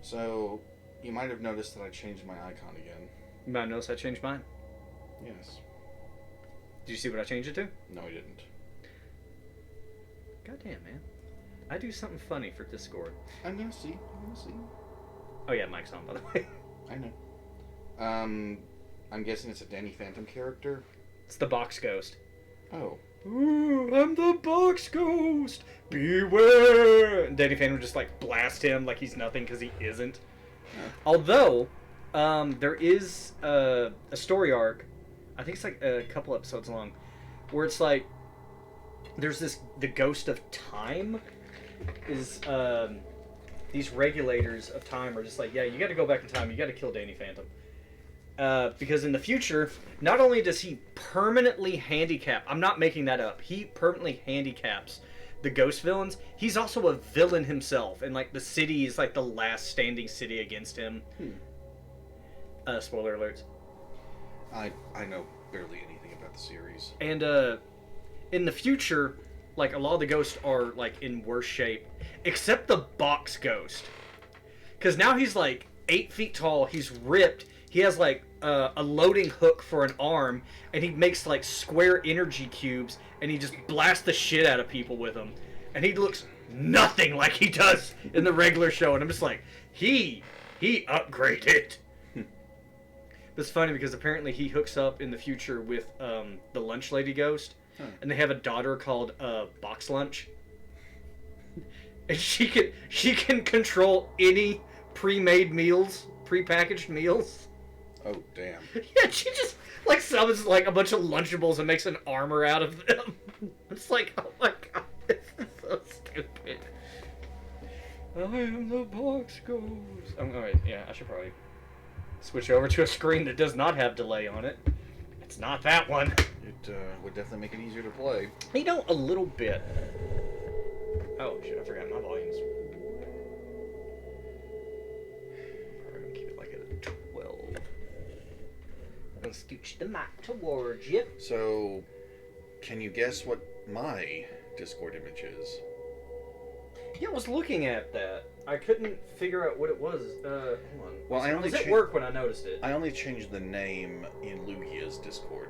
So, you might have noticed that I changed my icon again. You might notice I changed mine. Yes. Did you see what I changed it to? No, I didn't. Goddamn, man. I do something funny for Discord. I'm gonna see. Oh yeah, Mike's on, by the way. I know. I'm guessing it's a Danny Phantom character. It's the Box Ghost. Oh. Ooh, I'm the Box Ghost! Beware! And Danny Phantom would just, like, blast him like he's nothing because he isn't. Yeah. Although, there is a story arc, I think it's like a couple episodes long, where it's like, there's the Ghost of Time is, these regulators of time are just like, yeah, you gotta go back in time, you gotta kill Danny Phantom. Because in the future, not only does he permanently handicap, I'm not making that up, he permanently handicaps the ghost villains, he's also a villain himself, and like the city is like the last standing city against him. Spoiler alerts. I know barely anything about the series. And in the future, like a lot of the ghosts are like in worse shape, except the Box Ghost, because now he's like 8 feet tall, he's ripped, he has like a loading hook for an arm, and he makes like square energy cubes, and he just blasts the shit out of people with them, and he looks nothing like he does in the regular show, and I'm just like, he upgraded. But it's funny because apparently he hooks up in the future with the lunch lady ghost, and they have a daughter called Box Lunch, and she can control any pre-made meals, pre-packaged meals. Oh, damn. Yeah, she just, like, summons, like, a bunch of Lunchables and makes an armor out of them. It's like, oh my god, this is so stupid. I am the Box Ghost. Alright, yeah, I should probably switch over to a screen that does not have delay on it. It's not that one. It would definitely make it easier to play. You know, a little bit. Oh, shit, I forgot my volumes. I'm gonna keep it like at 12. I'm gonna scooch the mic towards you. So, can you guess what my Discord image is? Yeah, I was looking at that. I couldn't figure out what it was. Hold on. Well, I only was at work when I noticed it. I only changed the name in Lugia's Discord.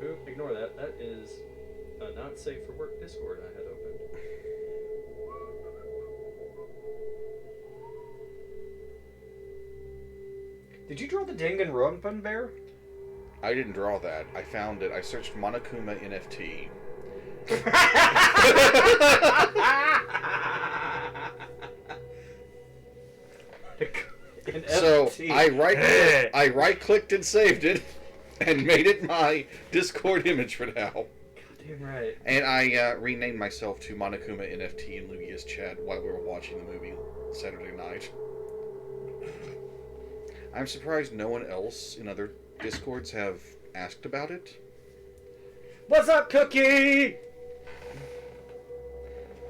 Ooh, ignore that. That is a not safe for work Discord I had opened. Did you draw the Danganronpa bear? I didn't draw that. I found it. I searched Monokuma NFT. So I right clicked and saved it, and made it my Discord image for now. Goddamn right. And I renamed myself to Monokuma NFT in Lugia's chat while we were watching the movie Saturday night. I'm surprised no one else in other Discords have asked about it. What's up, Cookie?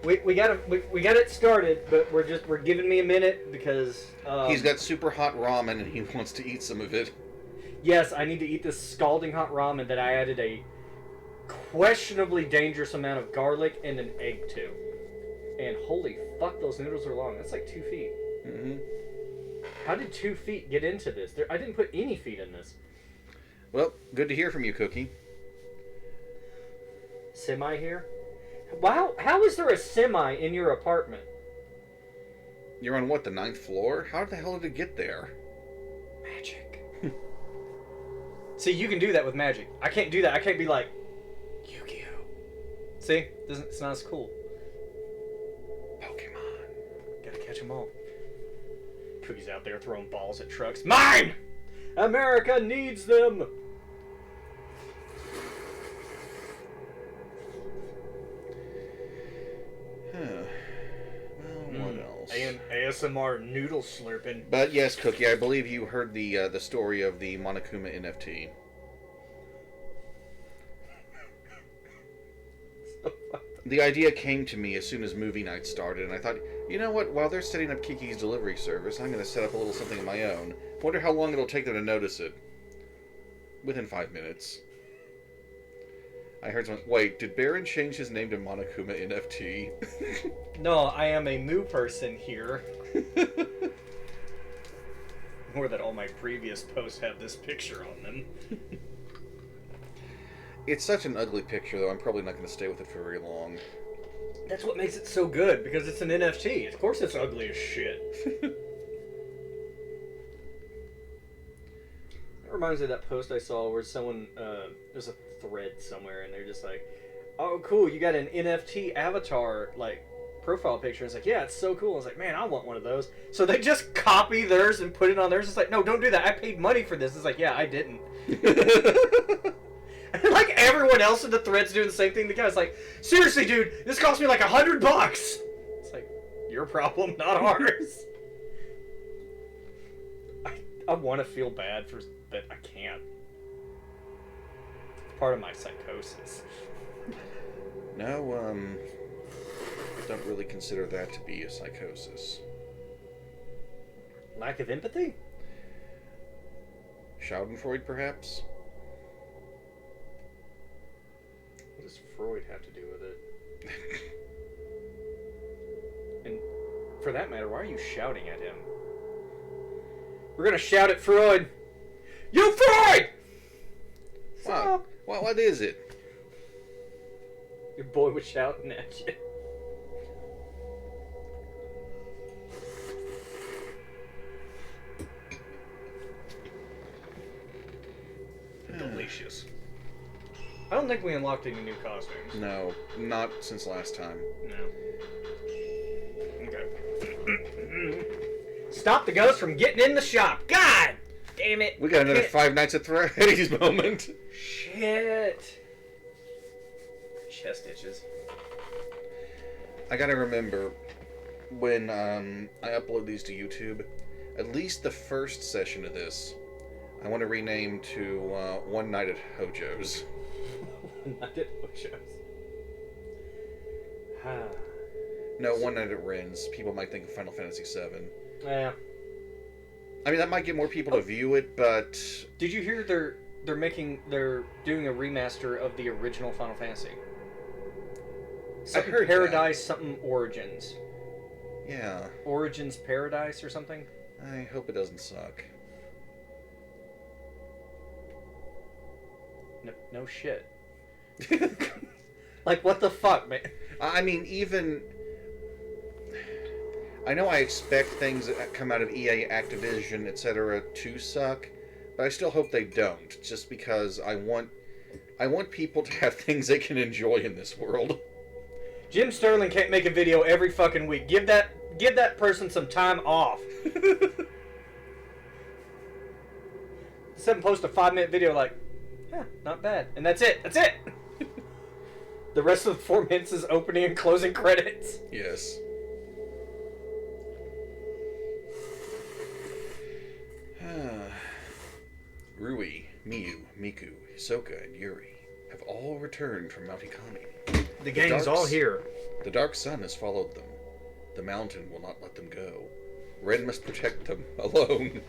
We got it started, but we're giving me a minute because he's got super hot ramen and he wants to eat some of it. Yes, I need to eat this scalding hot ramen that I added a questionably dangerous amount of garlic and an egg to. And holy fuck, those noodles are long. That's like 2 feet. Mm-hmm. How did 2 feet get into this? I didn't put any feet in this. Well, good to hear from you, Cookie. Semi here? Wow, how is there a semi in your apartment? You're on what, the 9th floor? How the hell did it get there? Magic. See, you can do that with magic. I can't do that. I can't be like, Yu-Gi-Oh! See? It's not as cool. Pokemon. Gotta catch them all. Cookie's out there throwing balls at trucks. Mine! America needs them! Well, what else? And ASMR noodle slurping. But yes, Cookie, I believe you heard the story of the Monokuma NFT. The idea came to me as soon as movie night started, and I thought, you know what, while they're setting up Kiki's delivery service, I'm going to set up a little something of my own. Wonder how long it'll take them to notice it. Within 5 minutes. I heard someone. Wait, did Baron change his name to Monokuma NFT? No, I am a Moo person here. More that all my previous posts have this picture on them. It's such an ugly picture, though. I'm probably not going to stay with it for very long. That's what makes it so good, because it's an NFT. Of course it's ugly as shit. That reminds me of that post I saw where someone, there's a thread somewhere, and they're just like, oh, cool, you got an NFT avatar, like, profile picture. It's like, yeah, it's so cool. I was like, man, I want one of those. So they just copy theirs and put it on theirs. It's like, no, don't do that. I paid money for this. It's like, yeah, I didn't. Like everyone else in the thread's doing the same thing. The guy's like, seriously, dude, this cost me like $100. It's like, your problem, not ours. I want to feel bad for, but I can't. It's part of my psychosis. No, don't really consider that to be a psychosis. Lack of empathy? Schadenfreude, perhaps? What does Freud have to do with it? And for that matter, why are you shouting at him? We're gonna shout at Freud. You Freud! Wow. Well, what is it? Your boy was shouting at you. Delicious. I don't think we unlocked any new costumes. No, not since last time. No. Okay. Stop the ghost from getting in the shop. God damn it. We got another Five Nights at Freddy's moment. Shit. Chest itches. I gotta remember, when I upload these to YouTube, at least the first session of this, I want to rename to One Night at Hojo's. One Night at Hojo's. No, One Night at Ren's. People might think of Final Fantasy VII. Yeah. I mean, that might get more people to view it, but... Did you hear they're doing a remaster of the original Final Fantasy? Something I heard Paradise, that. something Origins. Yeah. Origins Paradise or something? I hope it doesn't suck. No shit. Like, what the fuck, man? I mean, even... I know I expect things that come out of EA, Activision, etc. to suck, but I still hope they don't, just because I want people to have things they can enjoy in this world. Jim Sterling can't make a video every fucking week. Give that person some time off. Post a 5-minute video like, yeah, not bad. And that's it. That's it. The rest of the 4 minutes is opening and closing credits. Yes. Rui, Miyu, Miku, Hisoka, and Yuri have all returned from Mount Ikami. The gang's all here. The dark sun has followed them. The mountain will not let them go. Red must protect them alone.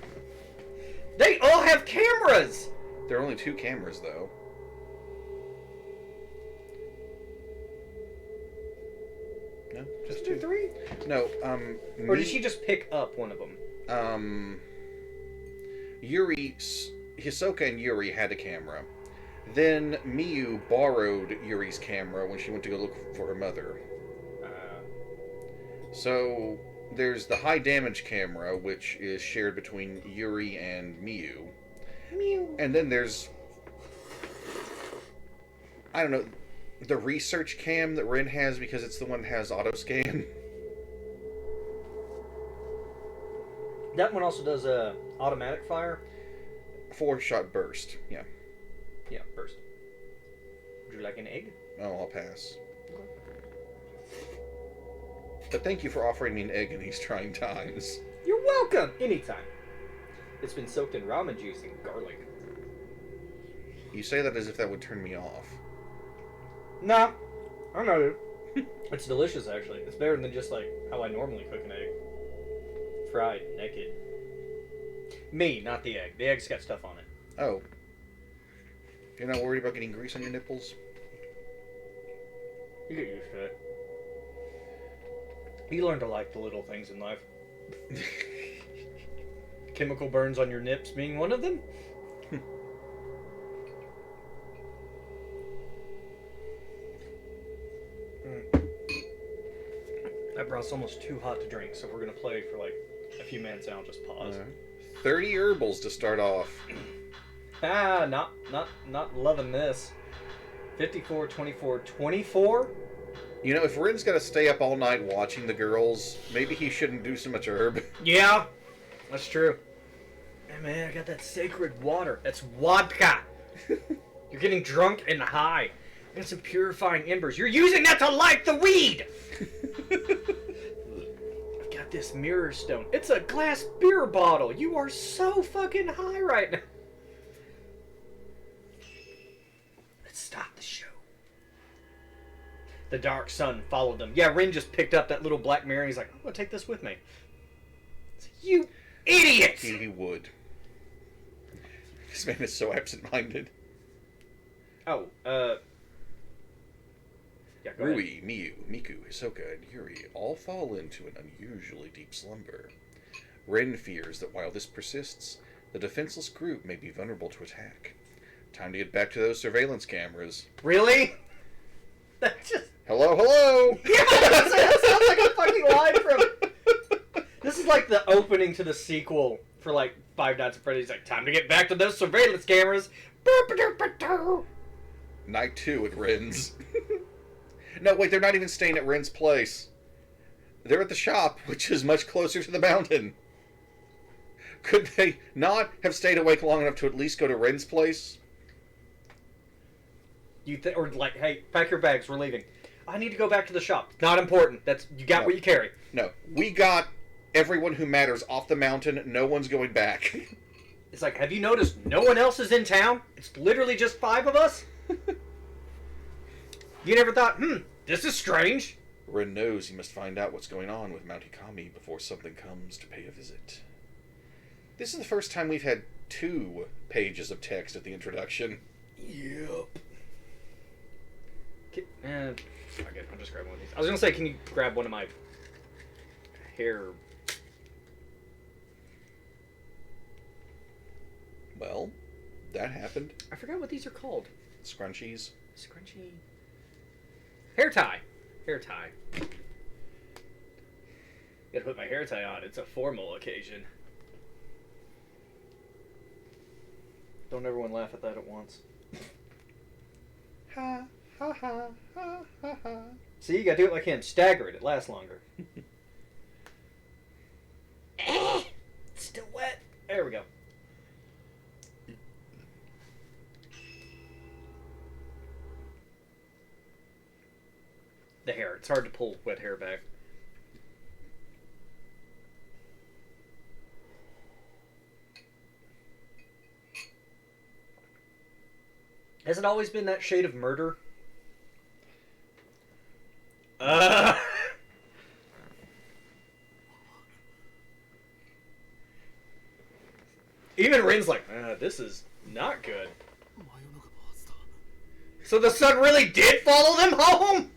They all have cameras! There are only 2 cameras, though. No, just 2. 3? No, Or did she just pick up one of them? Hisoka and Yuri had a camera. Then Miyu borrowed Yuri's camera when she went to go look for her mother. So there's the high damage camera, which is shared between Yuri and Miyu. And then there's, I don't know, the research cam that Ren has because it's the one that has auto scan. That one also does automatic fire. 4-shot burst. Yeah. Yeah, burst. Would you like an egg? Oh, I'll pass. But thank you for offering me an egg in these trying times. You're welcome! Anytime. It's been soaked in ramen juice and garlic. You say that as if that would turn me off. Nah. I know. It's delicious, actually. It's better than just, like, how I normally cook an egg. Fried, naked. Me, not the egg. The egg's got stuff on it. Oh. You're not worried about getting grease on your nipples? You get used to it. You learn to like the little things in life. Chemical burns on your nips being one of them. That broth's almost too hot to drink, so we're gonna play for like a few minutes and I'll just pause. 30 herbals to start off. Not loving this. 54, 24, 24? You know, if Rin's got to stay up all night watching the girls, maybe he shouldn't do so much herb. Yeah, that's true. Hey man, I got that sacred water. That's vodka. You're getting drunk and high. I got some purifying embers. You're using that to light the weed! I've got this mirror stone. It's a glass beer bottle. You are so fucking high right now. Let's stop the show. The dark sun followed them. Yeah, Rin just picked up that little black mirror and he's like, I'm gonna take this with me. It's like, you idiot! He would. This man is so absent-minded. Oh, yeah, go Rui, ahead. Miyu, Miku, Hisoka, and Yuri all fall into an unusually deep slumber. Rin fears that while this persists, the defenseless group may be vulnerable to attack. Time to get back to those surveillance cameras. Really? That just... Hello, hello! Yeah, that sounds like a fucking line from... This is like the opening to the sequel for like Five Nights at Freddy's. Like, time to get back to those surveillance cameras. Night 2 at Rin's. No, wait, they're not even staying at Rin's place. They're at the shop, which is much closer to the mountain. Could they not have stayed awake long enough to at least go to Rin's place? Or like, hey, pack your bags, we're leaving. I need to go back to the shop. Not important. That's you got what you carry. No, we got everyone who matters off the mountain. No one's going back. It's like, have you noticed no one else is in town? It's literally just 5 of us? You never thought, this is strange? Rin knows he must find out what's going on with Mount Hikami before something comes to pay a visit. This is the first time we've had 2 pages of text at the introduction. Yep. Okay, I'll just grab one of these. I was gonna say, can you grab one of my hair? Well, that happened. I forgot what these are called. Scrunchies. Scrunchy. Hair tie. Hair tie. Gotta put my hair tie on. It's a formal occasion. Don't everyone laugh at that at once. Ha ha ha ha ha ha. See, you gotta do it like him. Stagger it. It lasts longer. It's still wet. There we go. The hair. It's hard to pull wet hair back. Has it always been that shade of murder? Even Rin's like, this is not good. So the sun really did follow them home?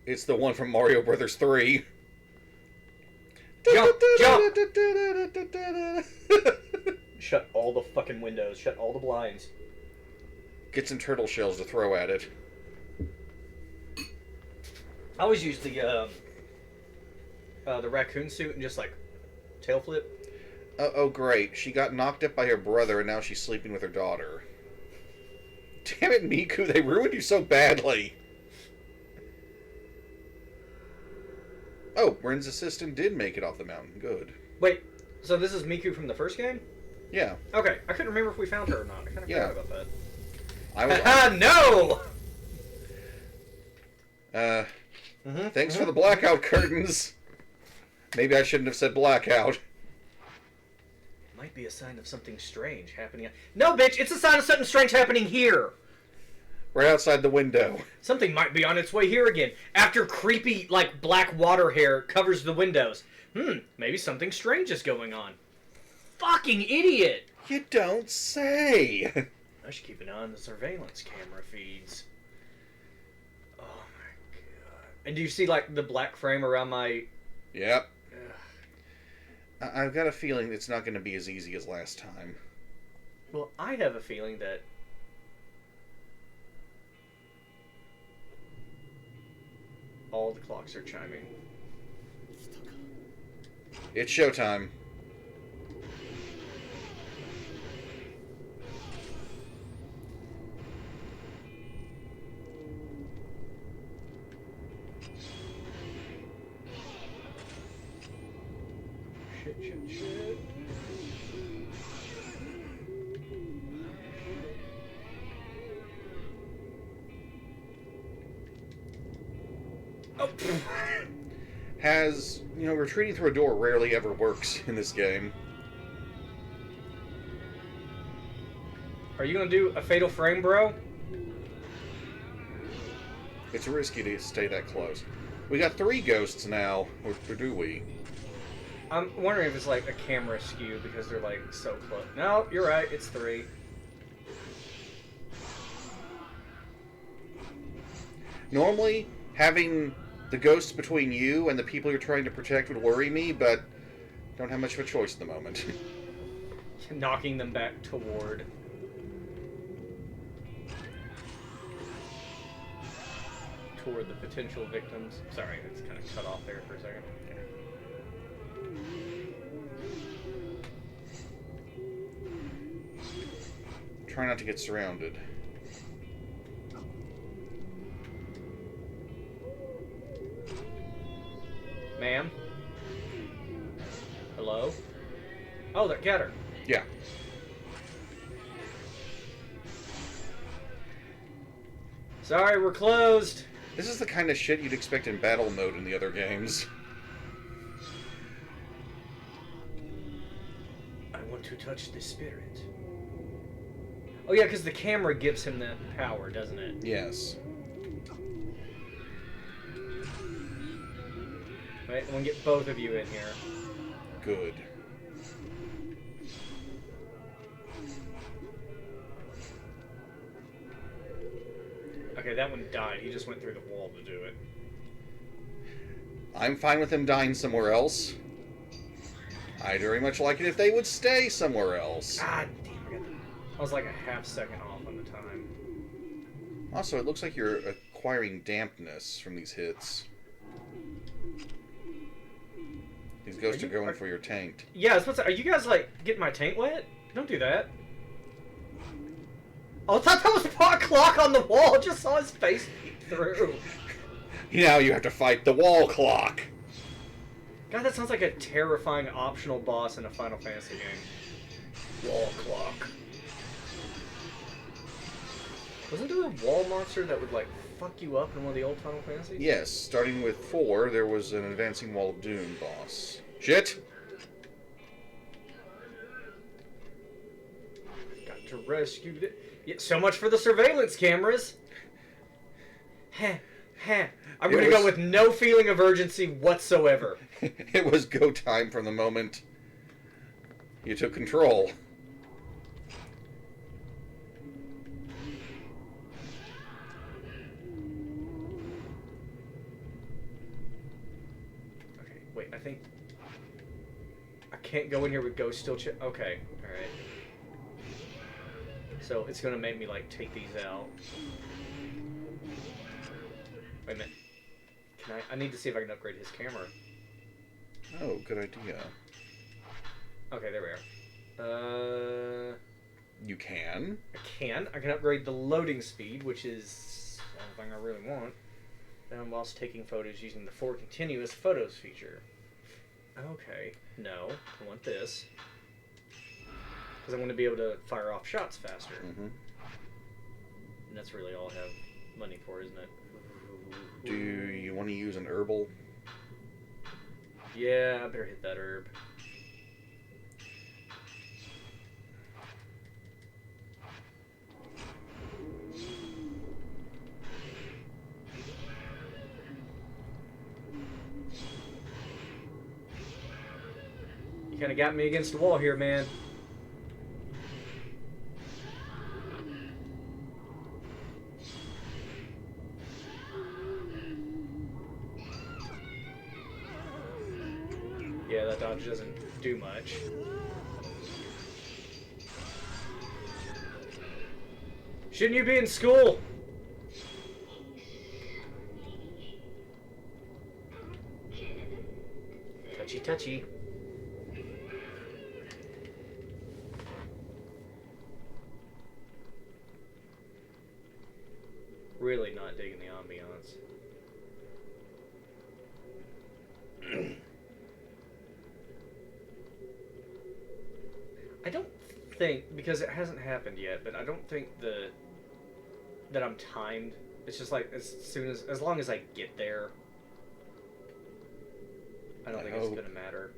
It's the one from Mario Brothers 3. Jump, jump! Shut all the fucking windows. Shut all the blinds. Get some turtle shells to throw at it. I always use the raccoon suit and just like tail flip. Oh, great. She got knocked up by her brother and now she's sleeping with her daughter. Damn it, Miku, they ruined you so badly. Oh, Rin's assistant did make it off the mountain. Good. Wait, so this is Miku from the first game? Yeah. Okay, I couldn't remember if we found her or not. I kind of forgot about that. No! Thanks for the blackout curtains. Maybe I shouldn't have said blackout. Might be a sign of something strange happening. No, bitch, it's a sign of something strange happening here. Right outside the window. Something might be on its way here again. After creepy, like, black water hair covers the windows. Maybe something strange is going on. Fucking idiot! You don't say. I should keep an eye on the surveillance camera feeds. Oh And do you see, like, the black frame around my... Yep. I've got a feeling it's not going to be as easy as last time. Well, I have a feeling that... all the clocks are chiming. It's showtime. Shit. Oh. Retreating through a door rarely ever works in this game. Are you gonna do a fatal frame, bro? It's risky to stay that close. We got 3 ghosts now, or do we? I'm wondering if it's like a camera skew because they're like so close. No, you're right, it's 3. Normally, having the ghosts between you and the people you're trying to protect would worry me, but don't have much of a choice at the moment. Knocking them back toward the potential victims. Sorry, it's kind of cut off there for a second. Try not to get surrounded. Ma'am? Hello? Oh, that got her. Yeah. Sorry, we're closed. This is the kind of shit you'd expect in battle mode in the other games. I want to touch the spirit. Oh yeah, because the camera gives him that power, doesn't it? Yes. Right, I'm gonna get both of you in here. Good. Okay, that one died. He just went through the wall to do it. I'm fine with them dying somewhere else. I'd very much like it if they would stay somewhere else. God damn it. I was like a half second off on the time. Also, it looks like you're acquiring dampness from these hits. These ghosts are going for your tank. Yeah, I was supposed to, are you guys like getting my tank wet? Don't do that. Oh, I thought that was a pot clock on the wall. I just saw his face peek through. Now you have to fight the wall clock. God, that sounds like a terrifying optional boss in a Final Fantasy game. Wall clock. Wasn't there a wall monster that would like fuck you up in one of the old Final Fantasies? Yes, starting with 4, there was an advancing wall of doom boss. Shit! Got to rescue the... Yeah, so much for the surveillance cameras. Heh, heh. I'm gonna go with no feeling of urgency whatsoever. It was go time from the moment you took control. Okay, wait, I think... I can't go in here with Ghost still okay, alright. So it's gonna make me, like, take these out. Wait a minute. I need to see if I can upgrade his camera. Oh, good idea. Okay, there we are. You can? I can. I can upgrade the loading speed, which is the only thing I really want. And whilst taking photos using the 4 continuous photos feature. Okay. No, I want this. Because I want to be able to fire off shots faster. Mm-hmm. And that's really all I have money for, isn't it? Do you want to use an herbal? Yeah, I better hit that herb. You kind of got me against the wall here, man. Yeah, that dodge doesn't do much. Shouldn't you be in school? Touchy, touchy. Really not digging the ambiance. I don't think, because it hasn't happened yet, but I don't think that I'm timed. It's just like as long as I get there, I don't think it's gonna matter.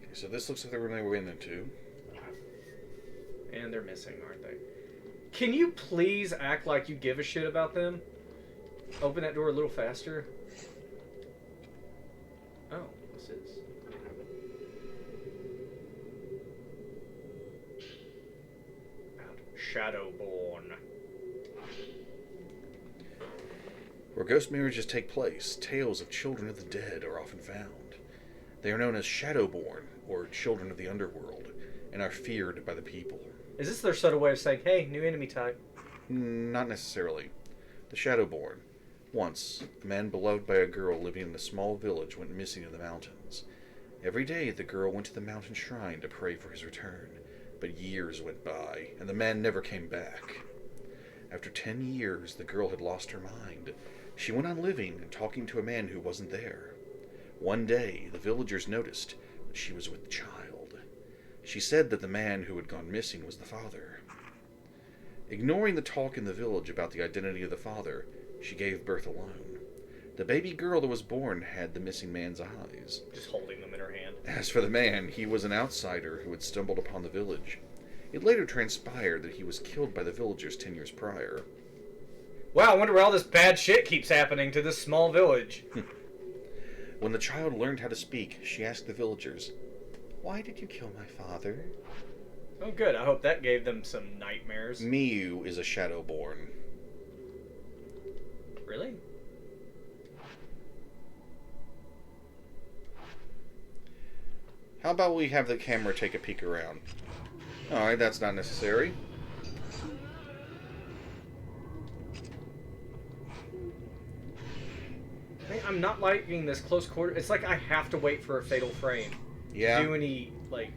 Okay, so this looks like the room they went into. And they're missing, aren't they? Can you please act like you give a shit about them? Open that door a little faster. Oh, what's this? About Shadowborn. Where ghost marriages take place, tales of children of the dead are often found. They are known as Shadowborn, or children of the underworld, and are feared by the people. Is this their subtle way of saying, hey, new enemy type? Not necessarily. The Shadowborn. Once, a man beloved by a girl living in a small village went missing in the mountains. Every day, the girl went to the mountain shrine to pray for his return, but years went by, and the man never came back. After 10 years, the girl had lost her mind. She went on living and talking to a man who wasn't there. One day, the villagers noticed that she was with child. She said that the man who had gone missing was the father. Ignoring the talk in the village about the identity of the father, she gave birth alone. The baby girl that was born had the missing man's eyes. Just holding them in her hand. As for the man, he was an outsider who had stumbled upon the village. It later transpired that he was killed by the villagers 10 years prior. Wow, I wonder where all this bad shit keeps happening to this small village. When the child learned how to speak, she asked the villagers, "Why did you kill my father?" Oh good, I hope that gave them some nightmares. Miyu is a Shadowborn. Really? How about we have the camera take a peek around? Alright, that's not necessary. I'm not liking this close quarter. It's like I have to wait for a fatal frame. Yeah. To do any, like...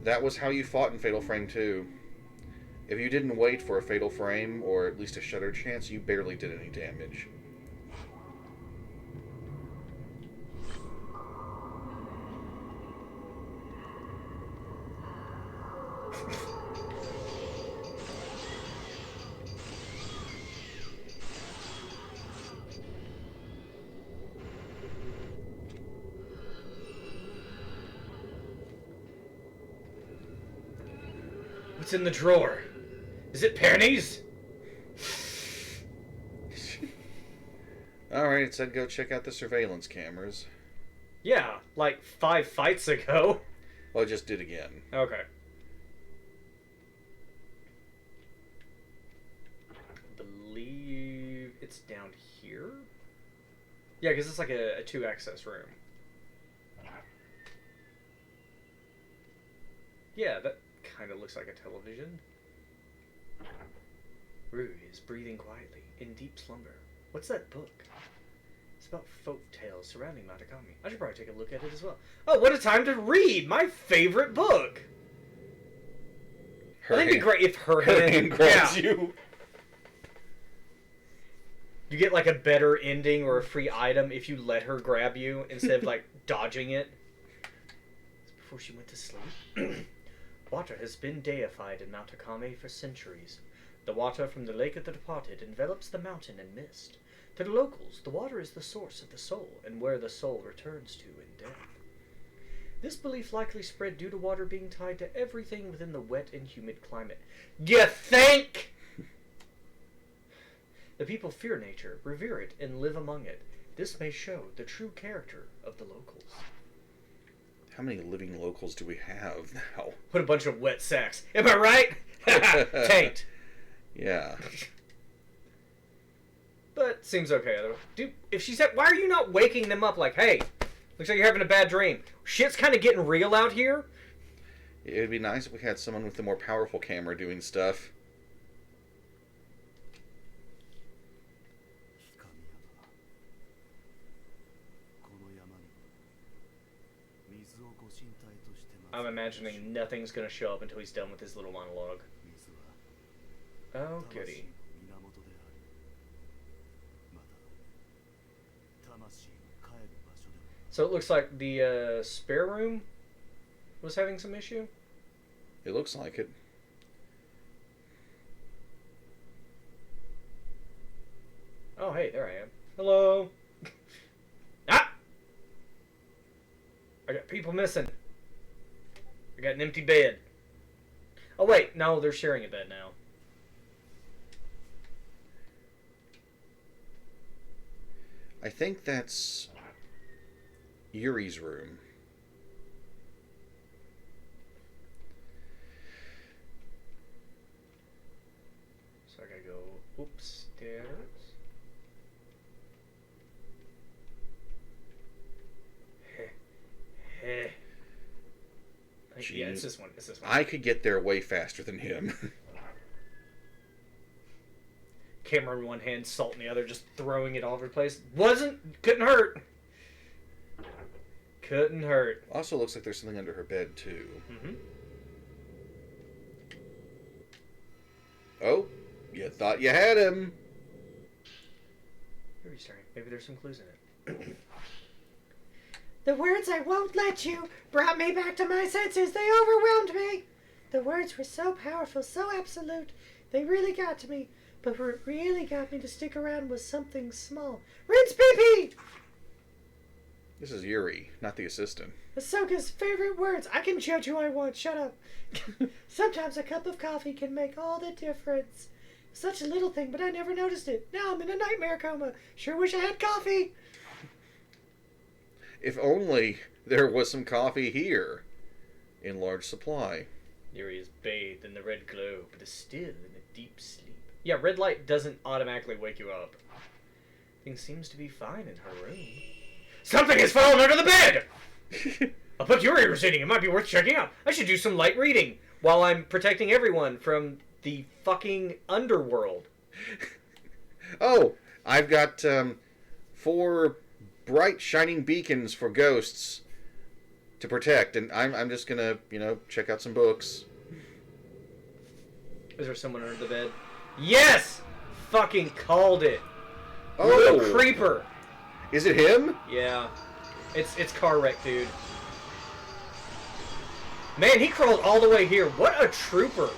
That was how you fought in Fatal Frame 2. If you didn't wait for a fatal frame, or at least a shutter chance, you barely did any damage. What's in the drawer? Is it pennies? Alright, it said go check out the surveillance cameras. Yeah, like 5 fights ago. Well, I just did again. Okay. I believe it's down here? Yeah, because it's like a 2-access room. Yeah, that kind of looks like a television. Rue is breathing quietly, in deep slumber. What's that book? It's about folk tales surrounding Matakami. I should probably take a look at it as well. Oh, what a time to read! My favorite book! I think it'd be great if her hand grabs you. You get like a better ending or a free item if you let her grab you instead of like dodging it. Before she went to sleep. Water has been deified in Mount Akame for centuries. The water from the Lake of the Departed envelops the mountain in mist. To the locals, the water is the source of the soul, and where the soul returns to in death. This belief likely spread due to water being tied to everything within the wet and humid climate. You think? The people fear nature, revere it, and live among it. This may show the true character of the locals. How many living locals do we have now? What a bunch of wet sacks. Am I right? Tanked. Yeah. But seems okay. Dude, if she's why are you not waking them up like, hey, looks like you're having a bad dream. Shit's kind of getting real out here. It would be nice if we had someone with a more powerful camera doing stuff. I'm imagining nothing's gonna show up until he's done with his little monologue. Oh, goody. So it looks like the spare room was having some issue? It looks like it. Oh, hey, there I am. Hello. Ah! I got people missing. I got an empty bed. Oh, wait. No, they're sharing a bed now. I think that's Yuri's room. So I gotta go upstairs. Yeah, it's this one. It's this one. I could get there way faster than him. Camera in one hand, salt in the other, just throwing it all over the place. Couldn't hurt. Couldn't hurt. Also looks like there's something under her bed, too. Mm-hmm. Oh, you thought you had him. You're restarting. Maybe there's some clues in it. The words "I won't let you" brought me back to my senses. They overwhelmed me. The words were so powerful, so absolute. They really got to me. But what really got me to stick around was something small. Rinse pee-pee! This is Yuri, not the assistant. Ahsoka's favorite words. I can judge who I want. Shut up. Sometimes a cup of coffee can make all the difference. Such a little thing, but I never noticed it. Now I'm in a nightmare coma. Sure wish I had coffee. If only there was some coffee here in large supply. Yuri is bathed in the red glow, but is still in a deep sleep. Yeah, red light doesn't automatically wake you up. Things seems to be fine in her room. Something has fallen under the bed! I'll put Yuri reading. It might be worth checking out. I should do some light reading while I'm protecting everyone from the fucking underworld. Oh, I've got 4 bright shining beacons for ghosts to protect, and I'm just gonna, check out some books. Is there someone under the bed? Yes! Fucking called it. Oh! Little creeper. Is it him? Yeah. It's car wreck, dude. Man, he crawled all the way here. What a trooper.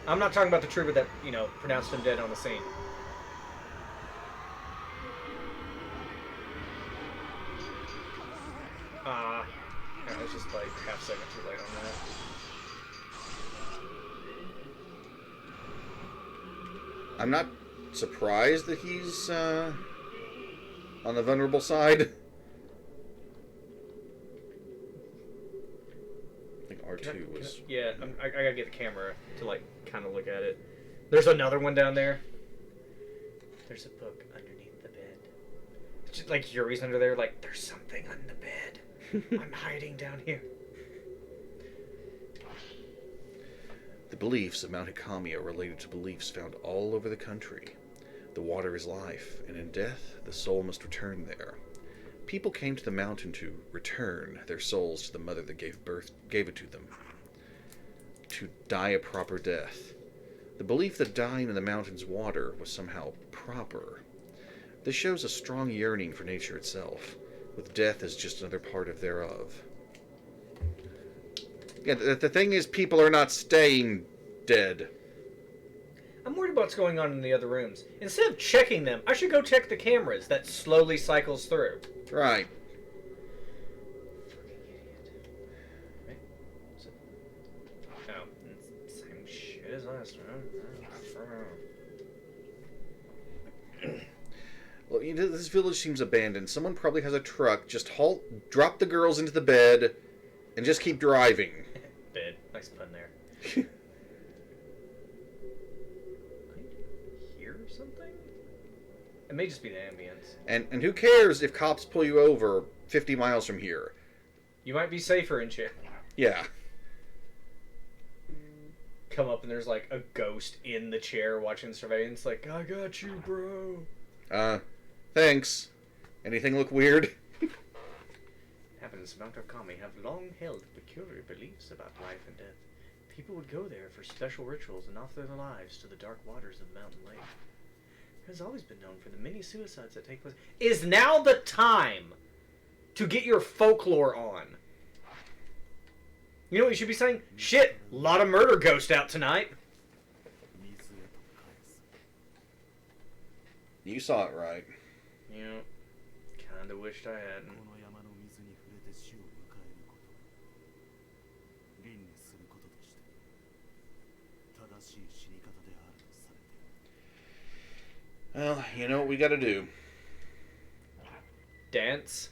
I'm not talking about the trooper that, pronounced him dead on the scene. I was just like half a second too late on that. I'm not surprised that he's on the vulnerable side. I think R2 was... Yeah, I gotta get the camera to, kind of look at it. There's another one down there. There's a book underneath the bed. Just, Yuri's under there, there's something on the bed. I'm hiding down here. The beliefs of Mount Hikami are related to beliefs found all over the country. The water is life, and in death, the soul must return there. People came to the mountain to return their souls to the mother that gave it to them. To die a proper death. The belief that dying in the mountain's water was somehow proper. This shows a strong yearning for nature itself, with death as just another part of thereof. Yeah, the thing is, people are not staying dead. I'm worried about what's going on in the other rooms. Instead of checking them, I should go check the cameras that slowly cycles through. Right. Fucking idiot. Oh, same shit as last time. Well, this village seems abandoned. Someone probably has a truck. Just drop the girls into the bed, and just keep driving. Bed. Nice pun there. I hear It may just be the ambience. And who cares if cops pull you over 50 miles from here? You might be safer in chair. Yeah. Come up and there's like a ghost in the chair watching the surveillance. Like, I got you, bro. Thanks. Anything look weird? Happens Mount Okami have long held peculiar beliefs about life and death. People would go there for special rituals and offer their lives to the dark waters of the mountain lake. It has always been known for the many suicides that take place. Is now the time to get your folklore on. You know what you should be saying? Shit, a lot of murder ghost out tonight. You saw it right. Yeah, kinda wished I hadn't. Well, you know what we gotta do. Dance?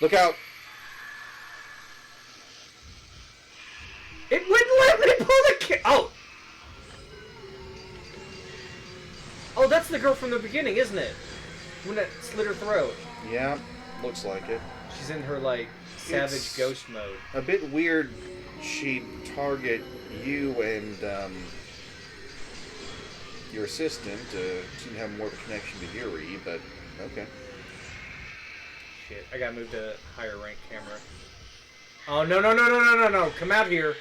Look out! It wouldn't let me pull the Oh! Oh, that's the girl from the beginning, isn't it? When that slit her throat. Yeah, looks like it. She's in her, like, savage It's ghost mode. a bit weird she'd target you and your assistant. Seem to have more of a connection to Yuri, but okay. Shit, I gotta move to higher rank camera. Oh, no, no, no, no, no, no, no. Come out here.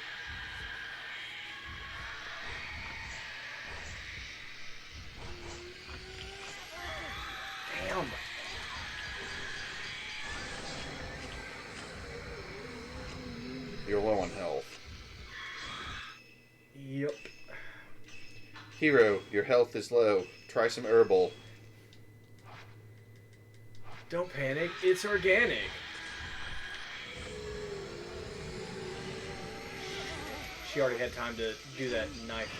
Damn. You're low on health. Yep. Hero, your health is low. Try some herbal. Don't panic. It's organic. She already had time to do that knife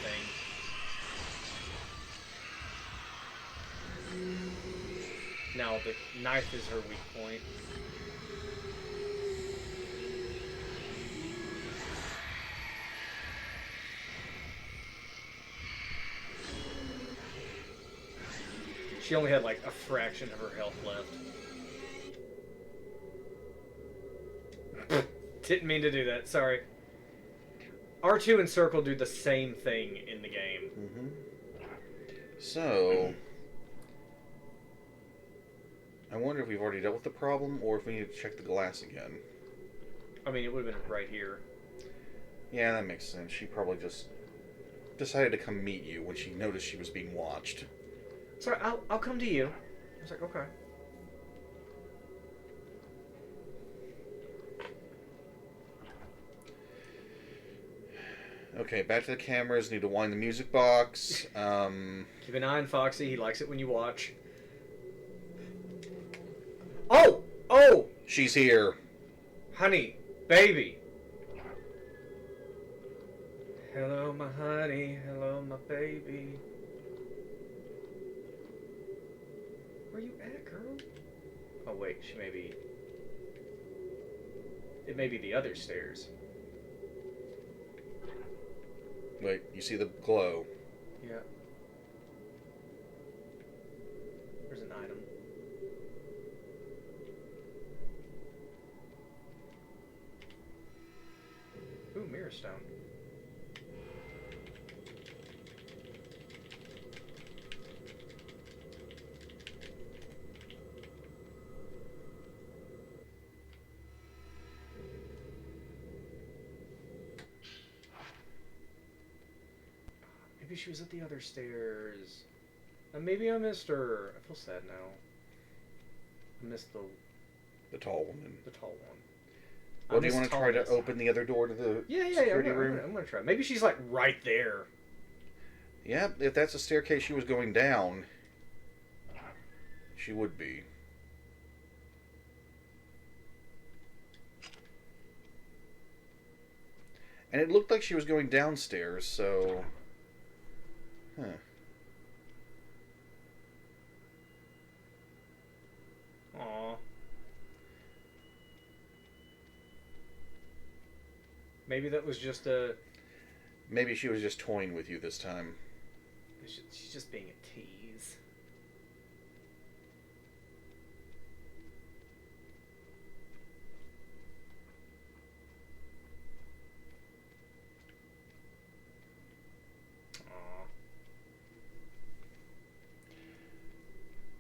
thing. Now, the knife is her weak point. She only had like a fraction of her health left. Didn't mean to do that, sorry. R2 and Circle do the same thing in the game. Mm-hmm. So, I wonder if we've already dealt with the problem, or if we need to check the glass again. I mean, it would have been right here. Yeah, that makes sense. She probably just decided to come meet you when she noticed she was being watched. Sorry, I'll come to you. I was like, okay. Okay, back to the cameras. Need to wind the music box. Keep an eye on Foxy. He likes it when you watch. Oh! Oh! She's here. Honey. Baby. Hello, my honey. Hello, my baby. Where you at, girl? Oh, wait. She may be... It may be the other stairs. Wait, you see the glow? Yeah. There's an item. Ooh, mirror stone. Maybe she was at the other stairs. Maybe I missed her. I feel sad now. I missed The tall woman. the tall one. Well, do you want to try to tallness. open the other door to the Yeah. security room? I'm gonna try. Maybe she's like right there. Yeah, if that's a staircase she was going down, she would be. And it looked like she was going downstairs, so... Huh. Aw. Maybe that was just a... Maybe she was just toying with you this time. She's just being a tease.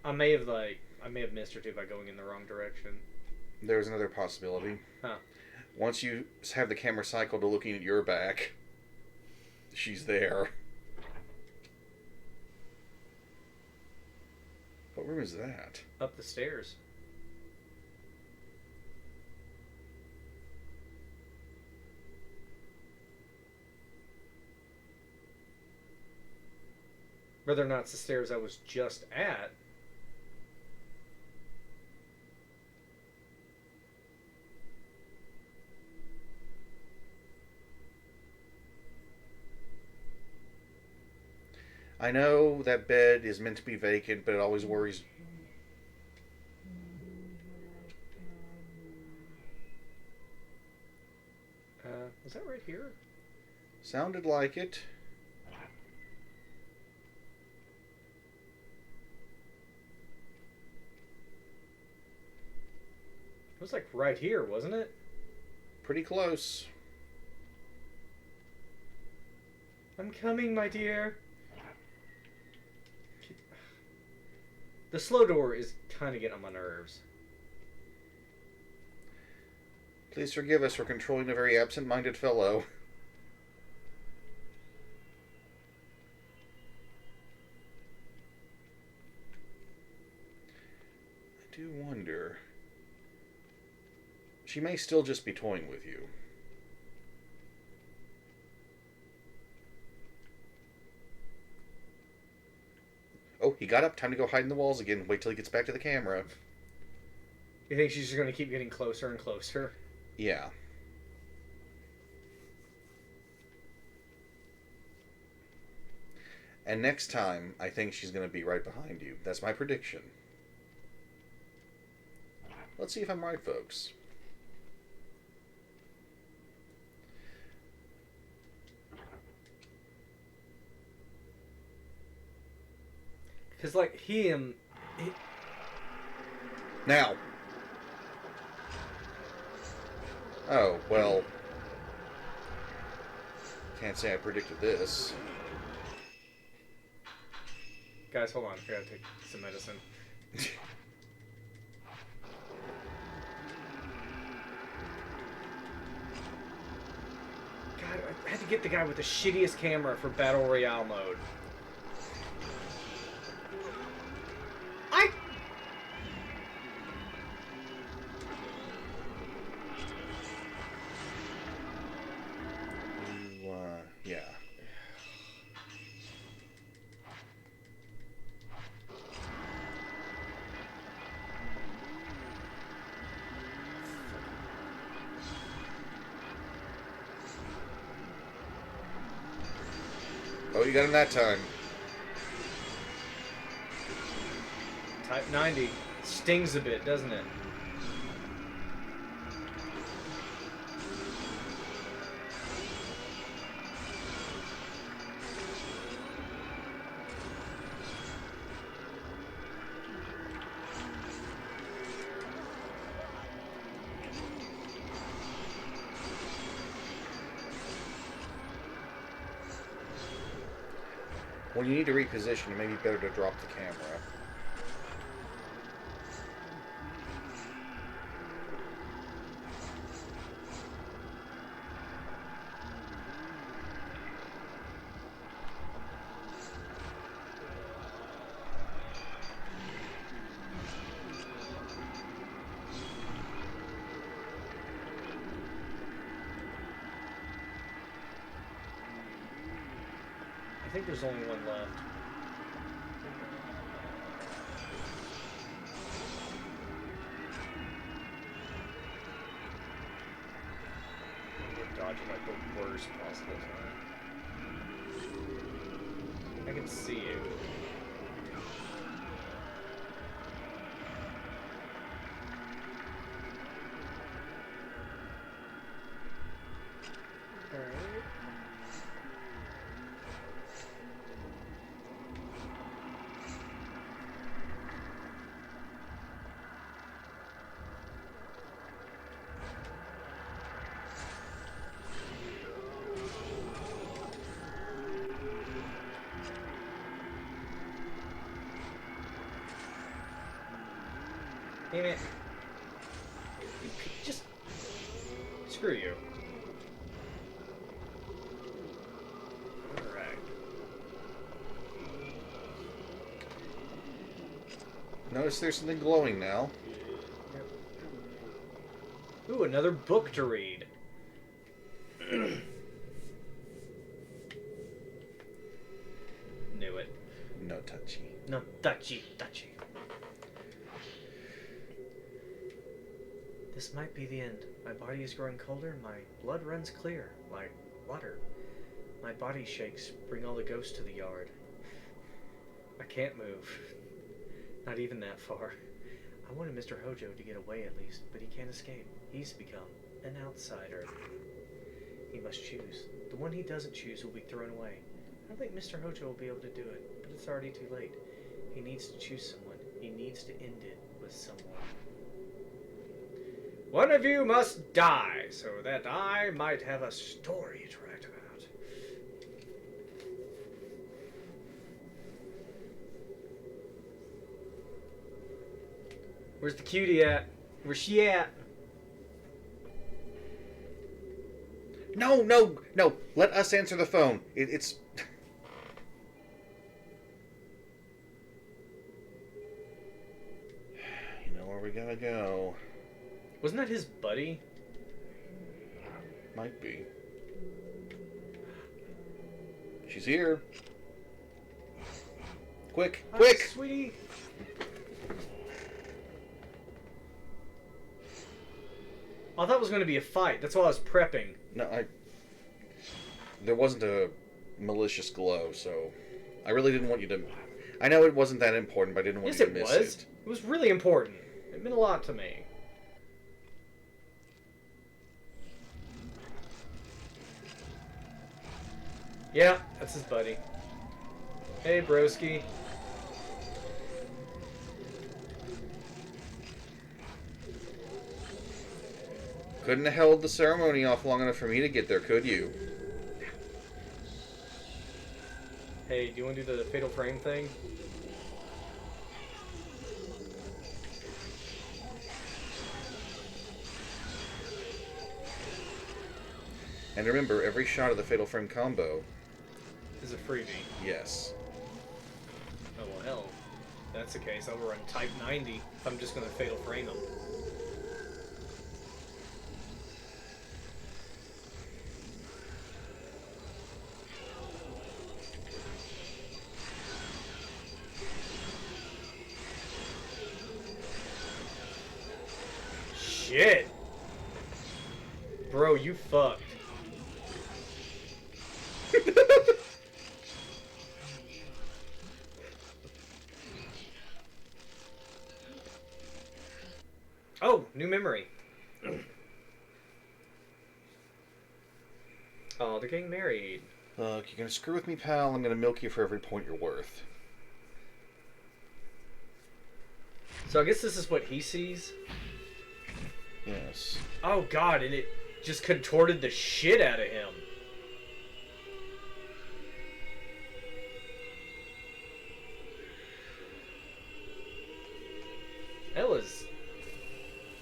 I may have missed her too by going in the wrong direction. There's another possibility. Huh. Once you have the camera cycle to looking at your back, she's there. What room is that? Up the stairs. Whether or not it's the stairs I was just at. I know that bed is meant to be vacant, but it always worries. Is that right here? Sounded like it. It was like right here, wasn't it? Pretty close. I'm coming, my dear. The slow door is kind of getting on my nerves. Please forgive us for controlling a very absent-minded fellow. I do wonder. She may still just be toying with you. Oh, he got up. Time to go hide in the walls again. Wait till he gets back to the camera. You think she's just going to keep getting closer and closer? Yeah. And next time, I think she's going to be right behind you. That's my prediction. Let's see if I'm right, folks. Because, like, he Now. Oh, well. Can't say I predicted this. Guys, hold on. I gotta take some medicine. God, I had to get the guy with the shittiest camera for Battle Royale mode. Yeah. Oh, you got him that time. Type 90 stings a bit, doesn't it? When you need to reposition, it may be better to drop the camera. I think there's only one left. We're dodging like the worst possible time. I can see you. Alright. Damn it. Just... Screw you. Alright. Notice there's something glowing now. Ooh, another book to read. Knew it. No touchy. No, touchy. This might be the end. My body is growing colder, my blood runs clear, like water. My body shakes, bring all the ghosts to the yard. I can't move. Not even that far. I wanted Mr. Hojo to get away at least, but he can't escape. He's become an outsider. He must choose. The one he doesn't choose will be thrown away. I don't think Mr. Hojo will be able to do it, but it's already too late. He needs to choose someone. He needs to end it with someone. One of you must die, so that I might have a story to write about. Where's the cutie at? Where's she at? No. Let us answer the phone. It's... You know where we gotta go. Wasn't that his buddy? Might be. She's here. Quick! Hi, Quick! sweetie. I thought it was going to be a fight. That's why I was prepping. No, there wasn't a malicious glow, so I really didn't want you to... I know it wasn't that important, but I didn't want Yes, you to it miss was. it. It was really important. It meant a lot to me. Yeah, that's his buddy. Hey, broski. Couldn't have held the ceremony off long enough for me to get there, could you? Hey, do you want to do the fatal frame thing? And remember, every shot of the Fatal Frame combo... Is a freebie. Yes. Oh, well, hell. If that's the case, I'll run Type 90 if I'm just going to fatal frame him. Shit! Bro, you fucked. Oh, new memory. Oh, they're getting married. Look, you're gonna screw with me, pal. I'm gonna milk you for every point you're worth. So I guess this is what he sees? Yes. Oh god, and it just contorted the shit out of him.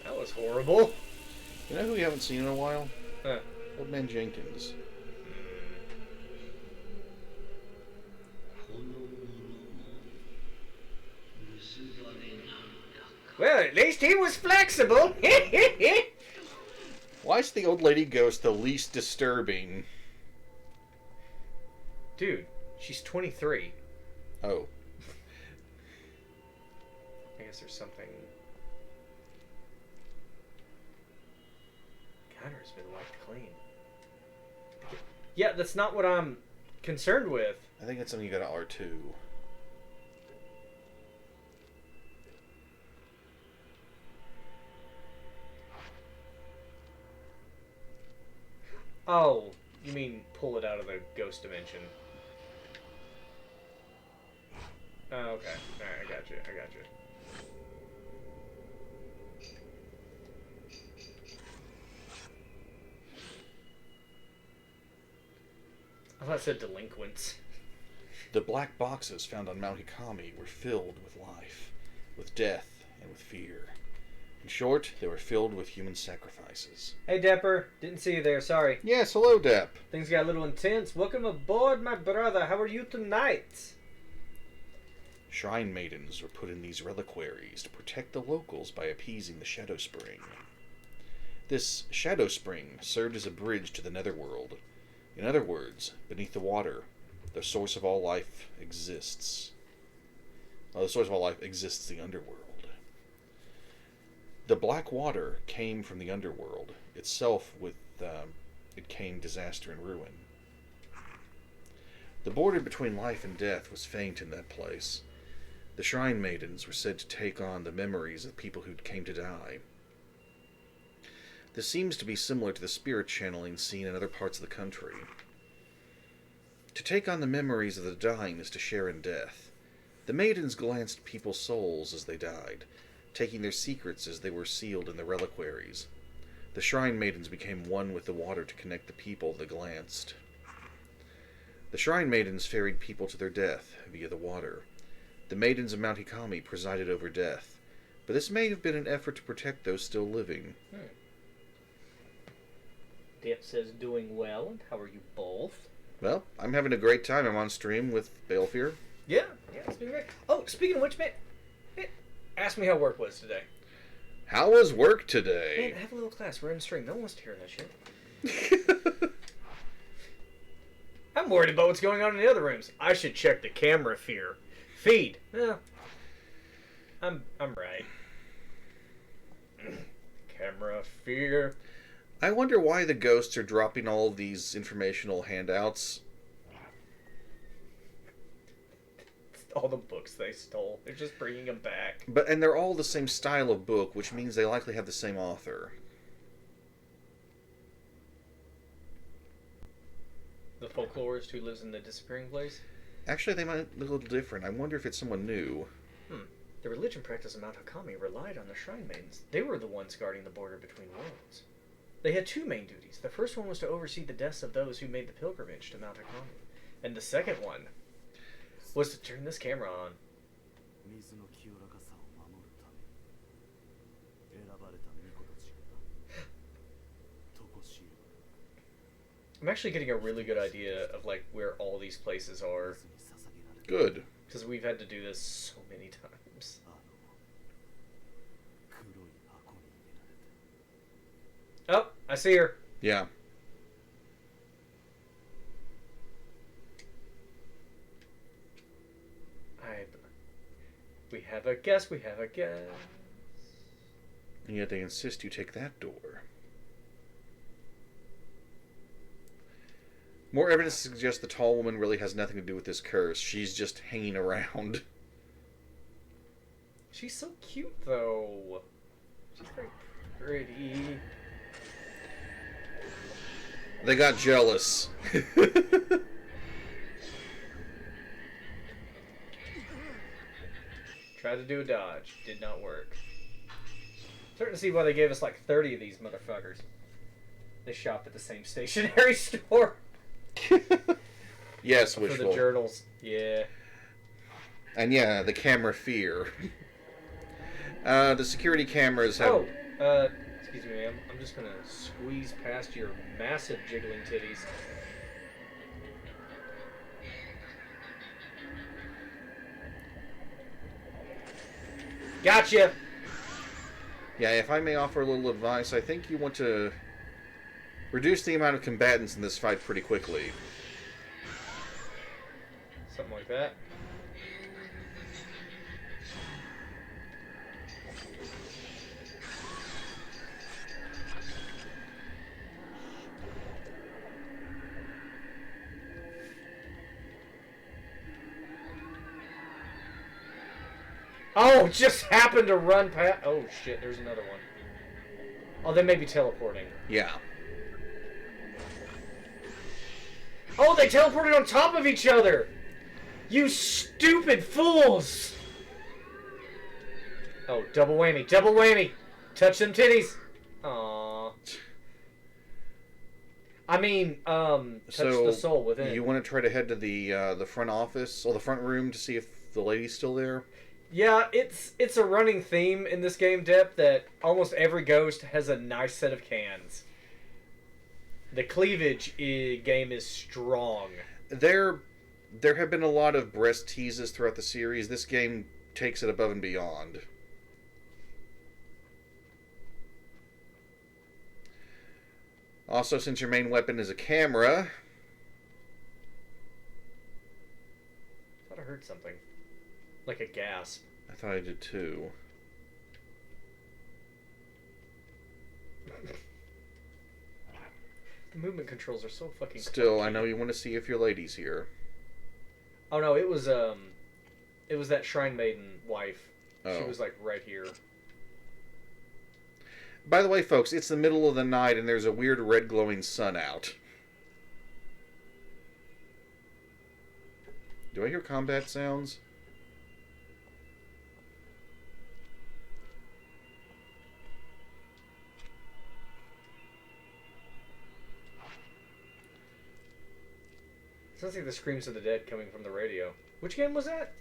That was horrible. You know who we haven't seen in a while? Huh. Old Man Jenkins. Well, at least he was flexible. Why is the old lady ghost the least disturbing? Dude, she's 23. Oh. I guess there's something... Counter's been wiped clean. Yeah, that's not what I'm concerned with. I think it's something you got to R2. Oh, you mean pull it out of the ghost dimension. Oh, okay. Alright, I got you. I thought it said delinquents. The black boxes found on Mount Hikami were filled with life, with death, and with fear. In short, they were filled with human sacrifices. Hey, Depper. Didn't see you there. Sorry. Yes, hello, Depp. Things got a little intense. Welcome aboard, my brother. How are you tonight? Shrine maidens were put in these reliquaries to protect the locals by appeasing the Shadow Spring. This Shadow Spring served as a bridge to the Netherworld. In other words, beneath the water, the source of all life exists. The source of all life exists the underworld. The black water came from the underworld. Itself with it came disaster and ruin. The border between life and death was faint in that place. The shrine maidens were said to take on the memories of people who came to die. This seems to be similar to the spirit channeling seen in other parts of the country. To take on the memories of the dying is to share in death. The maidens glanced people's souls as they died, taking their secrets as they were sealed in the reliquaries. The shrine maidens became one with the water to connect the people they glanced. The shrine maidens ferried people to their death via the water. The maidens of Mount Hikami presided over death, but this may have been an effort to protect those still living. Dip says doing well, and how are you both? Well, I'm having a great time. I'm on stream with Balefear. Yeah, it's been great. Oh, speaking of which, man, ask me how work was today. How was work today? Man, have a little class. We're in stream. No one wants to hear that shit. I'm worried about what's going on in the other rooms. I should check the camera feed. Yeah, I'm right. Camera fear. I wonder why the ghosts are dropping all of these informational handouts. All the books they stole. They're just bringing them back. And they're all the same style of book, which means they likely have the same author. The folklorist who lives in the disappearing place? Actually, they might look a little different. I wonder if it's someone new. The religion practice of Mount Hakami relied on the shrine maidens. They were the ones guarding the border between worlds. They had two main duties. The first one was to oversee the deaths of those who made the pilgrimage to Mount Hakami. And the second one was to turn this camera on. I'm actually getting a really good idea of like where all these places are. Good. Because we've had to do this so many times. Oh, I see her. Yeah. We have a guest. And yet they insist you take that door. More evidence suggests the tall woman really has nothing to do with this curse. She's just hanging around. She's so cute, though. She's very pretty. They got jealous. Tried to do a dodge. Did not work. Starting to see why they gave us like 30 of these motherfuckers. They shop at the same stationery store. Yes, For wishful. the journals. Yeah. And yeah, the camera fear. The security cameras have... Excuse me, ma'am. I'm just gonna squeeze past your massive jiggling titties. Gotcha! Yeah, if I may offer a little advice, I think you want to reduce the amount of combatants in this fight pretty quickly. Something like that. Oh, just happened to run past. Oh shit, there's another one. Oh, they may be teleporting. Yeah. Oh, they teleported on top of each other! You stupid fools! Oh, double whammy, double whammy! Touch them titties! Aww. I mean, touch the soul within. You want to try to head to the front office, or the front room, to see if the lady's still there? Yeah, it's a running theme in this game, Dep, that almost every ghost has a nice set of cans. The cleavage game is strong. There have been a lot of breast teases throughout the series. This game takes it above and beyond. Also, since your main weapon is a camera... I thought I heard something. Like a gasp. I thought I did too. The movement controls are so fucking Still, clunky. I know you want to see if your lady's here. Oh no, it was that Shrine Maiden wife. Oh. She was like right here. By the way, folks, it's the middle of the night and there's a weird red glowing sun out. Do I hear combat sounds? Sounds like the screams of the dead coming from the radio. Which game was that?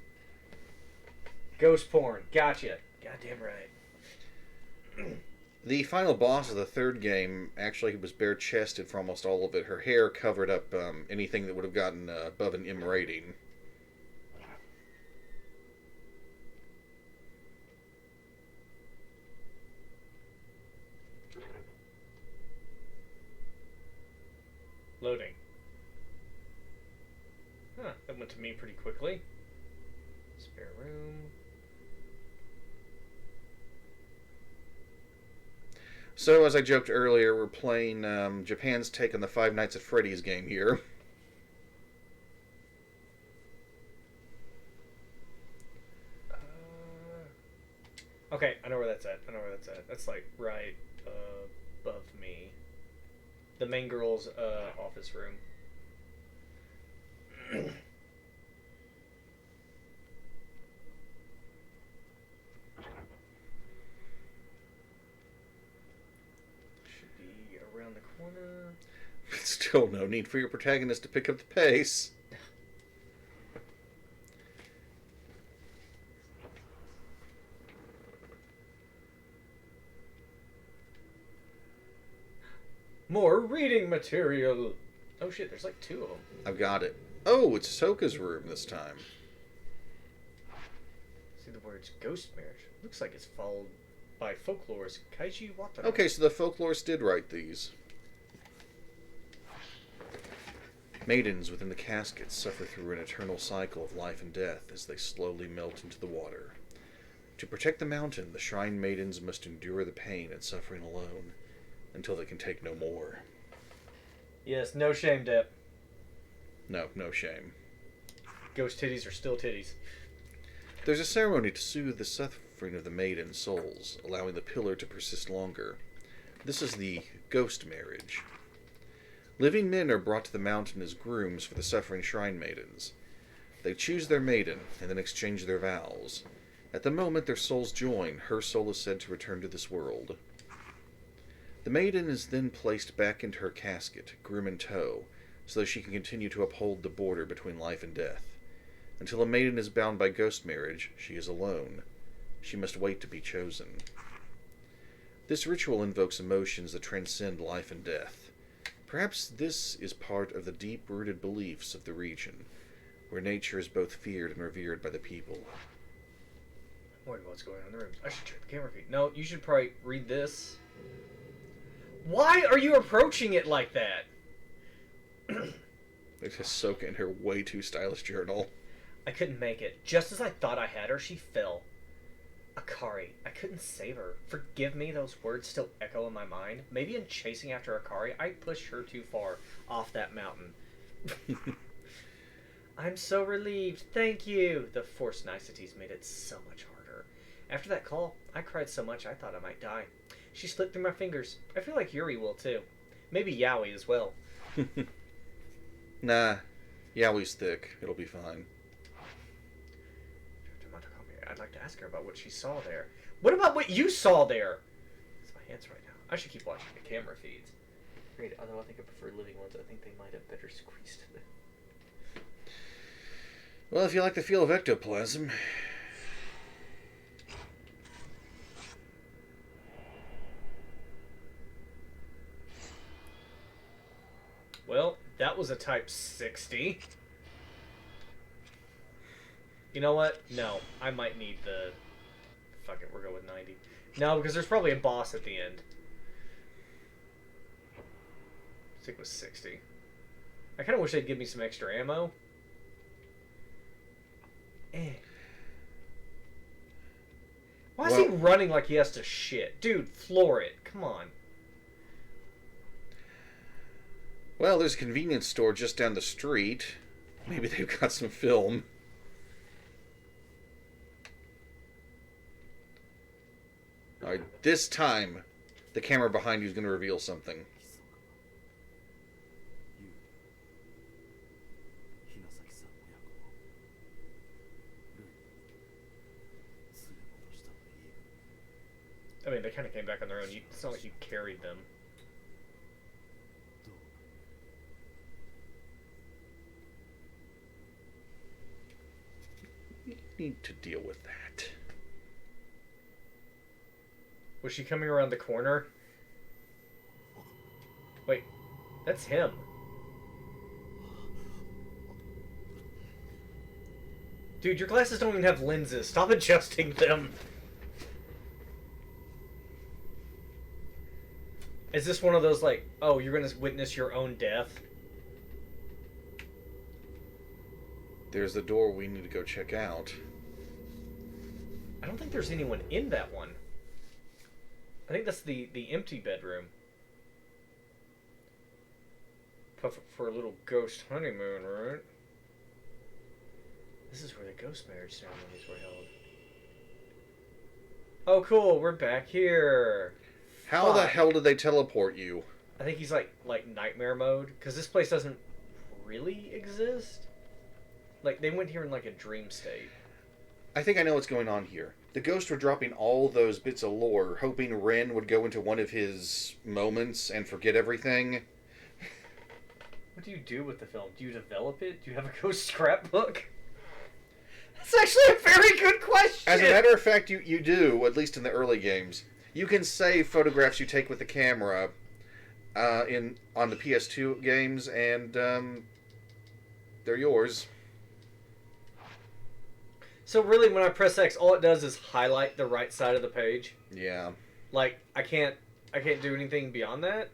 Ghost porn. Gotcha. Goddamn right. The final boss of the third game actually was bare-chested for almost all of it. Her hair covered up anything that would have gotten above an M rating. Loading. Huh, that went to me pretty quickly. Spare room. So, as I joked earlier, we're playing Japan's take on the Five Nights at Freddy's game here. Okay, I know where that's at. That's like right above me. The main girl's office room. Should be around the corner. Still no need for your protagonist to pick up the pace. More reading material. Oh shit, there's like two of them. I've got it. Oh, it's Soka's room this time. See the words ghost marriage. Looks like it's followed by folklore's Kaiji Watanabe. Okay, so the folklorists did write these. Maidens within the caskets suffer through an eternal cycle of life and death as they slowly melt into the water. To protect the mountain, the shrine maidens must endure the pain and suffering alone until they can take no more. Yes, no shame, Dep. No, no shame. Ghost titties are still titties. There's a ceremony to soothe the suffering of the maiden souls, allowing the pillar to persist longer. This is the ghost marriage. Living men are brought to the mountain as grooms for the suffering shrine maidens. They choose their maiden and then exchange their vows. At the moment their souls join, her soul is said to return to this world. The maiden is then placed back into her casket, groom in tow, so that she can continue to uphold the border between life and death. Until a maiden is bound by ghost marriage, she is alone. She must wait to be chosen. This ritual invokes emotions that transcend life and death. Perhaps this is part of the deep-rooted beliefs of the region, where nature is both feared and revered by the people. I'm worried about what's going on in the rooms. I should check the camera feed. No, you should probably read this. Why are you approaching it like that? There's Ahsoka in her way too stylish journal. I couldn't make it. Just as I thought I had her, she fell. Akari. I couldn't save her. Forgive me, those words still echo in my mind. Maybe in chasing after Akari, I pushed her too far off that mountain. I'm so relieved. Thank you. The forced niceties made it so much harder. After that call, I cried so much I thought I might die. She slipped through my fingers. I feel like Yuri will too. Maybe Yaoi as well. Nah, Yowie's thick. It'll be fine. I'd like to ask her about what she saw there. What about what you saw there? It's my hands right now. I should keep watching the camera feeds. Great, although I think I prefer living ones. I think they might have better squeeze to them. Well, if you like the feel of ectoplasm... Well, that was a type 60. You know what? No, I might need the... Fuck it, we'll go with 90. No, because there's probably a boss at the end. Stick with 60. I kind of wish they'd give me some extra ammo. Why is he running like he has to shit? Dude, floor it. Come on. Well, there's a convenience store just down the street. Maybe they've got some film. Alright, this time, the camera behind you is going to reveal something. I mean, they kind of came back on their own. It's not like you carried them. You need to deal with that. Was she coming around the corner? Wait, that's him. Dude, your glasses don't even have lenses. Stop adjusting them. Is this one of those, like, oh, you're going to witness your own death? There's the door we need to go check out. I don't think there's anyone in that one. I think that's the empty bedroom. Perfect for a little ghost honeymoon, right? This is where the ghost marriage ceremonies were held. Oh, cool, we're back here. How the hell did they teleport you? I think he's like nightmare mode, because this place doesn't really exist. Like, they went here in like a dream state. I think I know what's going on here. The ghosts were dropping all those bits of lore, hoping Ren would go into one of his moments and forget everything. What do you do with the film? Do you develop it? Do you have a ghost scrapbook? That's actually a very good question! As a matter of fact, you do, at least in the early games. You can save photographs you take with the camera on the PS2 games, and they're yours. So really, when I press X, all it does is highlight the right side of the page. Yeah. Like, I can't do anything beyond that.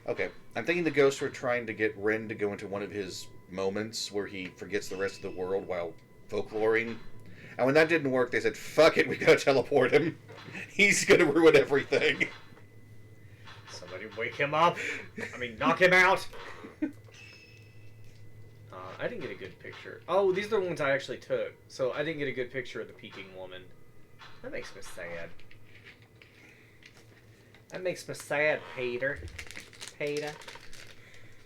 Okay, I'm thinking the ghosts were trying to get Ren to go into one of his moments where he forgets the rest of the world while folkloring. And when that didn't work, they said, fuck it, we gotta teleport him. He's gonna ruin everything. Somebody wake him up. I mean, knock him out. I didn't get a good picture. Oh, these are the ones I actually took. So I didn't get a good picture of the peeking woman. That makes me sad. That makes me sad, Peter. Peter.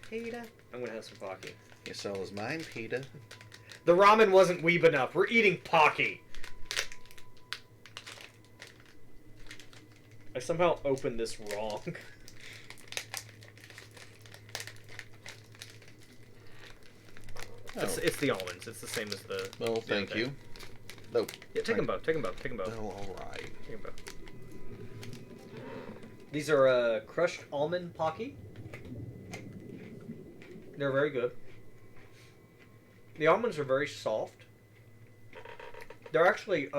Peter. I'm gonna have some Pocky. Your soul is mine, Peter. The ramen wasn't weeb enough. We're eating Pocky. I somehow opened this wrong. Oh. It's the almonds. It's the same as the... Well, thank you. No. Yeah, take them both. Take them both. Take them both. Oh, alright. Take them both. These are crushed almond Pocky. They're very good. The almonds are very soft. They're actually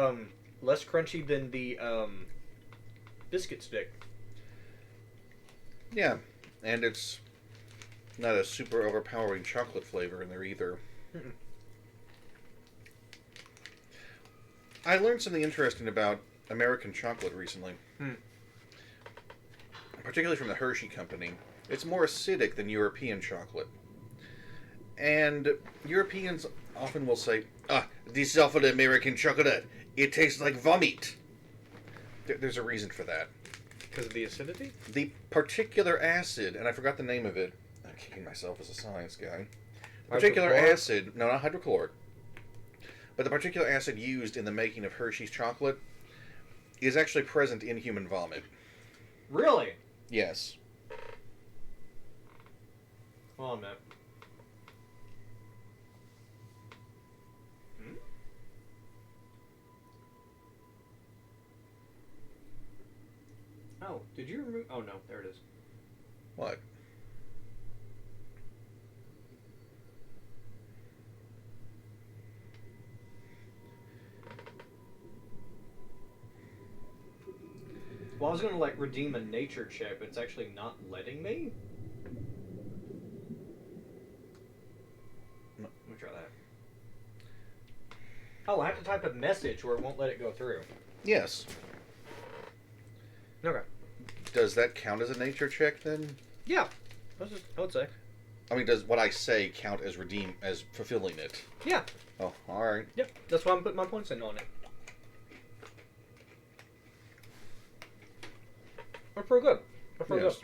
less crunchy than the biscuit stick. Yeah, and it's not a super overpowering chocolate flavor in there either. Mm-mm. I learned something interesting about American chocolate recently. Particularly from the Hershey Company. It's more acidic than European chocolate. And Europeans often will say, this is awful American chocolate. It tastes like vomit. There's a reason for that. Because of the acidity? The particular acid, and I forgot the name of it. I'm kicking myself as a science guy. The particular acid, no, not hydrochloric, but the particular acid used in the making of Hershey's chocolate is actually present in human vomit. Really? Yes. Hold on a minute. Oh, did you remove... Oh, no, there it is. What? Well, I was gonna like redeem a nature check, but it's actually not letting me. No. Let me try that. Oh, I have to type a message or it won't let it go through. Yes. Okay. Does that count as a nature check then? Yeah. I would say. I mean, does what I say count as as fulfilling it? Yeah. Oh, all right. Yep. That's why I'm putting my points in on it. That's pretty good. That's pretty Yes.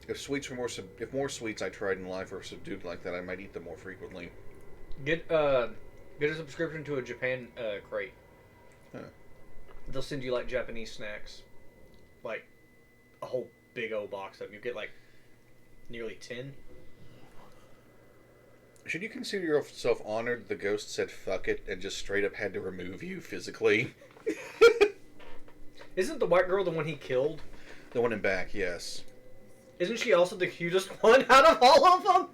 good. If more sweets I tried in life were subdued like that, I might eat them more frequently. Get a subscription to a Japan crate. Huh. They'll send you like Japanese snacks, like a whole big old box of them. You get like nearly 10. Should you consider yourself honored the ghost said fuck it and just straight up had to remove you physically? Isn't the white girl the one he killed? The one in back, yes. Isn't she also the cutest one out of all of them?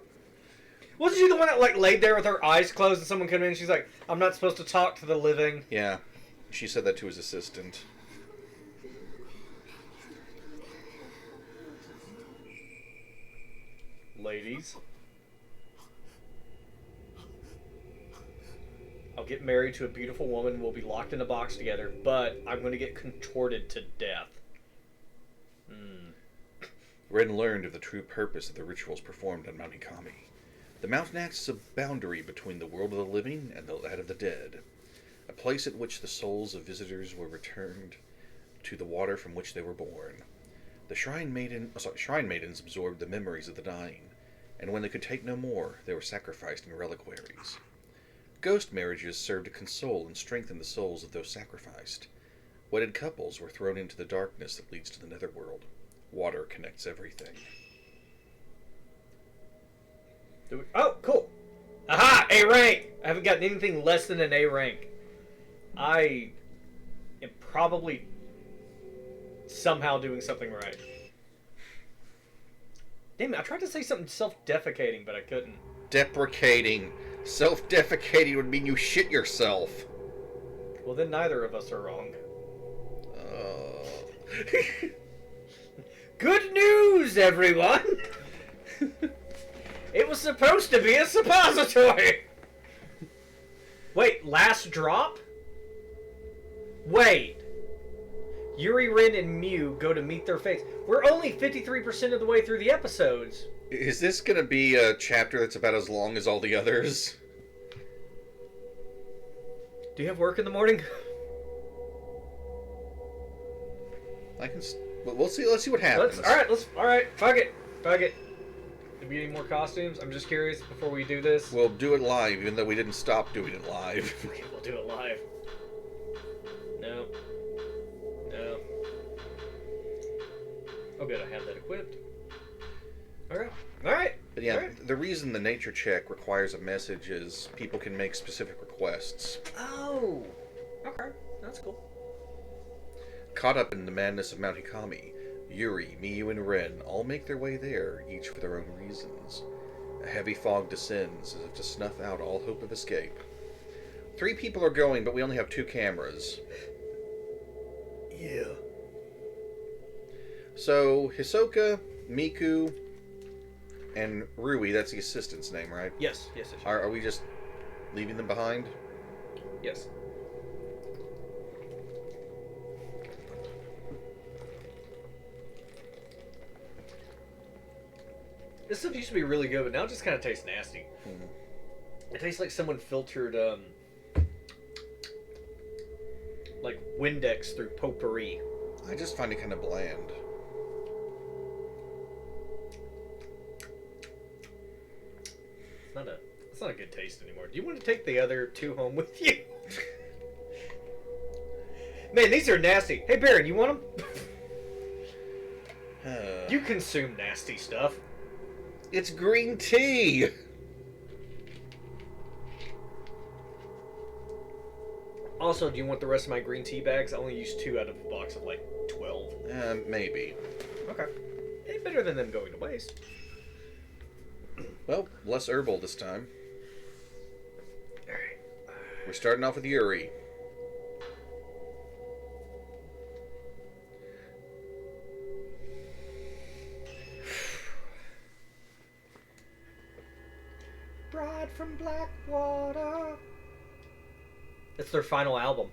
Wasn't she the one that like laid there with her eyes closed and someone came in and she's like, I'm not supposed to talk to the living? Yeah. She said that to his assistant. Ladies. I'll get married to a beautiful woman. We'll be locked in a box together, but I'm going to get contorted to death. Ren learned of the true purpose of the rituals performed on Mount Ikami. The mountain acts as a boundary between the world of the living and that of the dead, a place at which the souls of visitors were returned to the water from which they were born. The shrine maidens absorbed the memories of the dying, and when they could take no more, they were sacrificed in reliquaries. Ghost marriages served to console and strengthen the souls of those sacrificed. Wedded couples were thrown into the darkness that leads to the netherworld. Water connects everything. Oh, cool. Aha! A rank! I haven't gotten anything less than an A rank. I am probably somehow doing something right. Damn it, I tried to say something self-defecating, but I couldn't. Deprecating. Self-defecating would mean you shit yourself. Well, then neither of us are wrong. Good news, everyone! It was supposed to be a suppository! Wait, last drop? Wait. Yuri, Ren, and Mew go to meet their fates. We're only 53% of the way through the episodes. Is this going to be a chapter that's about as long as all the others? Do you have work in the morning? I can. We'll see. Let's see what happens. All right. Fuck it. Do we need more costumes? I'm just curious before we do this. We'll do it live, even though we didn't stop doing it live. Okay, we'll do it live. No. Oh, good. I have that equipped. All right. But yeah, All right. the reason the nature check requires a message is people can make specific requests. Oh. Okay. That's cool. Caught up in the madness of Mount Hikami, Yuri, Miyu, and Ren all make their way there, each for their own reasons. A heavy fog descends as if to snuff out all hope of escape. 3 people are going, but we only have 2 cameras. Yeah. So, Hisoka, Miku, and Rui, that's the assistant's name, right? Yes. Are we just leaving them behind? Yes. This stuff used to be really good, but now it just kind of tastes nasty. It tastes like someone filtered, like Windex through potpourri. I just find it kind of bland. It's not a good taste anymore. Do you want to take the other 2 home with you? Man, these are nasty. Hey, Baron, you want them? You consume nasty stuff. It's green tea! Also, do you want the rest of my green tea bags? I only used 2 out of a box of like 12. Maybe. Okay. It's better than them going to waste. Well, less herbal this time. Alright. We're starting off with Yuri. Bride from Blackwater. It's their final album.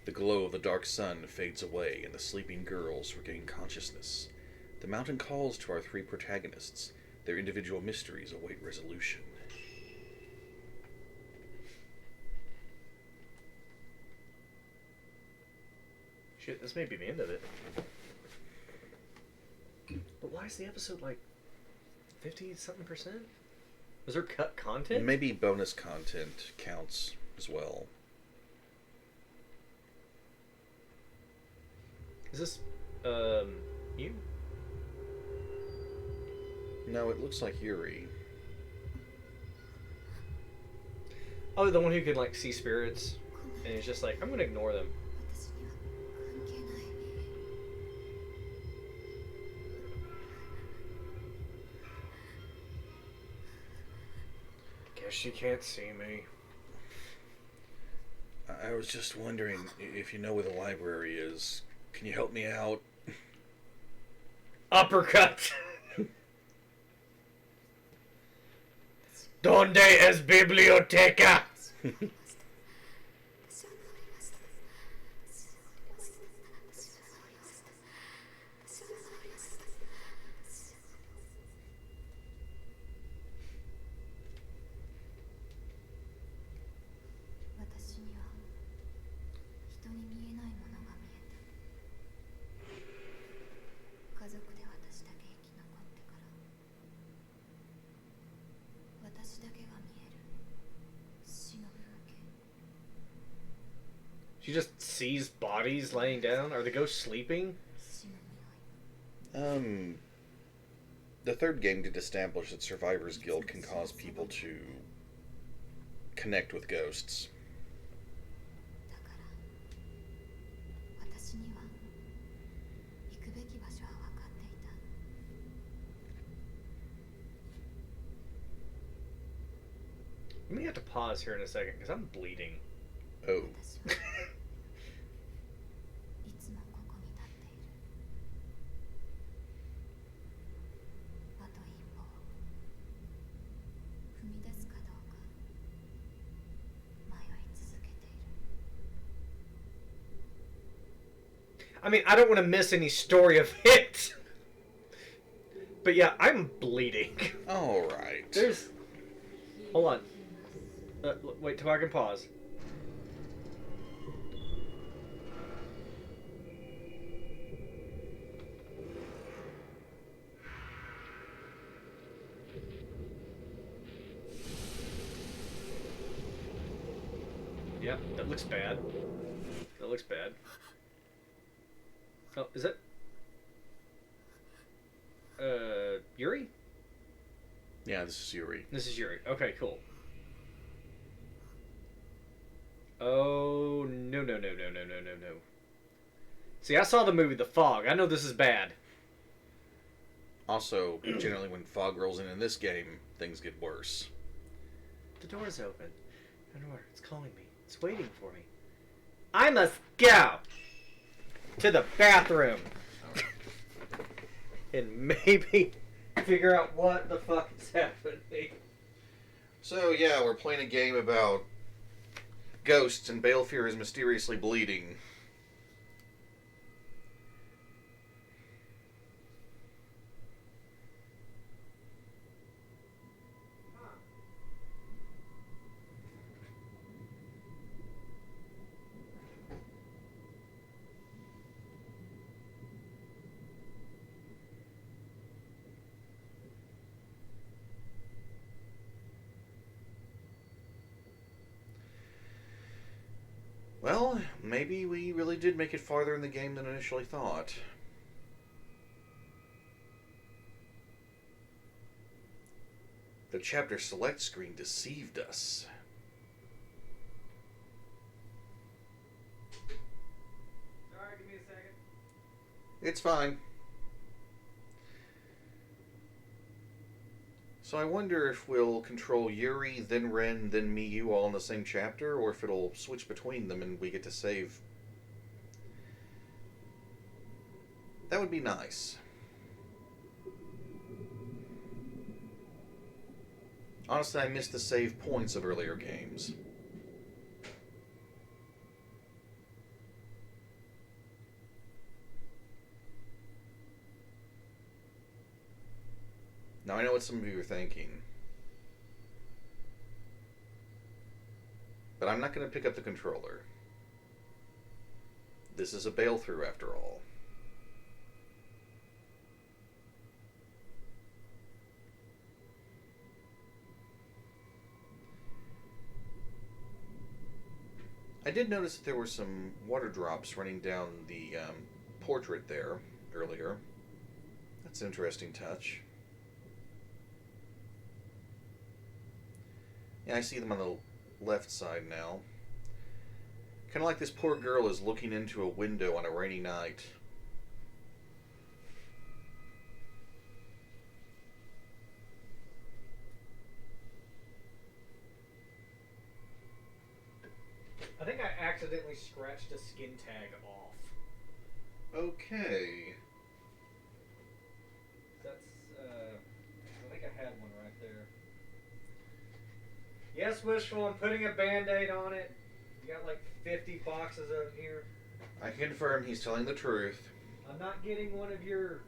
The glow of the dark sun fades away, and the sleeping girls regain consciousness. The mountain calls to our 3 protagonists. Their individual mysteries await resolution. Shit, this may be the end of it. But why is the episode like 50-something%? Was there cut content? Maybe bonus content counts as well. Is this, you? No, it looks like Yuri. Oh, the one who can, like, see spirits. And he's just like, I'm gonna ignore them. Guess she can't see me. I was just wondering if you know where the library is. Can you help me out? Uppercut! Donde es biblioteca? She just sees bodies laying down? Are the ghosts sleeping? The 3rd game did establish that Survivor's Guild can cause people to connect with ghosts. We may have to pause here in a second, because I'm bleeding. Oh. I mean, I don't want to miss any story of it. But yeah, I'm bleeding. Alright. There's... Hold on. Wait till I can pause. Yeah, that looks bad. That looks bad. Oh, is that... Yuri? Yeah, this is Yuri. This is Yuri. Okay, cool. Oh, no. See, I saw the movie The Fog. I know this is bad. Also, generally when fog rolls in this game, things get worse. The door's open. I know where. It's calling me. It's waiting for me. I must go to the bathroom. And maybe figure out what the fuck is happening. So, yeah, we're playing a game about ghosts, and Balefear is mysteriously bleeding. Well, maybe we really did make it farther in the game than initially thought. The chapter select screen deceived us. It's fine. So I wonder if we'll control Yuri, then Ren, then Miyu all in the same chapter, or if it'll switch between them and we get to save. That would be nice. Honestly, I miss the save points of earlier games. Now I know what some of you are thinking. But I'm not going to pick up the controller. This is a bail-through after all. I did notice that there were some water drops running down the portrait there earlier. That's an interesting touch. Yeah, I see them on the left side now. Kind of like this poor girl is looking into a window on a rainy night. I think I accidentally scratched a skin tag off. Okay. That's, I think I had one right there. Yes, Wishful, I'm putting a Band-Aid on it. You got like 50 boxes of here. I confirm he's telling the truth. I'm not getting one of your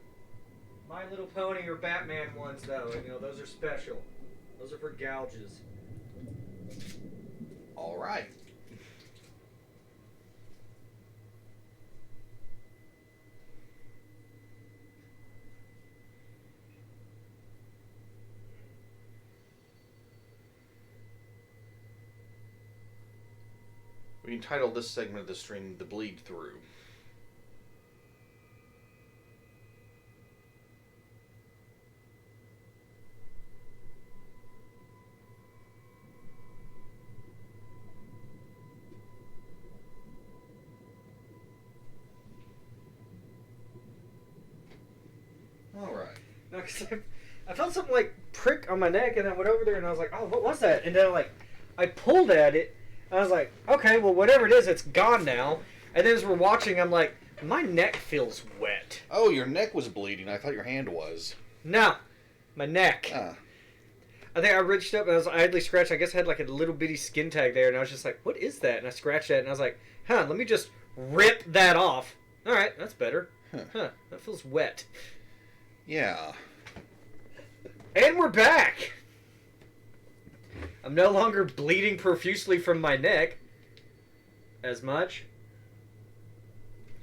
My Little Pony or Batman ones, though. You know, those are special. Those are for gouges. All right. We entitled this segment of the stream The Bleed Through. Alright. No, because I felt something like prick on my neck, and I went over there and I was like, oh, what was that? And then I pulled at it. I was like, okay, well, whatever it is, it's gone now. And then as we're watching, I'm like, my neck feels wet. Oh, your neck was bleeding. I thought your hand was. No, my neck. Ah. I think I reached up and I was idly scratched. I guess I had like a little bitty skin tag there, and I was just like, what is that? And I scratched that, and I was like, huh, let me just rip that off. All right, that's better. Huh, that feels wet. Yeah. And we're back. I'm no longer bleeding profusely from my neck as much.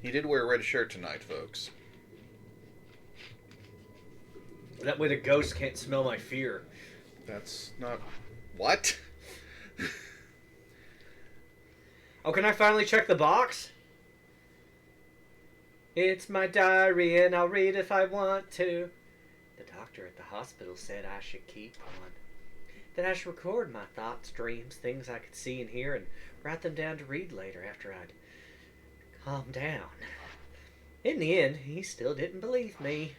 He did wear a red shirt tonight, folks. That way the ghost can't smell my fear. That's not... What? Oh, can I finally check the box? It's my diary and I'll read if I want to. The doctor at the hospital said I should keep one. That I should record my thoughts, dreams, things I could see and hear, and write them down to read later after I'd calm down. In the end, he still didn't believe me.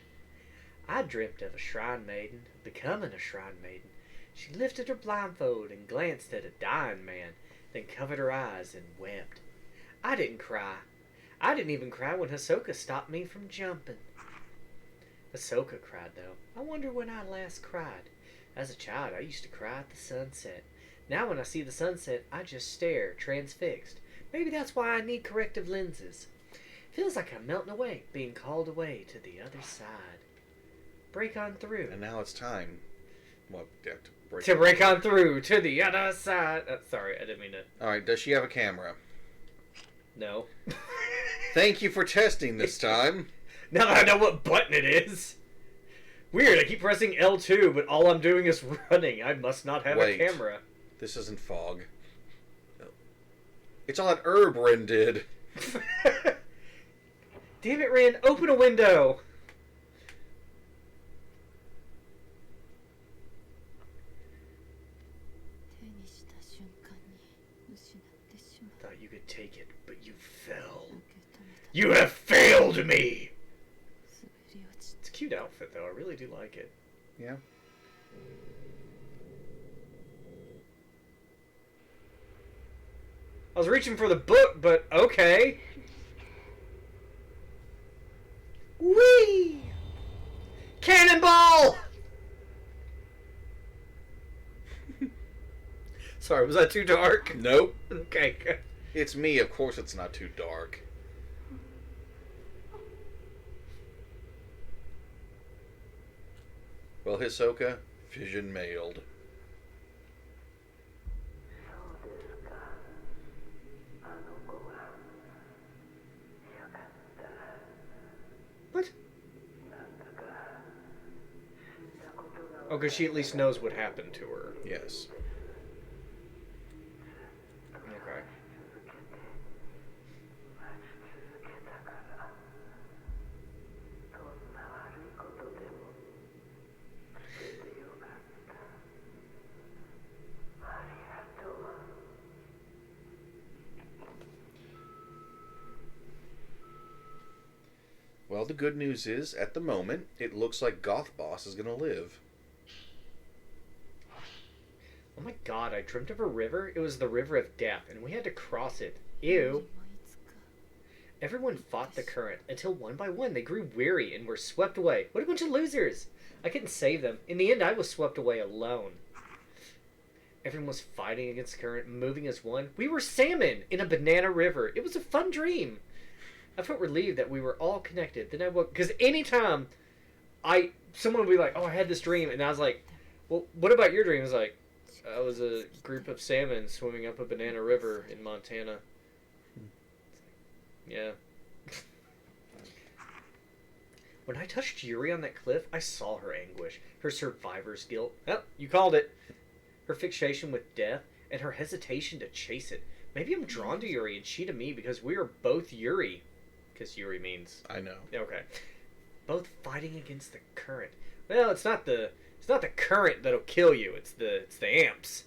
I dreamt of a shrine maiden, becoming a shrine maiden. She lifted her blindfold and glanced at a dying man, then covered her eyes and wept. I didn't cry. I didn't even cry when Hisoka stopped me from jumping. Hisoka cried, though. I wonder when I last cried. As a child, I used to cry at the sunset. Now when I see the sunset, I just stare, transfixed. Maybe that's why I need corrective lenses. Feels like I'm melting away, being called away to the other side. Break on through. And now it's time. Well, yeah, to break on through to the other side. Sorry, I didn't mean to. Alright, does she have a camera? No. Thank you for testing this time. Now that I know what button it is. Weird, I keep pressing L2, but all I'm doing is running. I must not have a camera. This isn't fog. It's all that herb Ren did. Damn it, Ren, open a window. Thought you could take it, but you fell. You have failed me! outfit, though. I really do like it. Yeah. I was reaching for the book, but okay. Whee! Cannonball! Sorry, was that too dark? Nope. Okay, good. It's me. Of course it's not too dark. Well, Hisoka, vision mailed. What? Oh, because she at least knows what happened to her. Yes. Okay. Well, the good news is, at the moment, it looks like Goth Boss is gonna live. Oh my god, I dreamt of a river. It was the River of Death, and we had to cross it. Ew. Everyone fought the current, until one by one they grew weary and were swept away. What a bunch of losers! I couldn't save them. In the end, I was swept away alone. Everyone was fighting against the current, moving as one. We were salmon in a banana river. It was a fun dream. I felt relieved that we were all connected. Then I woke, because anytime someone would be like, "Oh, I had this dream," and I was like, "Well, what about your dream?" I was like, "I was a group of salmon swimming up a banana river in Montana." Yeah. When I touched Yuri on that cliff, I saw her anguish, her survivor's guilt. Oh, you called it. Her fixation with death, and her hesitation to chase it. Maybe I'm drawn to Yuri and she to me because we are both Yuri. Because Yuri means... I know. Okay. Both fighting against the current. Well, it's not the current that'll kill you. It's the amps.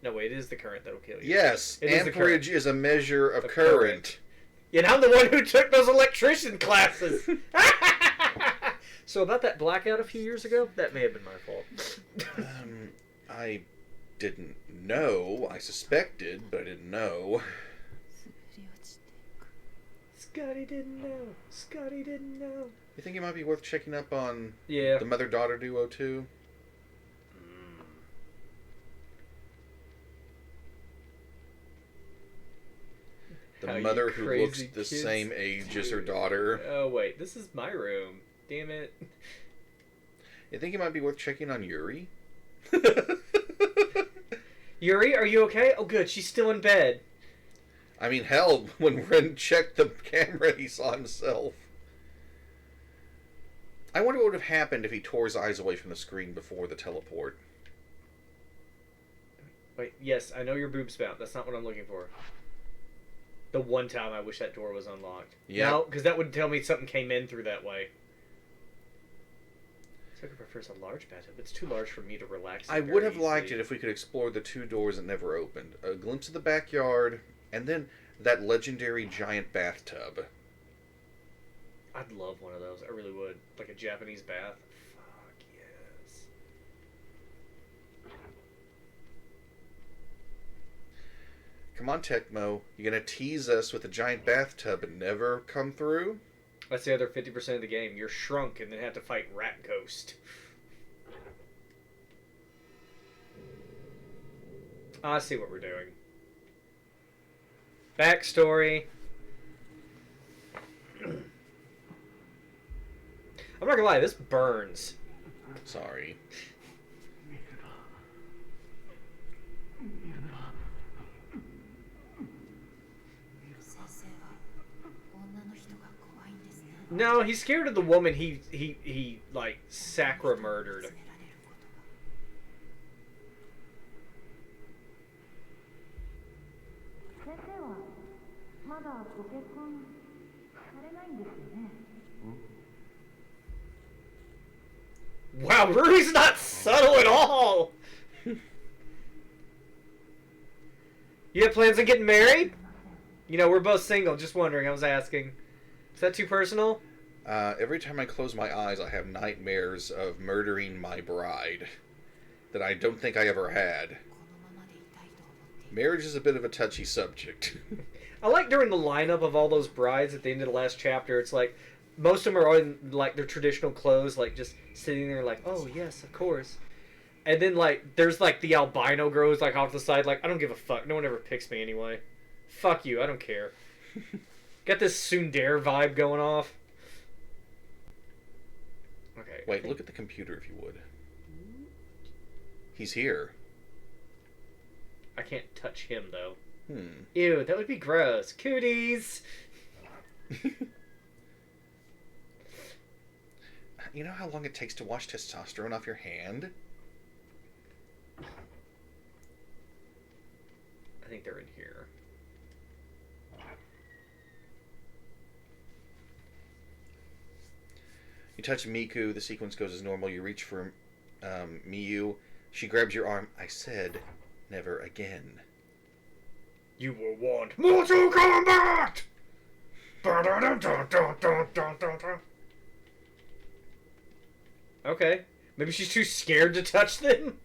No, wait, it is the current that'll kill you. Yes, It is the amperage current. is a measure of Of current. And I'm the one who took those electrician classes. So about that blackout a few years ago, that may have been my fault. I didn't know. I suspected, but I didn't know. Scotty didn't know. Scotty didn't know. You think it might be worth checking up on Yeah. the mother-daughter duo too? The How you mother who looks crazy the kids same age as her daughter. Oh wait, this is my room. Damn it. You think it might be worth checking on Yuri? Yuri, are you okay? Oh good, she's still in bed. I mean, hell, when Ren checked the camera, he saw himself. I wonder what would have happened if he tore his eyes away from the screen before the teleport. Wait, yes, I know your boob spout. That's not what I'm looking for. The one time I wish that door was unlocked. Yeah. No, because that would tell me something came in through that way. Tucker prefers a large bathtub. It's too large for me to relax in I very would have liked easily. it if we could explore the two doors that never opened. A glimpse of the backyard, and then that legendary giant bathtub. I'd love one of those. I really would. Like a Japanese bath. Fuck yes. Come on, Tecmo. You gonna tease us with a giant bathtub and never come through? That's the other 50% of the game. You're shrunk and then have to fight Rat Ghost. I see what we're doing. Backstory. I'm not gonna lie, this burns. Sorry. No, he's scared of the woman he like sacra murdered. Wow, Rudy's not subtle at all. You have plans on getting married? You know, we're both single. Just wondering. I was asking. Is that too personal? Every time I close my eyes, I have nightmares of murdering my bride that I don't think I ever had. Marriage is a bit of a touchy subject. I like during the lineup of all those brides at the end of the last chapter, it's like most of them are in like their traditional clothes, like just sitting there like, oh yes, of course. And then like there's like the albino girl who's like off the side, like, I don't give a fuck. No one ever picks me anyway. Fuck you, I don't care. Got this tsundere vibe going off. Okay. Wait, look at the computer if you would. He's here. I can't touch him though. Hmm. Ew, that would be gross. Cooties! You know how long it takes to wash testosterone off your hand? I think they're in here. You touch Miku, the sequence goes as normal. You reach for Miyu. She grabs your arm. I said, never again. You will want Mortal Kombat! Okay. Maybe she's too scared to touch them?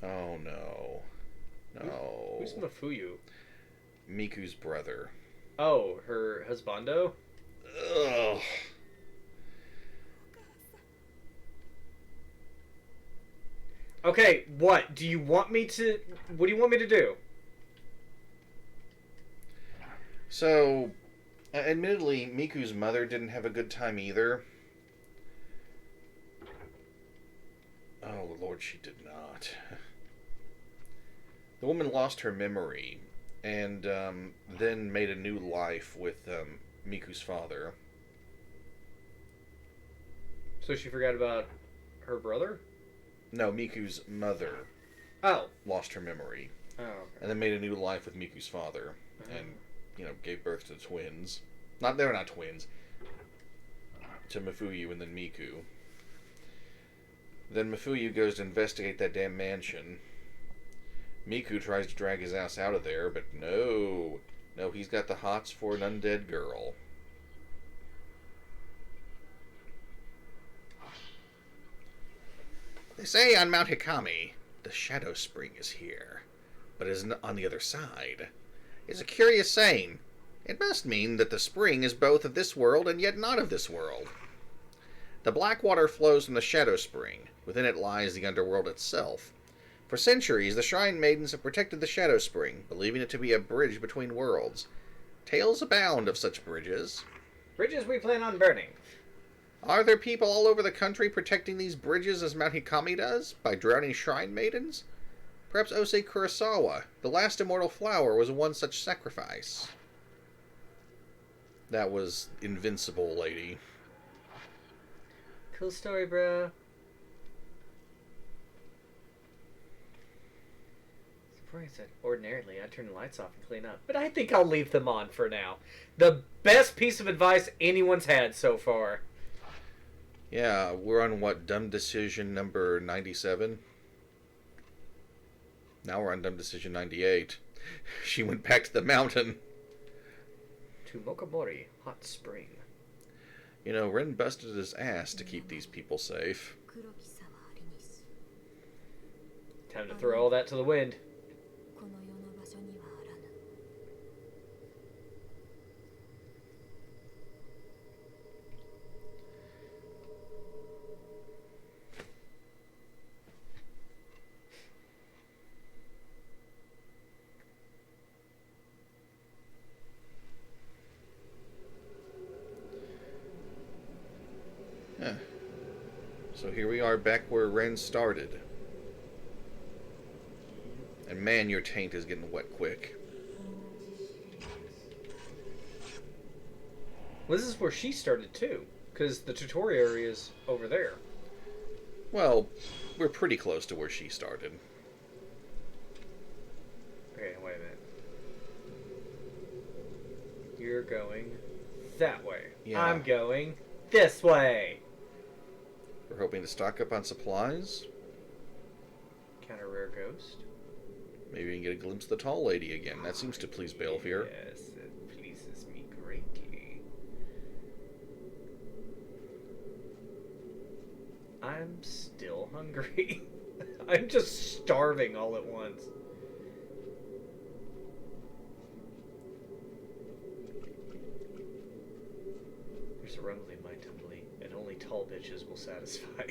Oh no. No. Who's Mafuyu? Miku's brother. Oh, her husbando? Ugh. Okay, what? Do you want me to... What do you want me to do? So, admittedly, Miku's mother didn't have a good time either. Oh, Lord, she did not. The woman lost her memory and then made a new life with Miku's father. So she forgot about her brother? No, Miku's mother Oh. lost her memory Oh, okay. and then made a new life with Miku's father and, gave birth to twins. They're not twins. To Mafuyu and then Miku. Then Mafuyu goes to investigate that damn mansion. Miku tries to drag his ass out of there, but no. No, he's got the hots for an undead girl. They say on Mount Hikami, the Shadow Spring is here, but is on the other side. It's a curious saying. It must mean that the spring is both of this world and yet not of this world. The black water flows from the Shadow Spring. Within it lies the underworld itself. For centuries, the Shrine Maidens have protected the Shadow Spring, believing it to be a bridge between worlds. Tales abound of such bridges. Bridges we plan on burning. Are there people all over the country protecting these bridges as Mount Hikami does, by drowning Shrine Maidens? Perhaps Osei Kurosawa, the last immortal flower, was one such sacrifice. That was Invincible, lady. Cool story, bro. Surprised that ordinarily I turn the lights off and clean up, but I think I'll leave them on for now. The best piece of advice anyone's had so far. Yeah, we're on what, dumb decision number 97? Now we're on dumb decision 98. She went back to the mountain. To Mokomori Hot Spring. You know, Ren busted his ass to keep these people safe. Time to throw all that to the wind. Yeah. So here we are back where Ren started. And man, your taint is getting wet quick. Well, this is where she started too, because the tutorial area is over there. Well, we're pretty close to where she started. Okay, wait a minute. You're going that way. Yeah. I'm going this way. We're hoping to stock up on supplies. Counter rare ghost. Maybe we can get a glimpse of the tall lady again. That seems to please Balefear. Yes, it pleases me greatly. I'm still hungry. I'm just starving all at once. There's a rumble in my tumbly, and only tall bitches will satisfy.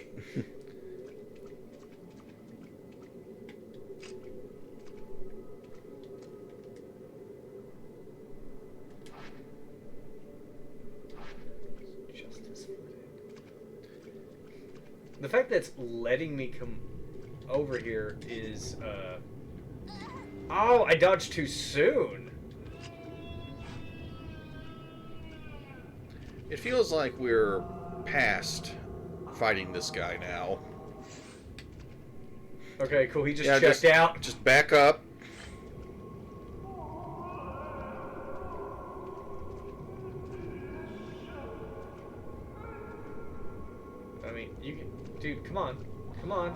The fact that it's letting me come over here is, Oh, I dodged too soon! It feels like we're past fighting this guy now. Okay, cool, he just checked out. Just back up. I mean, you can... Dude, come on. Come on.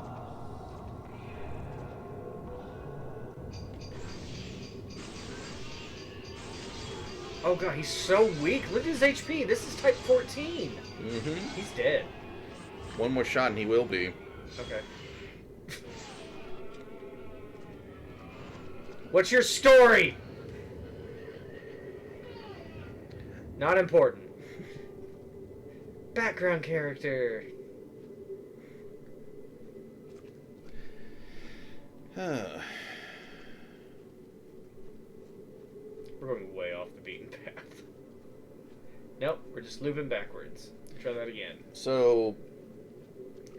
Oh god, he's so weak. Look at his HP. This is type 14. Mm-hmm. He's dead. One more shot and he will be. Okay. What's your story? Not important. Background character. We're going way off the beaten path. Nope, we're just looping backwards. Try that again. So,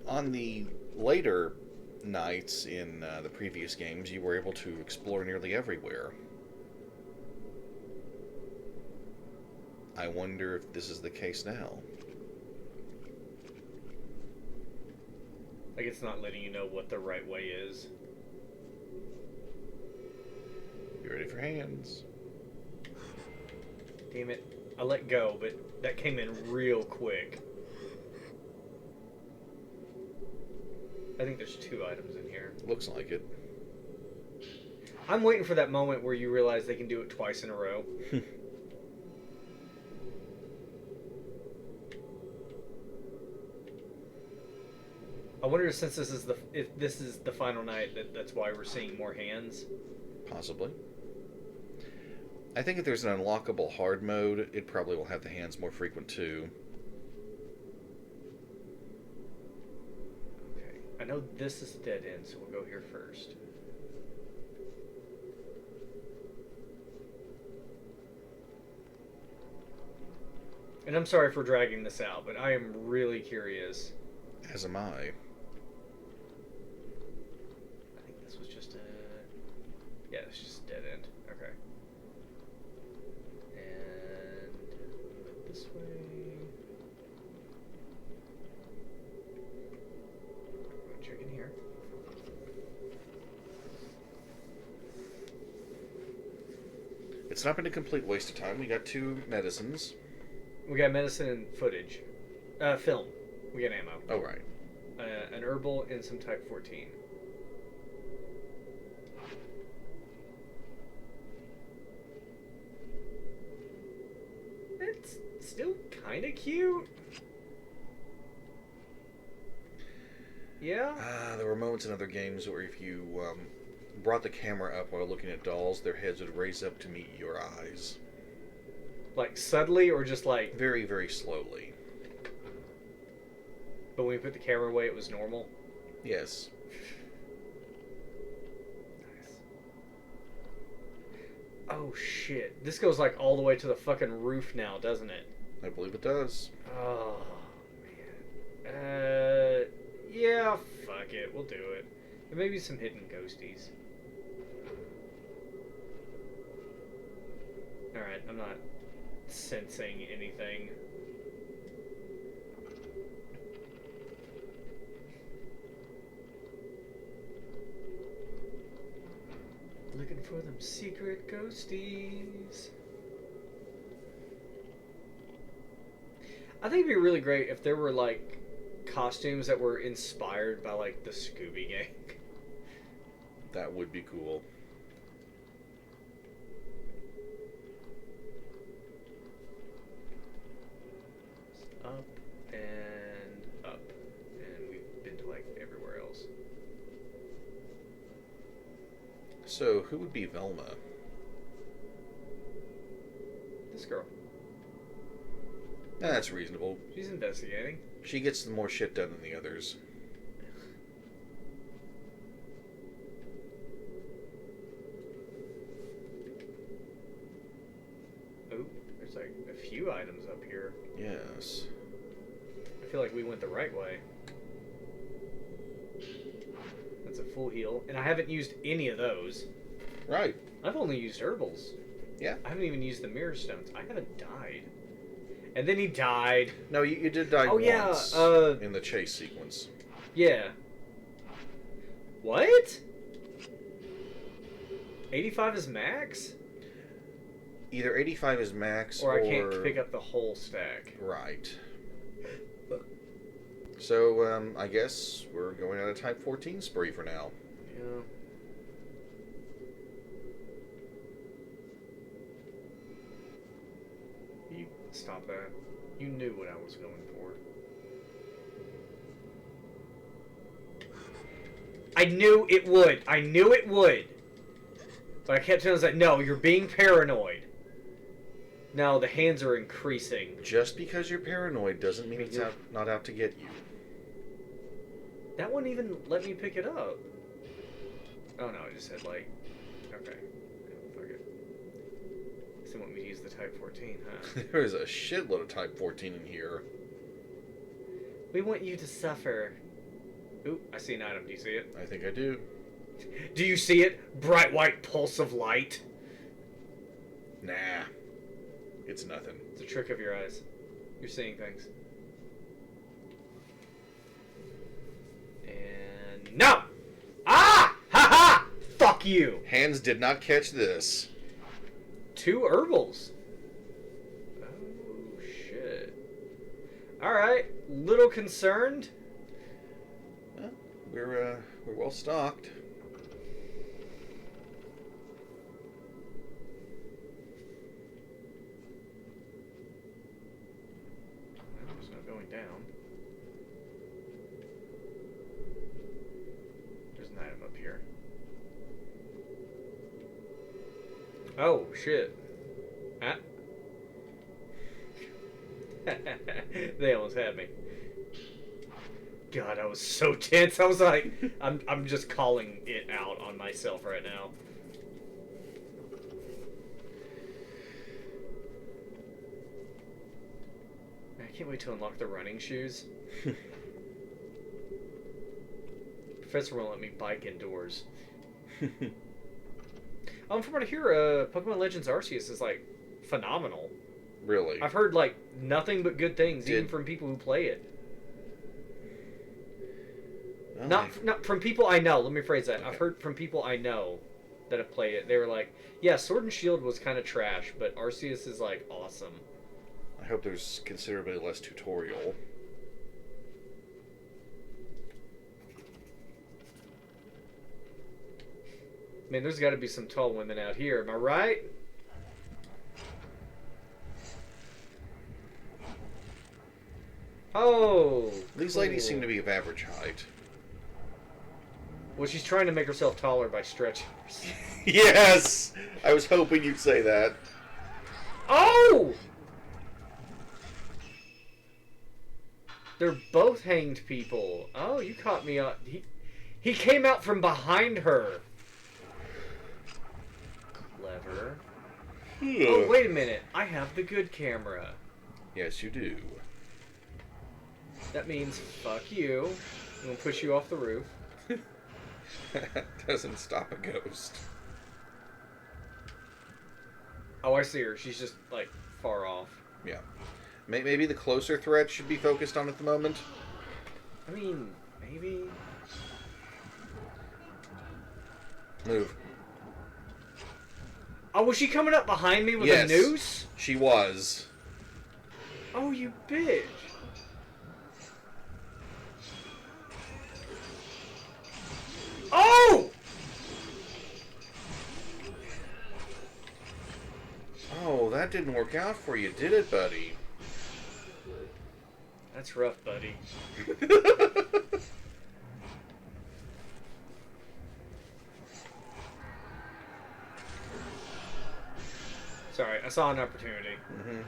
on the later nights in the previous games, you were able to explore nearly everywhere. I wonder if this is the case now. Like it's not letting you know what the right way is. You ready for hands? Damn it. I let go, but that came in real quick. I think there's 2 items in here. Looks like it. I'm waiting for that moment where you realize they can do it twice in a row. I wonder if since this is the final night that's why we're seeing more hands. Possibly. I think if there's an unlockable hard mode, it probably will have the hands more frequent too. Okay. I know this is a dead end, so we'll go here first. And I'm sorry for dragging this out, but I am really curious. As am I. I think this was just a... Yeah, it's just a dead end. Okay. And... this way... I'm gonna check in here. It's not been a complete waste of time. We got 2 medicines. We got medicine and footage. Film. We got ammo. Oh, right. An herbal and some type 14. It's still kind of cute. Yeah. There were moments in other games where if you brought the camera up while looking at dolls, their heads would raise up to meet your eyes. Like subtly or just like... Very, very slowly. But when we put the camera away, it was normal? Yes. Nice. Oh shit. This goes like all the way to the fucking roof now, doesn't it? I believe it does. Oh, man. Yeah, fuck it. We'll do it. There may be some hidden ghosties. Alright, I'm not sensing anything. Looking for them secret ghosties. I think it'd be really great if there were like costumes that were inspired by like the Scooby Gang. That would be cool. Up and up. And we've So, who would be Velma? This girl. That's reasonable. She's investigating. She gets more shit done than the others. Oh, there's like a few items up here. Yes. I feel like we went the right way. That's a full heal. And I haven't used any of those. Right. I've only used herbals. Yeah. I haven't even used the mirror stones. I haven't died. And then he died. No, you did die once in the chase sequence. Yeah. What? 85 is max? Either 85 is max Or I can't pick up the whole stack. Right. So, I guess we're going on a Type 14 spree for now. Yeah. You stop that. You knew what I was going for. I knew it would. I knew it would. But I kept telling myself, no, you're being paranoid. Now the hands are increasing. Just because you're paranoid doesn't mean it's not out to get you. That wouldn't even let me pick it up. Oh no, I just said like, okay. Fuck it. So want me to use the Type 14, huh? There's a shitload of Type 14 in here. We want you to suffer. Ooh, I see an item. Do you see it? I think I do. Do you see it? Bright white pulse of light. Nah. It's nothing. It's a trick of your eyes. You're seeing things. And no! Ah! Ha ha! Fuck you! Hands did not catch this. 2 herbals. Oh shit. Alright. Little concerned. Well, we're well stocked. There's no going down. There's an item up here. Oh shit. Huh? They almost had me. God, I was so tense. I was like, I'm just calling it out on myself right now. Man, I can't wait to unlock the running shoes. Professor won't let me bike indoors. From what I hear, Pokemon Legends Arceus is like phenomenal. Really? I've heard like nothing but good things, even from people who play it. Well, Not from people I know. Let me phrase that. Okay. I've heard from people I know that have played it. They were like, "Yeah, Sword and Shield was kind of trash, but Arceus is like awesome." I hope there's considerably less tutorial. Man, there's got to be some tall women out here. Am I right? Oh, these ladies seem to be of average height. Well, she's trying to make herself taller by stretching. Yes! I was hoping you'd say that. Oh! They're both hanged people. Oh, you caught me on... He came out from behind her. Clever. Oh, wait a minute. I have the good camera. Yes, you do. That means, fuck you. I'm gonna push you off the roof. Doesn't stop a ghost. Oh, I see her. She's just, like, far off. Yeah. Maybe the closer threat should be focused on at the moment. I mean, maybe... Move. Oh, was she coming up behind me with a noose? She was. Oh, you bitch. Oh! Oh, that didn't work out for you, did it, buddy? That's rough, buddy. Sorry, I saw an opportunity. Mm-hmm.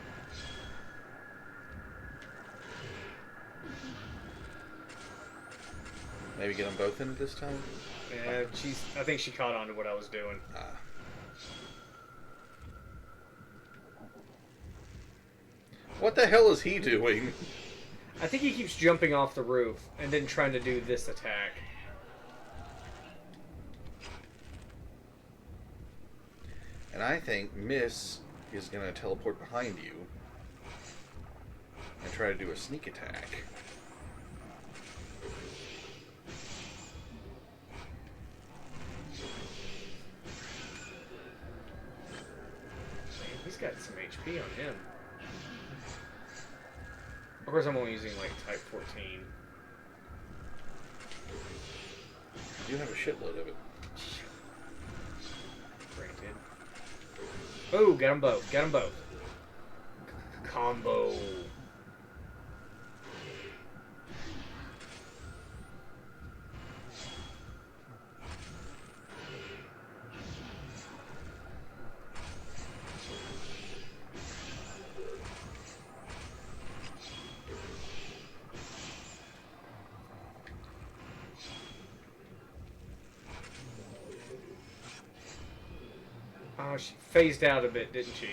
Maybe get them both in this time? Yeah, I think she caught on to what I was doing. Ah. What the hell is he doing? I think he keeps jumping off the roof and then trying to do this attack. And I think Miss is going to teleport behind you and try to do a sneak attack. Man, he's got some HP on him. Of course, I'm only using like type 14. You have a shitload of it. Granted. Oh, got them both. Got them both. Combo. Oh, she phased out a bit, didn't she?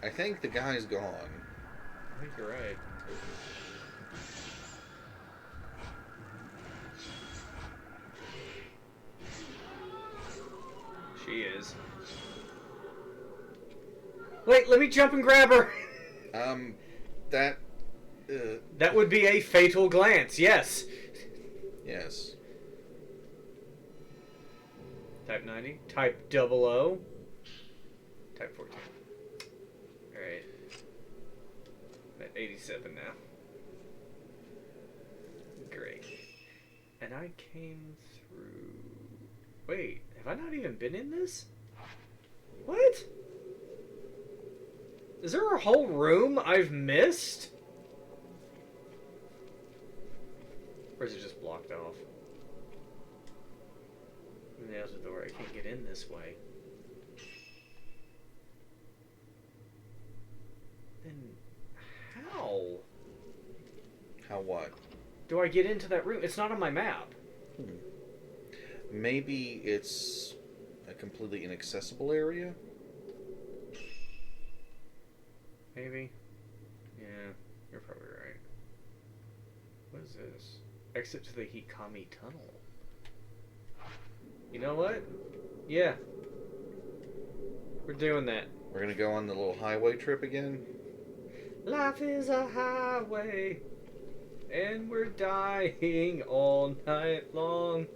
I think the guy's gone. I think you're right. She is. Wait, let me jump and grab her! That... That would be a fatal glance, yes. yes. Type 90. Type 00. Type 14. Alright. I'm at 87 now. Great. And I came through... Wait, have I not even been in this? What? Is there a whole room I've missed? Or is it just blocked off? And there's the door. I can't get in this way. Then how? How what? Do I get into that room? It's not on my map. Maybe it's a completely inaccessible area? Maybe. Yeah, you're probably right. What is this? Exit to the Hikami Tunnel. You know what? Yeah. We're doing that. We're gonna go on the little highway trip again? Life is a highway, and we're dying all night long.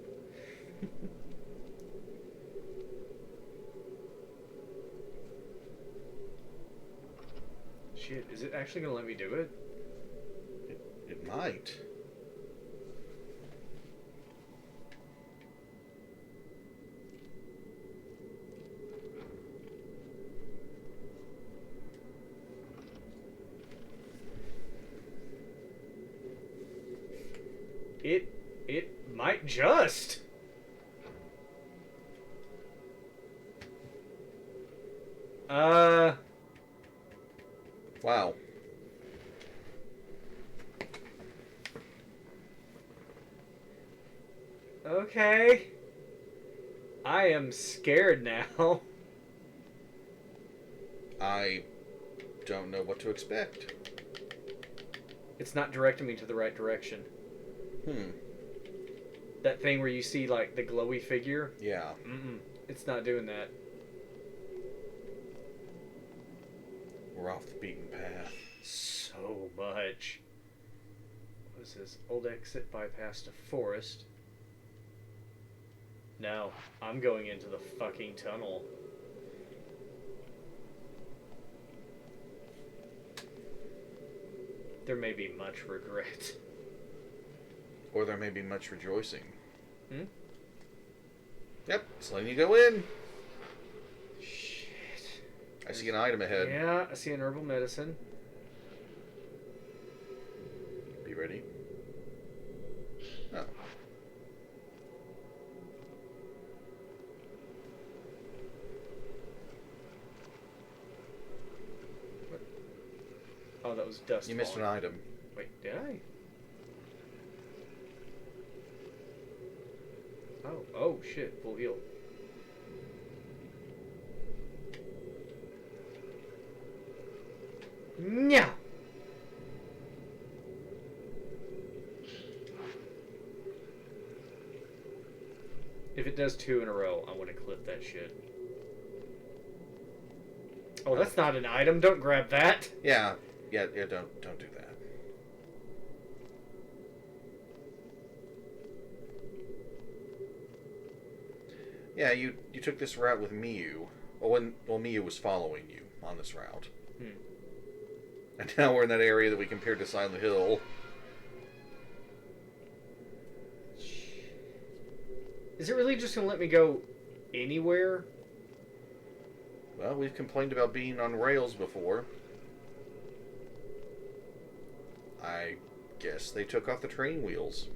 Shit, is it actually gonna let me do it? It might. It might just. Wow. Okay. I am scared now. I don't know what to expect. It's not directing me to the right direction. That thing where you see, like, the glowy figure? Yeah. It's not doing that. We're off the beaten path. So much. What is this? Old exit bypass to forest. No, I'm going into the fucking tunnel. There may be much regret. Or there may be much rejoicing. Hmm? Yep, it's letting you go in. Shit. I see an item ahead. Yeah, I see an herbal medicine. Be ready. Oh. was dust. You missed an falling. item. Wait, did I? Oh shit, full heal. No. If it does 2 in a row, I want to clip that shit. Oh, that's not an item. Don't grab that. Yeah. Don't do that. Yeah, you took this route with Miyu. Well, Miyu was following you on this route. And now we're in that area that we compared to Silent Hill. Is it really just gonna let me go anywhere? Well, we've complained about being on rails before. I guess they took off the training wheels.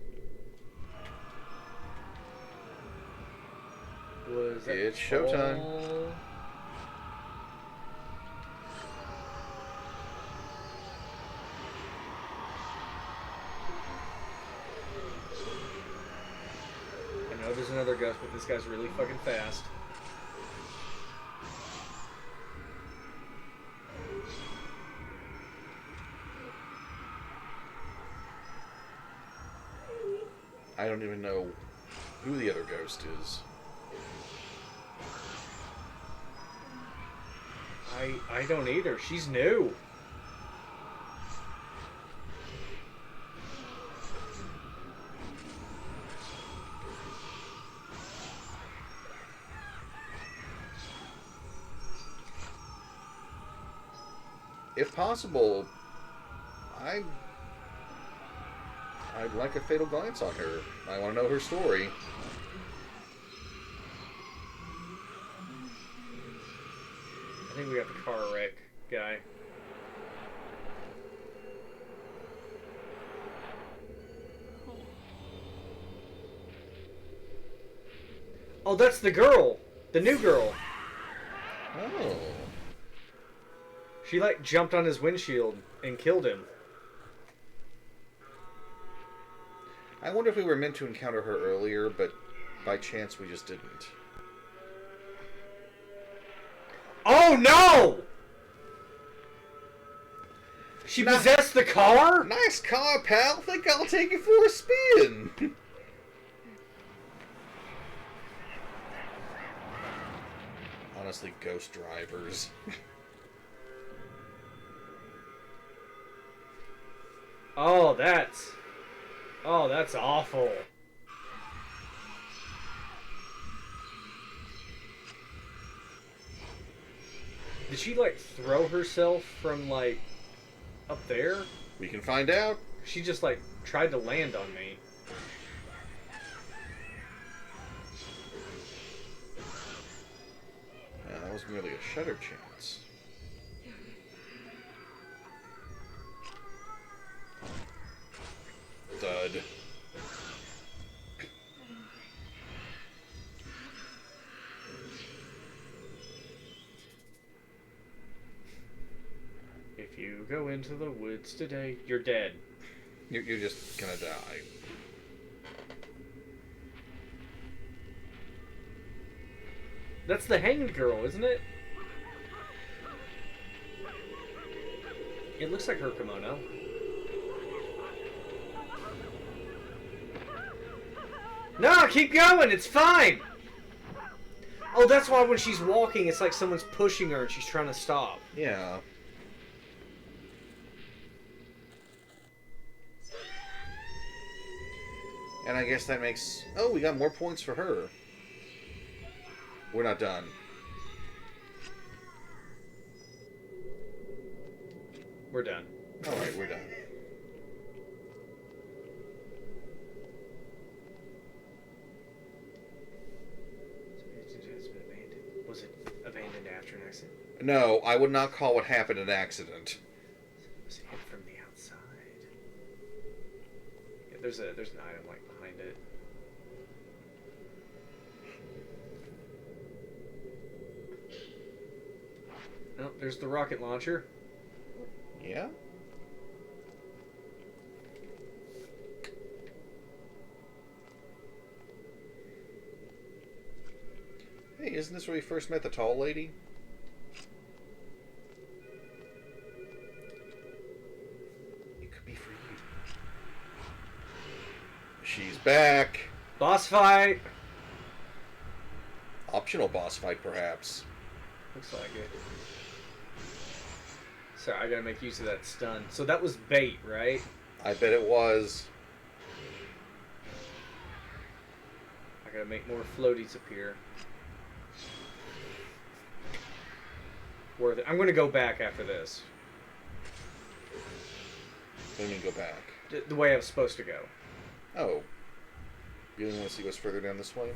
Was that It's showtime. all? I know there's another ghost, but this guy's really fucking fast. I don't even know who the other ghost is. I don't either. She's new. If possible, I'd like a fatal glance on her. I want to know her story. I think we got the car wreck guy. Oh, that's the girl. The new girl. Oh. She, like, jumped on his windshield and killed him. I wonder if we were meant to encounter her earlier, but by chance we just didn't. Oh, no! She possessed the car? Nice car, pal. Think I'll take it for a spin. Honestly, ghost drivers. Oh, that's awful. Did she, like, throw herself from, like, up there? We can find out. She just, like, tried to land on me. That was merely a shutter chance. Thud. If you go into the woods today, you're dead. You're just gonna die. That's the hanged girl, isn't it? It looks like her kimono. No, keep going. It's fine. Oh, that's why when she's walking, it's like someone's pushing her and she's trying to stop. Yeah. And I guess that makes... Oh, we got more points for her. We're not done. We're done. Alright, we're done. Was it abandoned after an accident? No, I would not call what happened an accident. Was it hit from the outside? Yeah, there's an item like behind it. No, there's the rocket launcher. Yeah? Hey, isn't this where we first met the tall lady? It could be for you. She's back. Boss fight! Optional boss fight, perhaps. Looks like it. Sorry, I gotta make use of that stun. So that was bait, right? I bet it was. I gotta make more floaties appear. Worth it. I'm gonna go back after this. What do you mean go back? The way I was supposed to go. Oh. You didn't want to see what's further down this way?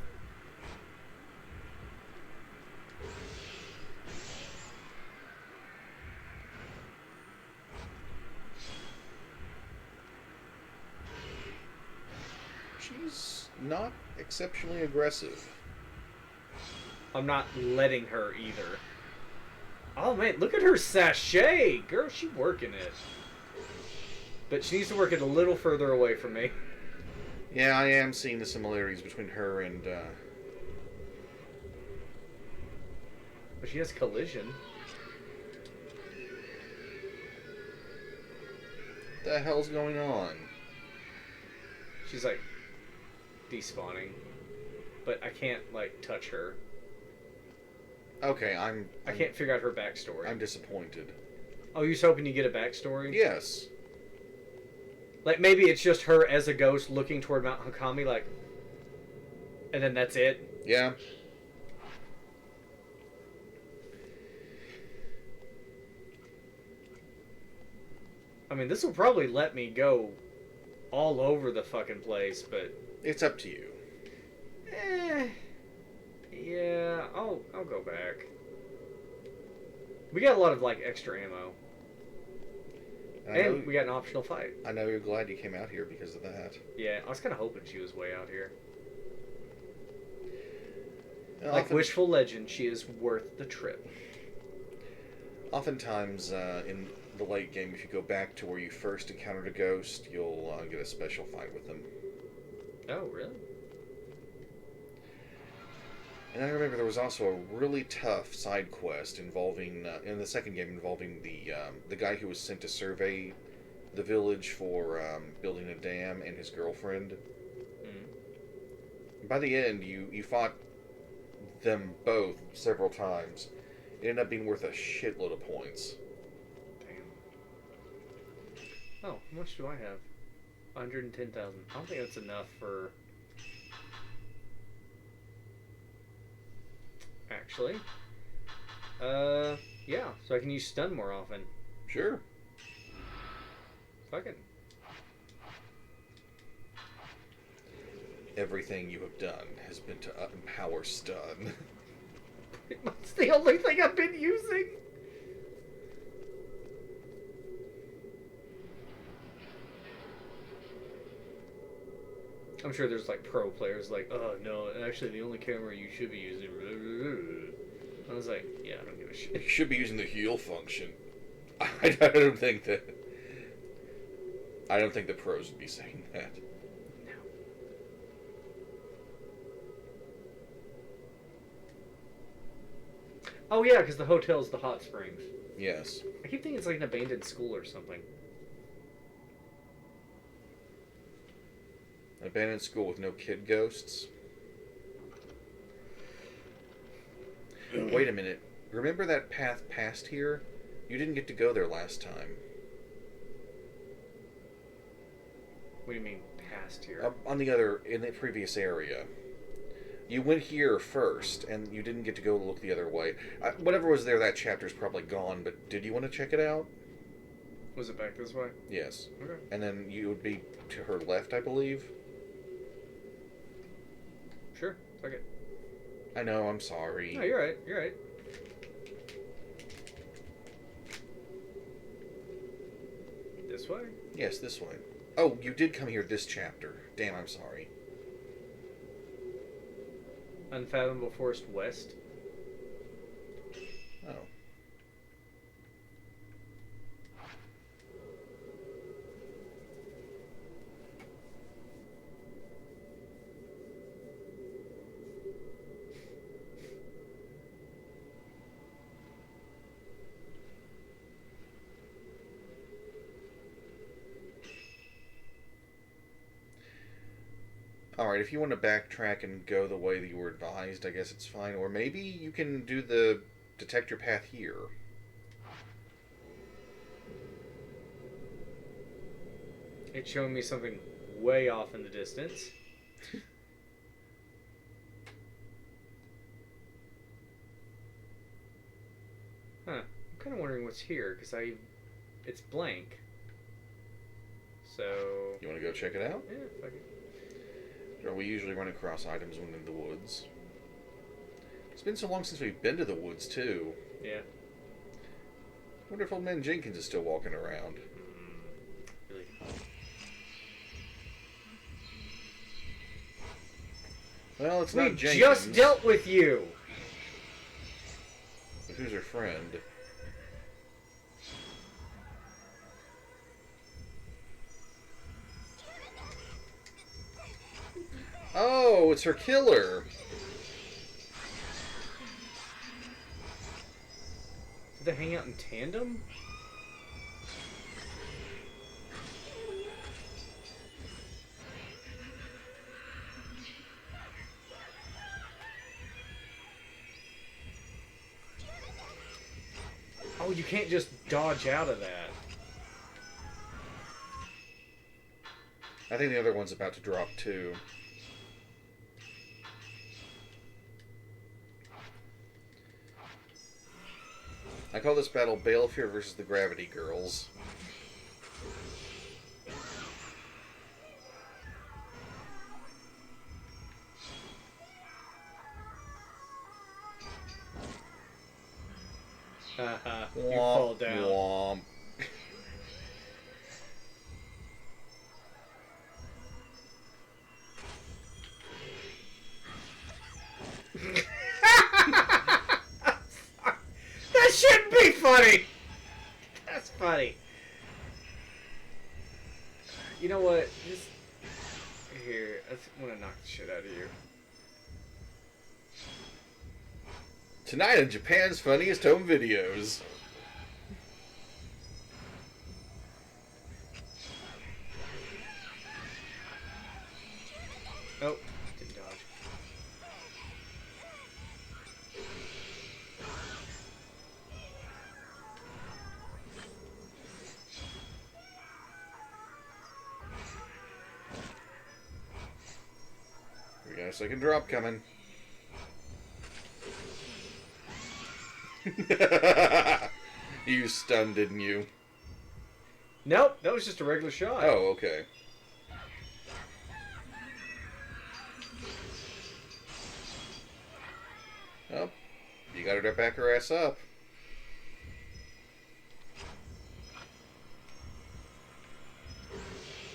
She's not exceptionally aggressive. I'm not letting her either. Oh man, look at her sachet! Girl, she working it. But she needs to work it a little further away from me. Yeah, I am seeing the similarities between her and, But she has collision. What the hell's going on? She's like despawning. But I can't like touch her. Okay, I can't figure out her backstory. I'm disappointed. Oh, you're hoping you get a backstory? Yes. Like maybe it's just her as a ghost looking toward Mount Hakami, like, and then that's it. Yeah. I mean, this will probably let me go all over the fucking place, but It's up to you. yeah, I'll go back. We got a lot of like extra ammo, and we got an optional fight. I know you're glad you came out here because of that. Yeah, I was kind of hoping she was way out here. And Like wishful legend, she is worth the trip. Oftentimes, in the late game, if you go back to where you first encountered a ghost, you'll get a special fight with them. Oh, really? And I remember there was also a really tough side quest involving, in the second game, involving the guy who was sent to survey the village for building a dam and his girlfriend. Mm. By the end, you fought them both several times. It ended up being worth a shitload of points. Damn. Oh, how much do I have? 110,000. I don't think that's enough for... Actually. Yeah, so I can use stun more often. Sure. Fucking. Everything you have done has been to empower stun. That's the only thing I've been using. I'm sure there's like pro players like, oh no, actually the only camera you should be using. I was like, yeah, I don't give a shit. You should be using the heal function. I don't think that. I don't think the pros would be saying that. No. Oh yeah, because the hotel's the hot springs. Yes. I keep thinking it's like an abandoned school or something. An abandoned school with no kid ghosts. Wait a minute. Remember that path past here? You didn't get to go there last time. What do you mean past here? In the previous area. You went here first, and you didn't get to go look the other way. Whatever was there, that chapter's probably gone, but did you want to check it out? Was it back this way? Yes. Okay. And then you would be to her left, I believe. Sure. Fuck it. I know, I'm sorry. No, you're right. You're right. This way? Yes, this way. Oh, you did come here this chapter. Damn, I'm sorry. Unfathomable Forest West. Oh. Alright, if you want to backtrack and go the way that you were advised, I guess it's fine. Or maybe you can do the detect your path here. It's showing me something way off in the distance. Huh. I'm kind of wondering what's here, because it's blank. So... You want to go check it out? Yeah, fuck it. Or we usually run across items when in the woods. It's been so long since we've been to the woods, too. Yeah. I wonder if Old Man Jenkins is still walking around. Really? Well, it's We not Jenkins. just dealt with you! But who's her friend? Oh, it's her killer. Did they hang out in tandem? Oh, you can't just dodge out of that. I think the other one's about to drop, too. I call this battle Balefear versus the Gravity Girls. Haha, you fall down. Womp. That shouldn't be funny! That's funny. You know what? Just... Here, I'm gonna knock the shit out of you. Tonight on Japan's Funniest Home Videos. Oh, didn't dodge. We got a second drop coming. You stunned, didn't you? Nope, that was just a regular shot. Oh, okay. Oh, you gotta back her ass up.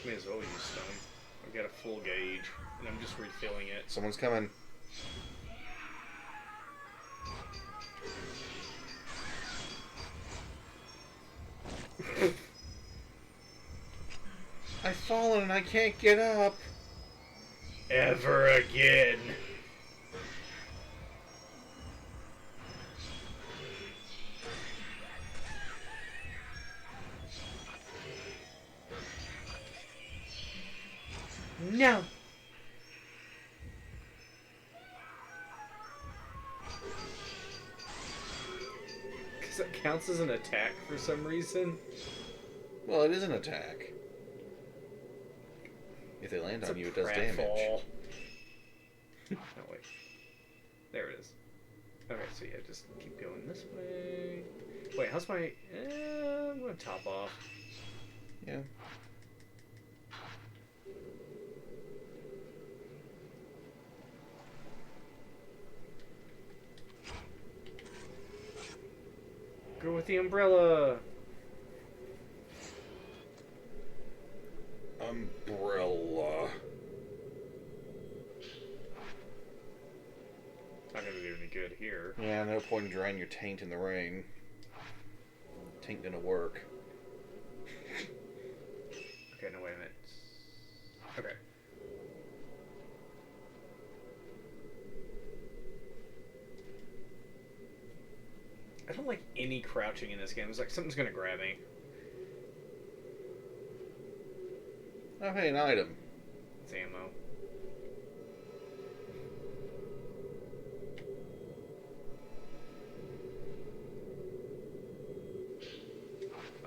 May as well use stun. I've got a full gauge, and I'm just refilling it. Someone's coming. I've fallen and I can't get up. Ever again. No. Because that counts as an attack for some reason. Well, it is an attack. If they land on you, it does damage. Oh, wait. There it is. Okay, so yeah, just keep going this way. Wait, how's my... I'm going to top off. Yeah. Go with the umbrella. Umbrella. Not gonna do any good here. Yeah, no point in drying your taint in the rain. Taint gonna work. Okay, no, wait a minute. Okay. I don't like any crouching in this game. It's like something's gonna grab me. Oh, hey, an item. It's ammo.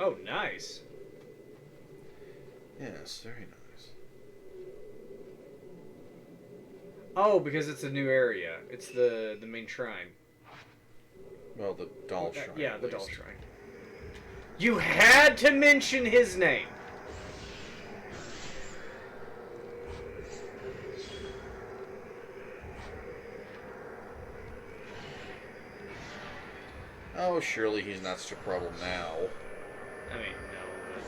Oh, nice. Yes, very nice. Oh, because it's a new area. It's the main shrine. Well, the doll shrine. Yeah, at the doll least. shrine. You had to mention his name. Oh, surely he's not such a problem now. I mean, no, but...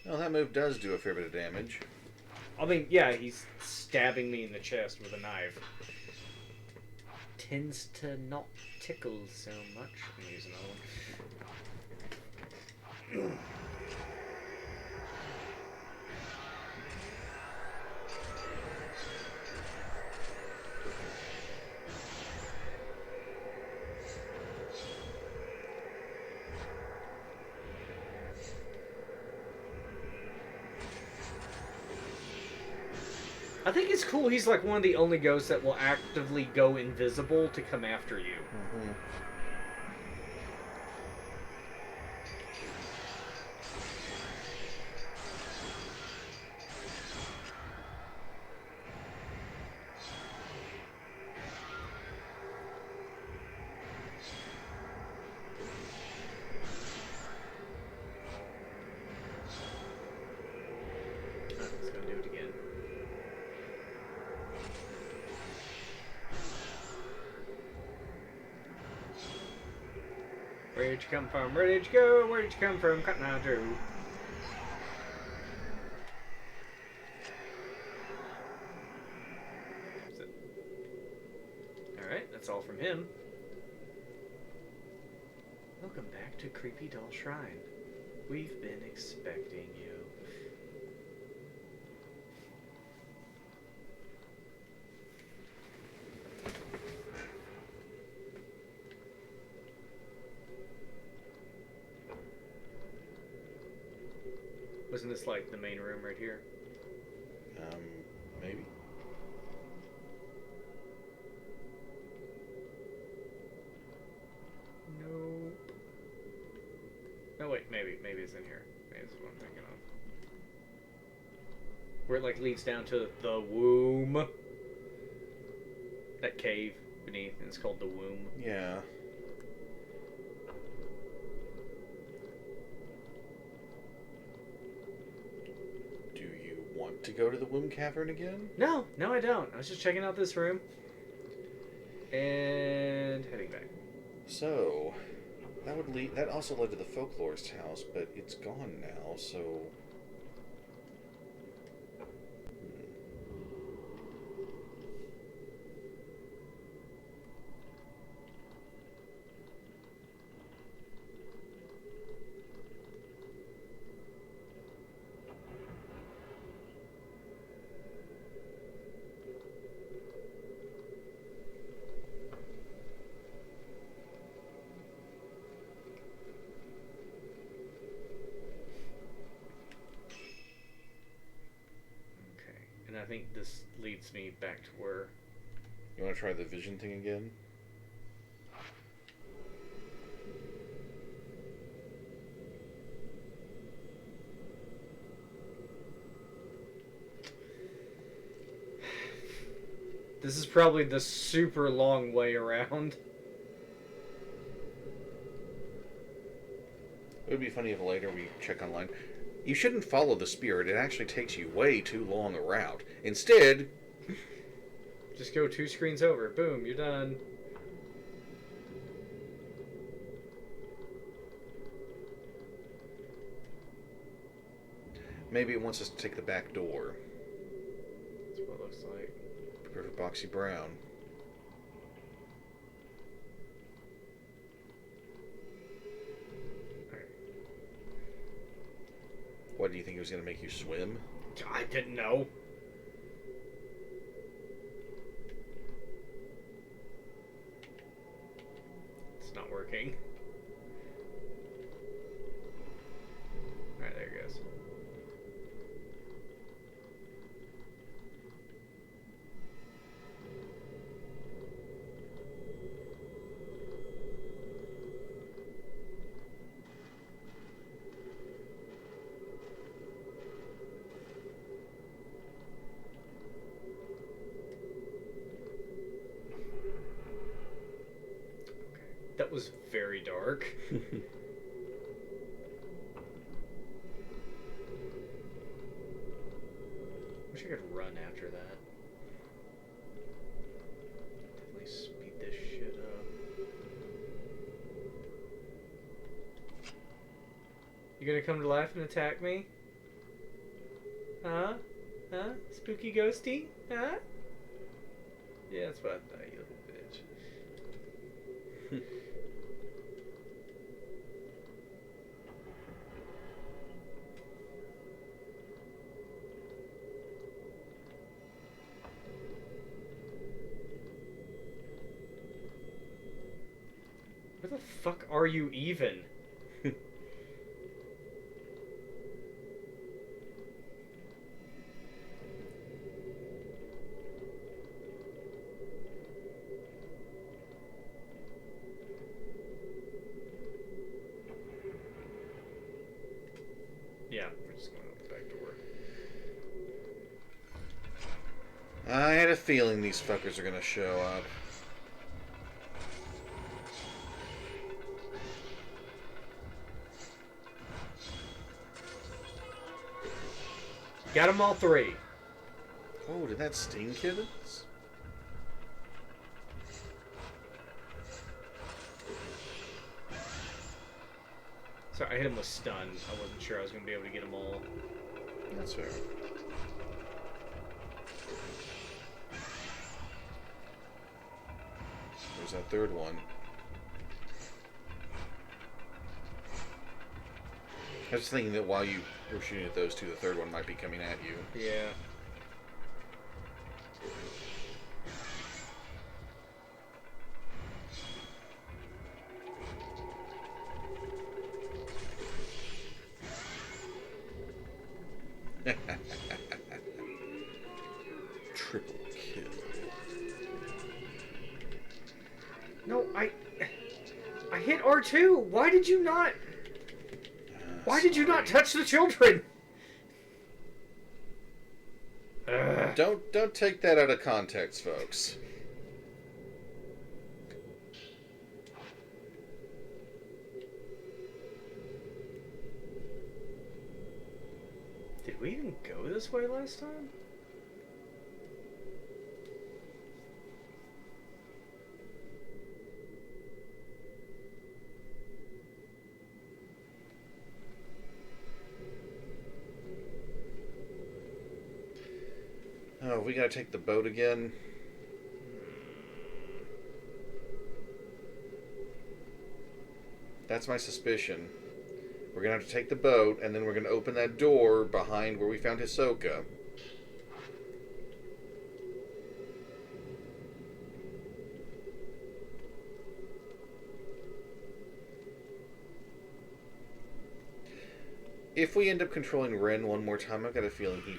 Well, that move does do a fair bit of damage. I mean, yeah, he's stabbing me in the chest with a knife. Tends to not tickle so much. I'm gonna use another one. I think it's cool he's like one of the only ghosts that will actively go invisible to come after you. Mm-hmm. Oh, he's gonna do it again. Where'd you come from? Where did you go? Where did you come from? Cotton Eye Joe. Alright, that's all from him. Welcome back to Creepy Doll Shrine. We've been expecting you. Wasn't this like the main room right here? Maybe. Nope. No, wait, maybe it's in here. Maybe it's what I'm thinking of. Where it like leads down to the womb. That cave beneath, and it's called the womb. Yeah. Do you want to go to the womb cavern again? No, I don't. I was just checking out this room. And heading back. So, that also led to the folklorist's house, but it's gone now, so... Okay. And I think this leads me back to where... You want to try the vision thing again? This is probably the super long way around. It would be funny if later we check online. You shouldn't follow the spirit. It actually takes you way too long a route. Instead... Just go 2 screens over. Boom, you're done. Maybe it wants us to take the back door. That's what it looks like. Prepare for Boxy Brown. What, do you think he was going to make you swim? I didn't know. It's not working. Alright, there it goes. That was very dark. Wish I could run after that. Definitely speed this shit up. You gonna come to life and attack me? Huh? Huh? Spooky ghosty? Huh? Yeah, that's what I thought, you little bitch. Where the fuck are you even? Yeah, we're just going to the back door. I had a feeling these fuckers are going to show up. Got them all three. Oh, did that sting kittens? Sorry, I hit him with stun. I wasn't sure I was going to be able to get them all. That's fair. There's that third one. I was thinking that while you were shooting at those two, the third one might be coming at you. Yeah. Triple kill. No, I hit R2. Why did you not? Why did you not touch the children? Don't take that out of context, folks. Did we even go this way last time? Oh, we gotta take the boat again. That's my suspicion. We're gonna have to take the boat, and then we're gonna open that door behind where we found Hisoka. If we end up controlling Ren one more time, I've got a feeling he...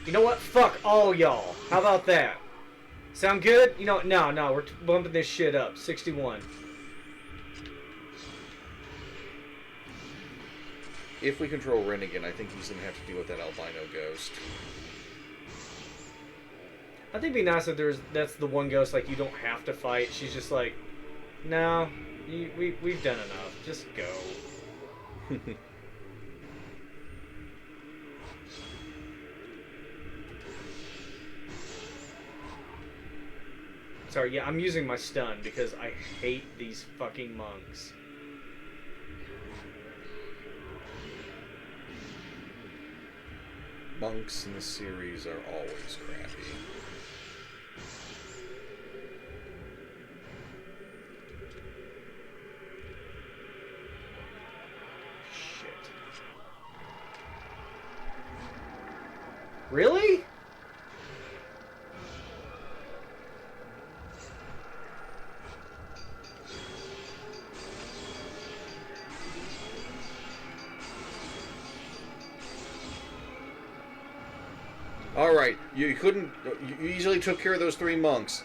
You know what? Fuck all y'all. How about that? Sound good? You know what? No, we're bumping this shit up. 61. If we control Ren again, I think he's gonna have to deal with that albino ghost. I think it'd be nice if that's the one ghost like you don't have to fight. She's just like, no, we've done enough. Just go. Sorry, yeah, I'm using my stun because I hate these fucking monks. Monks in the series are always crappy. Shit. Really? Alright, you couldn't. You easily took care of those 3 monks.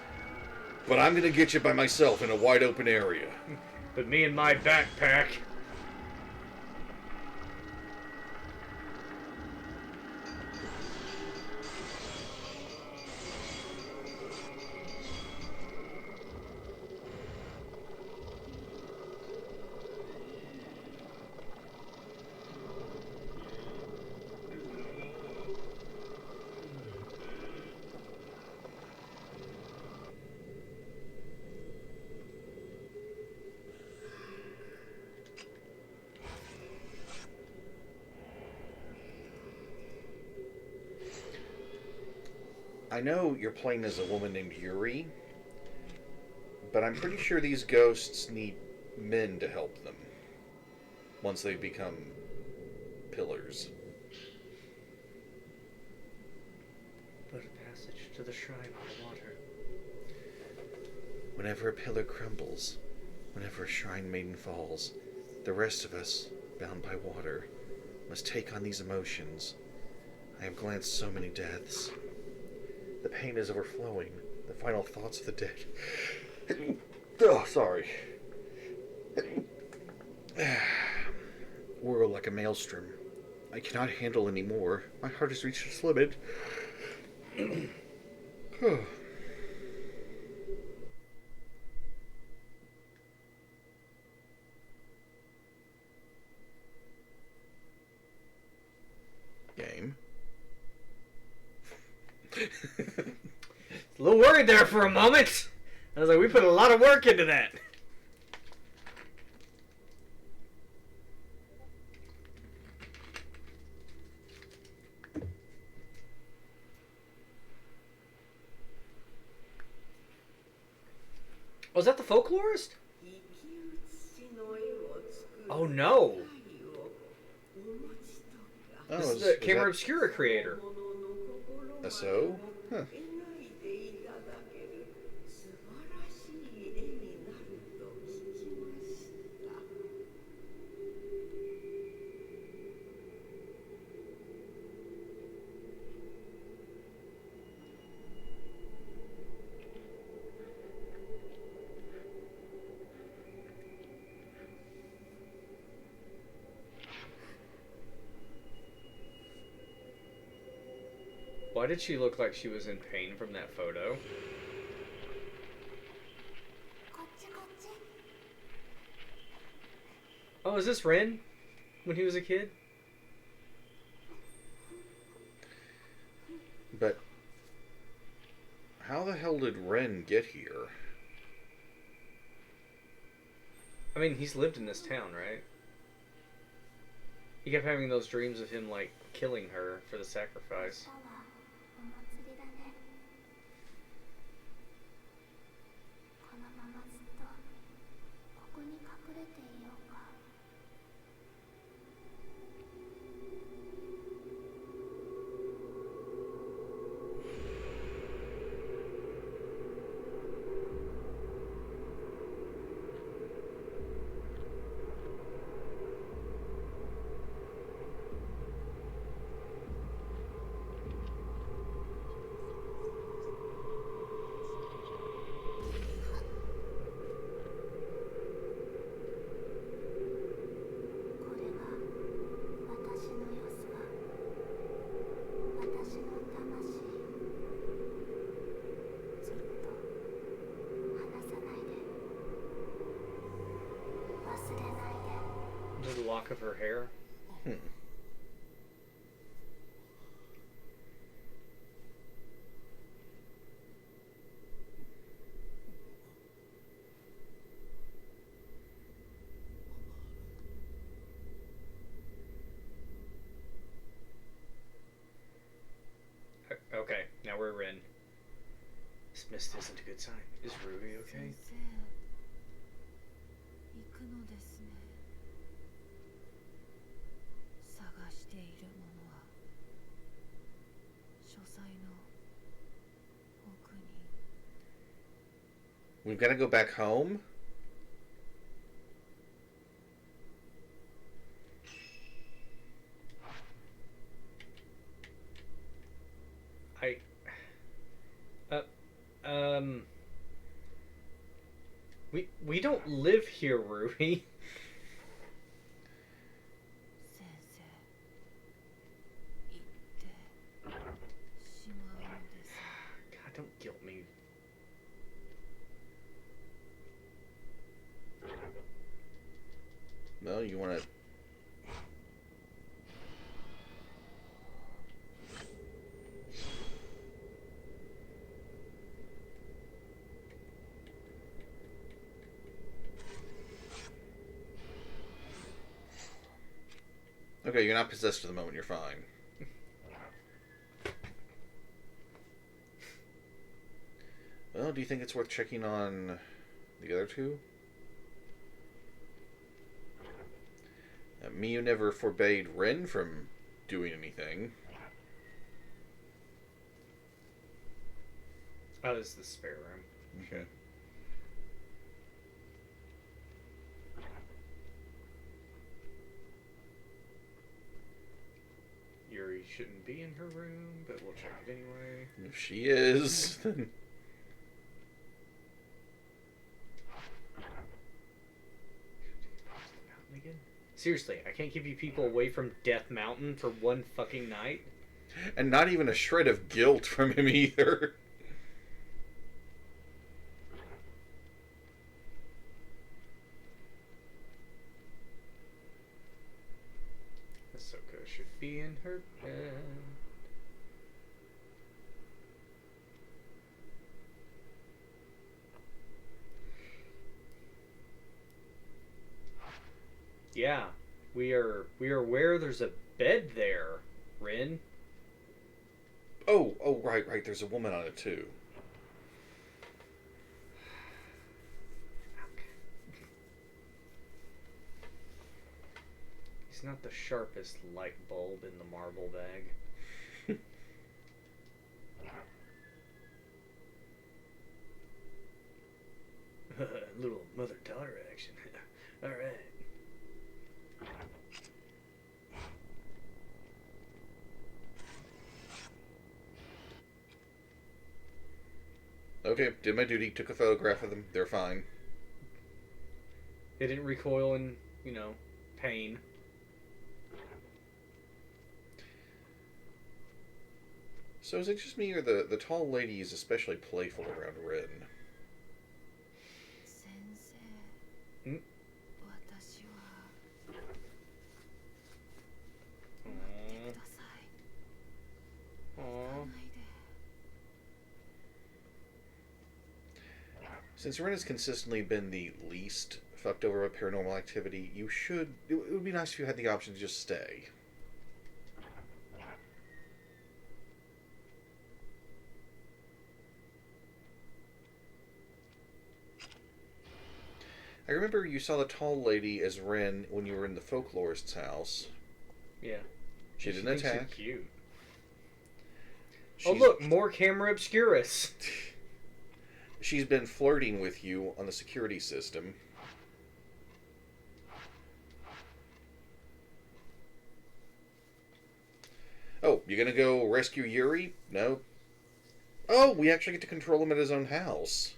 But I'm gonna get you by myself in a wide open area. But me and my backpack. I know you're playing as a woman named Yuri, but I'm pretty sure these ghosts need men to help them once they become pillars. But a passage to the shrine on the water. Whenever a pillar crumbles, whenever a shrine maiden falls, the rest of us, bound by water, must take on these emotions. I have glanced so many deaths. The pain is overflowing, the final thoughts of the dead. Oh, sorry. Whirl like a maelstrom. I cannot handle any more. My heart has reached its limit. Game. A little worried there for a moment. I was like, we put a lot of work into that. Was that the folklorist? Oh no. Oh, This is the Camera Obscura creator. So? Huh. Why did she look like she was in pain from that photo? Oh, is this Ren? When he was a kid? But how the hell did Ren get here? I mean, he's lived in this town, right? He kept having those dreams of him, like, killing her for the sacrifice. The lock of her hair. Okay, now we're in. This mist isn't a good sign. Is Ruby okay? 行くのですね。探しているものは We've got to go back home? I. Uh, um. We don't live here, Ruby. 先生行ってしまうのです。 God, don't guilt me. No, you want to... Okay, you're not possessed at the moment, you're fine. Well, do you think it's worth checking on the other two? Miyu never forbade Ren from doing anything. Oh, this is the spare room. Okay. Yuri shouldn't be in her room, but we'll check it anyway. If she is, then... Again? Seriously, I can't keep you people away from Death Mountain for one fucking night. And not even a shred of guilt from him either. Ahsoka should be in her bed. Yeah, we are aware there's a bed there, Rin. Oh, right. There's a woman on it too. He's not the sharpest light bulb in the marble bag. Little mother-daughter action. All right. Okay, did my duty, took a photograph of them, they're fine. They didn't recoil in, pain. So is it just me, or the tall lady is especially playful around Ren? 先生、ん私は待ってください。行かないで。 Since Ren has consistently been the least fucked over by paranormal activity, it would be nice if you had the option to just stay. I remember you saw the tall lady as Ren when you were in the folklorist's house. Yeah. She didn't thinks you're attack. Cute. She's, Oh look, more camera obscurus. She's been flirting with you on the security system. Oh, you gonna go rescue Yuri? No. Oh, we actually get to control him at his own house.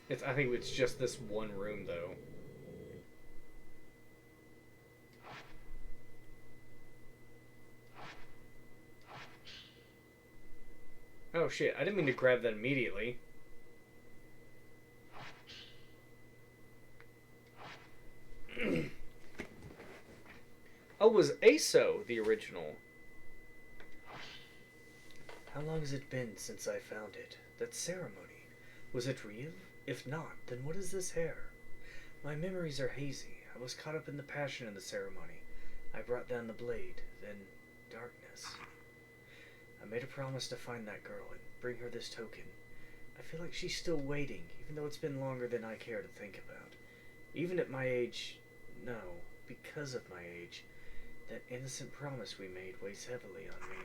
I think it's just this one room, though. Oh shit, I didn't mean to grab that immediately. Oh, was ASO the original? How long has it been since I found it? That ceremony. Was it real? If not, then what is this hair? My memories are hazy. I was caught up in the passion of the ceremony. I brought down the blade, then darkness. I made a promise to find that girl and bring her this token. I feel like she's still waiting, even though it's been longer than I care to think about. Even at my age, no, because of my age, that innocent promise we made weighs heavily on me.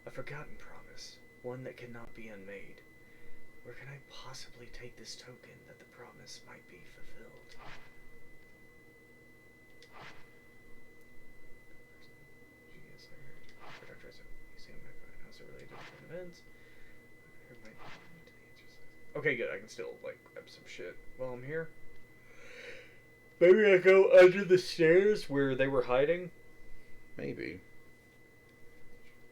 A forgotten promise, one that cannot be unmade. Where can I possibly take this token that the promise might be fulfilled? Yes, I heard. Dr. Museum might find how's it related to current events. Okay, good. I can still, like, grab some shit while I'm here. Maybe I go under the stairs where they were hiding? Maybe.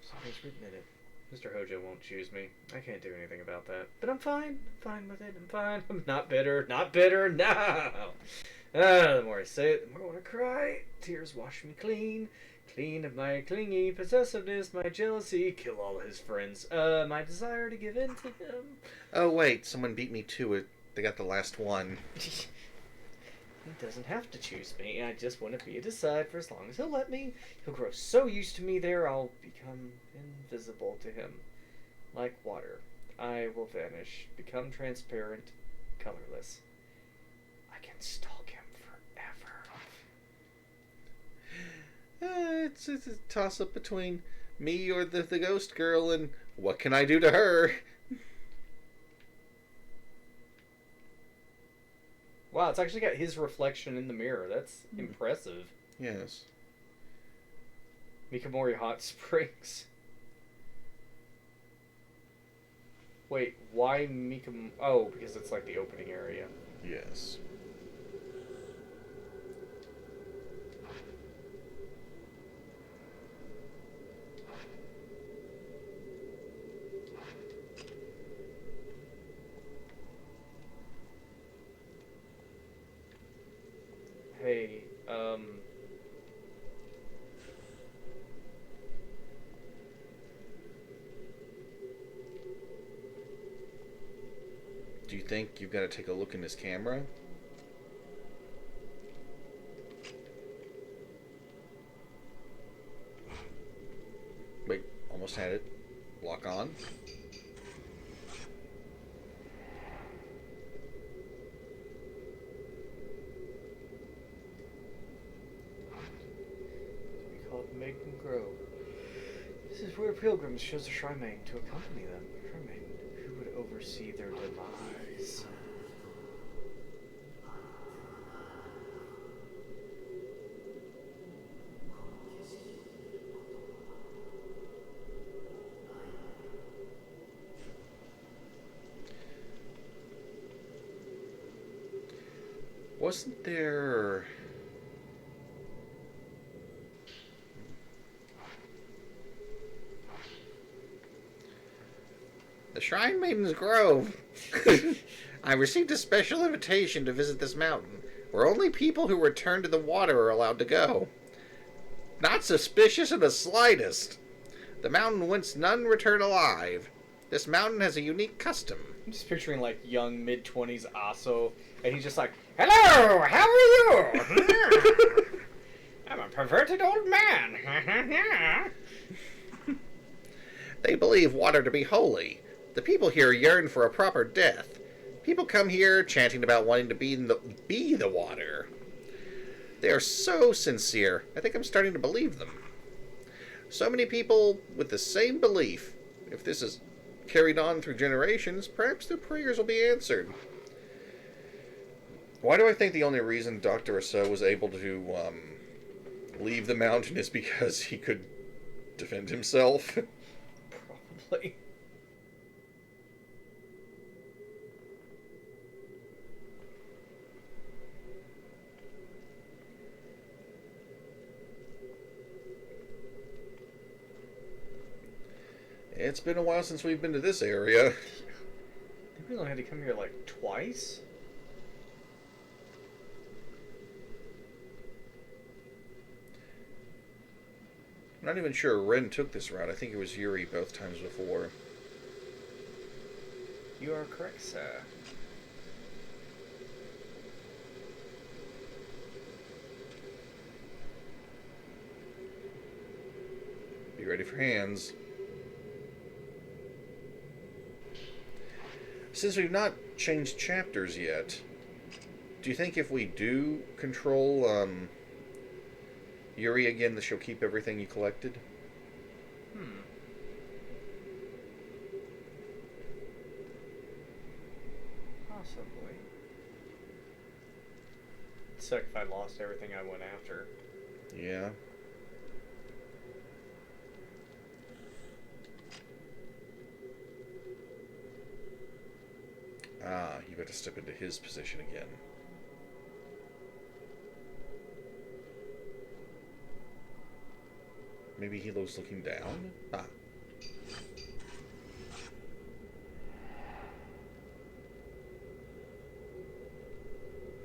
Something's written in it. Mr. Hojo won't choose me. I can't do anything about that. But I'm fine. I'm fine with it. I'm fine. I'm not bitter. Not bitter. No! The more I say it, the more I want to cry. Tears wash me clean. Clean of my clingy possessiveness, my jealousy, kill all his friends. My desire to give in to him. Oh, wait. Someone beat me to it. They got the last one. He doesn't have to choose me. I just want to be at his side for as long as he'll let me. He'll grow so used to me there, I'll become invisible to him. Like water. I will vanish, become transparent, colorless. I can stalk him forever. It's a toss-up between me or the ghost girl, and what can I do to her? Wow, it's actually got his reflection in the mirror. That's impressive. Yes. Mikamori Hot Springs. Wait, why Mikam... Oh, because it's like the opening area. Yes. Hey, Do you think you've got to take a look in this camera? Wait, almost had it. Lock on. we call it Maiden Grove. This is where pilgrims chose a shrine maiden to accompany them. Shrine maiden who would oversee their demise. Wasn't there... The Shrine Maiden's Grove. I received a special invitation to visit this mountain, where only people who return to the water are allowed to go. Not suspicious in the slightest. The mountain whence none return alive. This mountain has a unique custom. I'm just picturing like young mid-20s Aso, and he's just like, "Hello, how are you? I'm a perverted old man." They believe water to be holy. The people here yearn for a proper death. People come here chanting about wanting to be the water. They are so sincere, I think I'm starting to believe them. So many people with the same belief. If this is carried on through generations, perhaps their prayers will be answered. Why do I think the only reason Dr. Aso was able to leave the mountain is because he could defend himself? Probably. It's been a while since we've been to this area. I think we only had to come here like twice. I'm not even sure Ren took this route. I think it was Yuri both times before. You are correct, sir. Be ready for hands. Since we've not changed chapters yet, do you think if we do control Yuri again, that she'll keep everything you collected? suck if I lost everything I went after. Yeah. Ah, you got to step into his position again. Maybe he was looking down? Ah.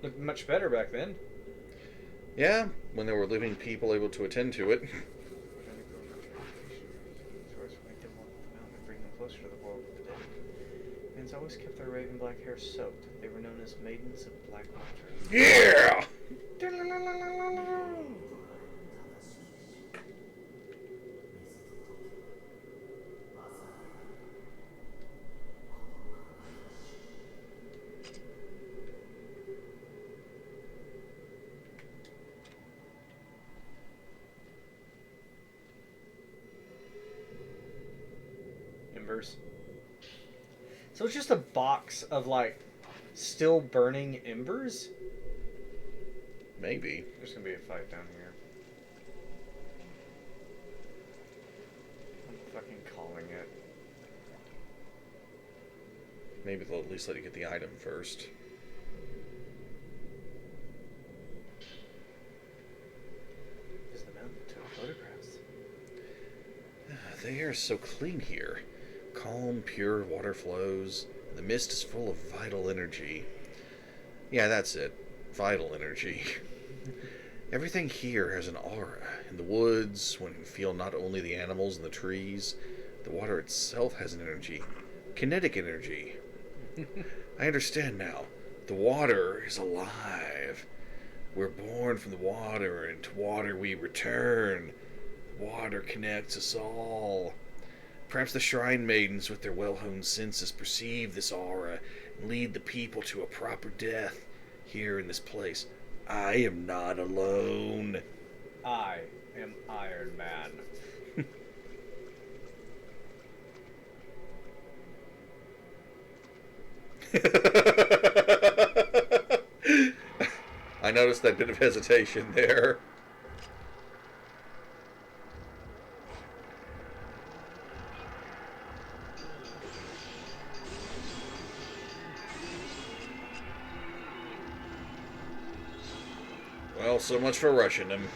Looked much better back then. Yeah, when there were living people able to attend to it. Bring them closer to the world of the dead. Maidens always kept their raven black hair soaked. They were known as Maidens of Black Water. Yeah! Embers. So it's just a box of like still burning embers? Maybe. There's gonna be a fight down here. I'm fucking calling it. Maybe they'll at least let you get the item first. Is the mountain took photographs? The air is so clean here. Calm, pure water flows. The mist is full of vital energy. Yeah, that's it. Vital energy. Everything here has an aura. In the woods, one can feel not only the animals and the trees, the water itself has an energy. Kinetic energy. I understand now. The water is alive. We're born from the water, and to water we return. Water connects us all. Perhaps the shrine maidens with their well-honed senses perceive this aura and lead the people to a proper death here in this place. I am not alone. I am Iron Man. I noticed that bit of hesitation there. Well, so much for rushing him.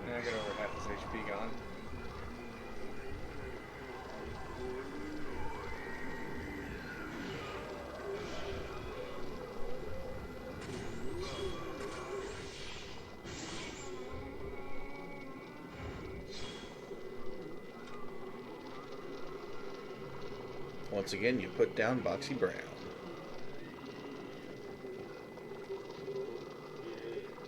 And I got over half his HP gone. Once again, you put down Boxy Brown.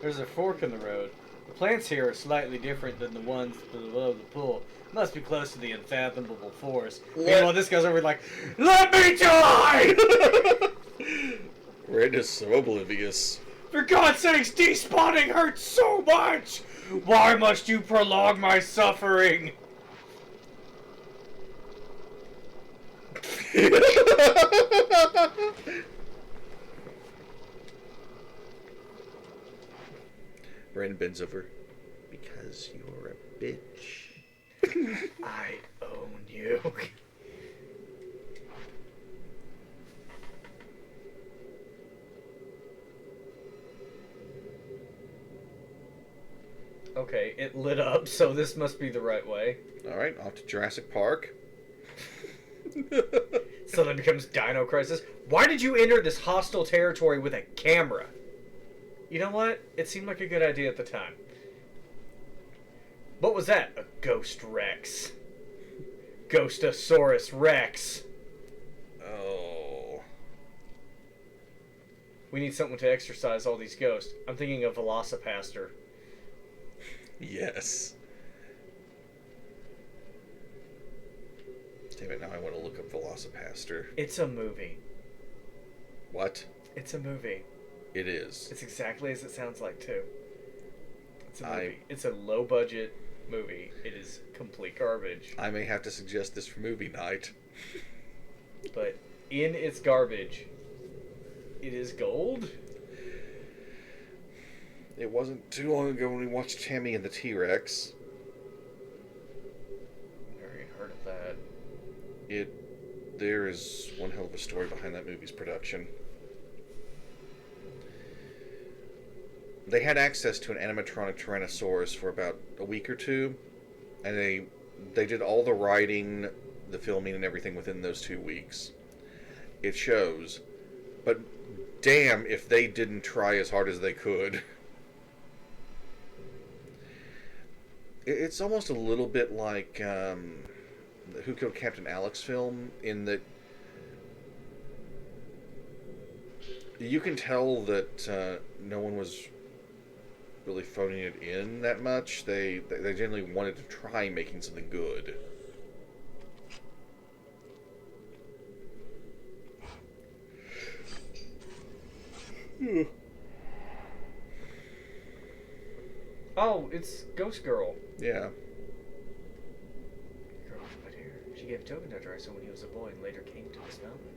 There's a fork in the road. The plants here are slightly different than the ones below the pool. Must be close to the unfathomable forest. Meanwhile, this guy's over like, let me die! Red is so oblivious. For God's sakes, despawning hurts so much! Why must you prolong my suffering? Ren bends over. Because you're a bitch. I own you. Okay, it lit up, so this must be the right way. Alright, off to Jurassic Park. So then becomes Dino Crisis. Why did you enter this hostile territory with a camera? You know what? It seemed like a good idea at the time. What was that? A Ghost Rex. Ghostosaurus Rex. Oh. We need something to exorcise all these ghosts. I'm thinking of Velocipaster. Yes. Damn it, now I want to look up Velocipaster. It's a movie. What? It's a movie. It is. It's exactly as it sounds like, too. It's a movie. It's a low budget movie. It is complete garbage. I may have to suggest this for movie night. But in its garbage, it is gold. It wasn't too long ago when we watched Tammy and the T-Rex. Never even heard of that. There is one hell of a story behind that movie's production. They had access to an animatronic Tyrannosaurus for about a week or two, and they did all the writing, the filming, and everything within those 2 weeks. It shows. But damn if they didn't try as hard as they could. It's almost a little bit like the Who Killed Captain Alex film, in that you can tell that no one was really phoning it in that much. They generally wanted to try making something good. Oh, it's Ghost Girl. Yeah. Girl with wet hair. She gave a token to Dryso when he was a boy and later came to this mountain.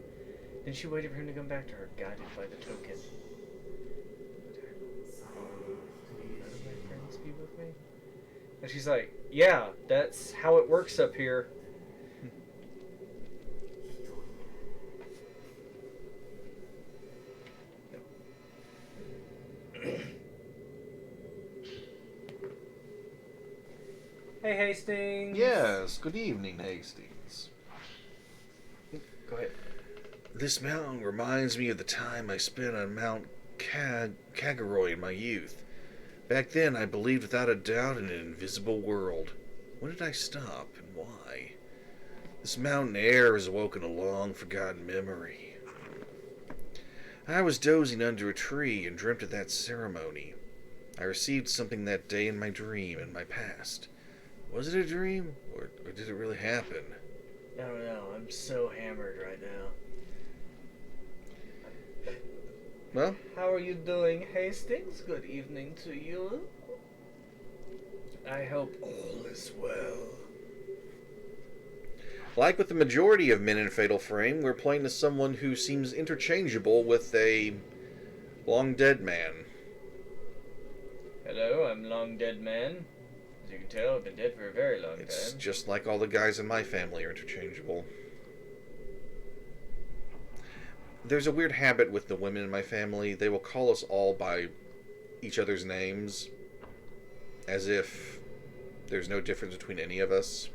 Then she waited for him to come back to her, guided by the token. None of my friends be with me? And she's like, yeah, that's how it works up here. Hey, Hastings. Yes, good evening, Hastings. Go ahead. This mountain reminds me of the time I spent on Mount Kagaroy in my youth. Back then, I believed without a doubt in an invisible world. When did I stop, and why? This mountain air has awoken a long-forgotten memory. I was dozing under a tree and dreamt of that ceremony. I received something that day in my dream, in my past. Was it a dream, or did it really happen? I don't know. I'm so hammered right now. Well, How are you doing, Hastings? Good evening to you. I hope all is well. like with the majority of men in Fatal Frame, we're playing as someone who seems interchangeable with a long-dead man. Hello, I'm Long Dead Man. As you can tell, I've been dead for a very long It's time. just like all the guys in my family are interchangeable. There's a weird habit with the women in my family. They will call us all by each other's names, as if there's no difference between any of us.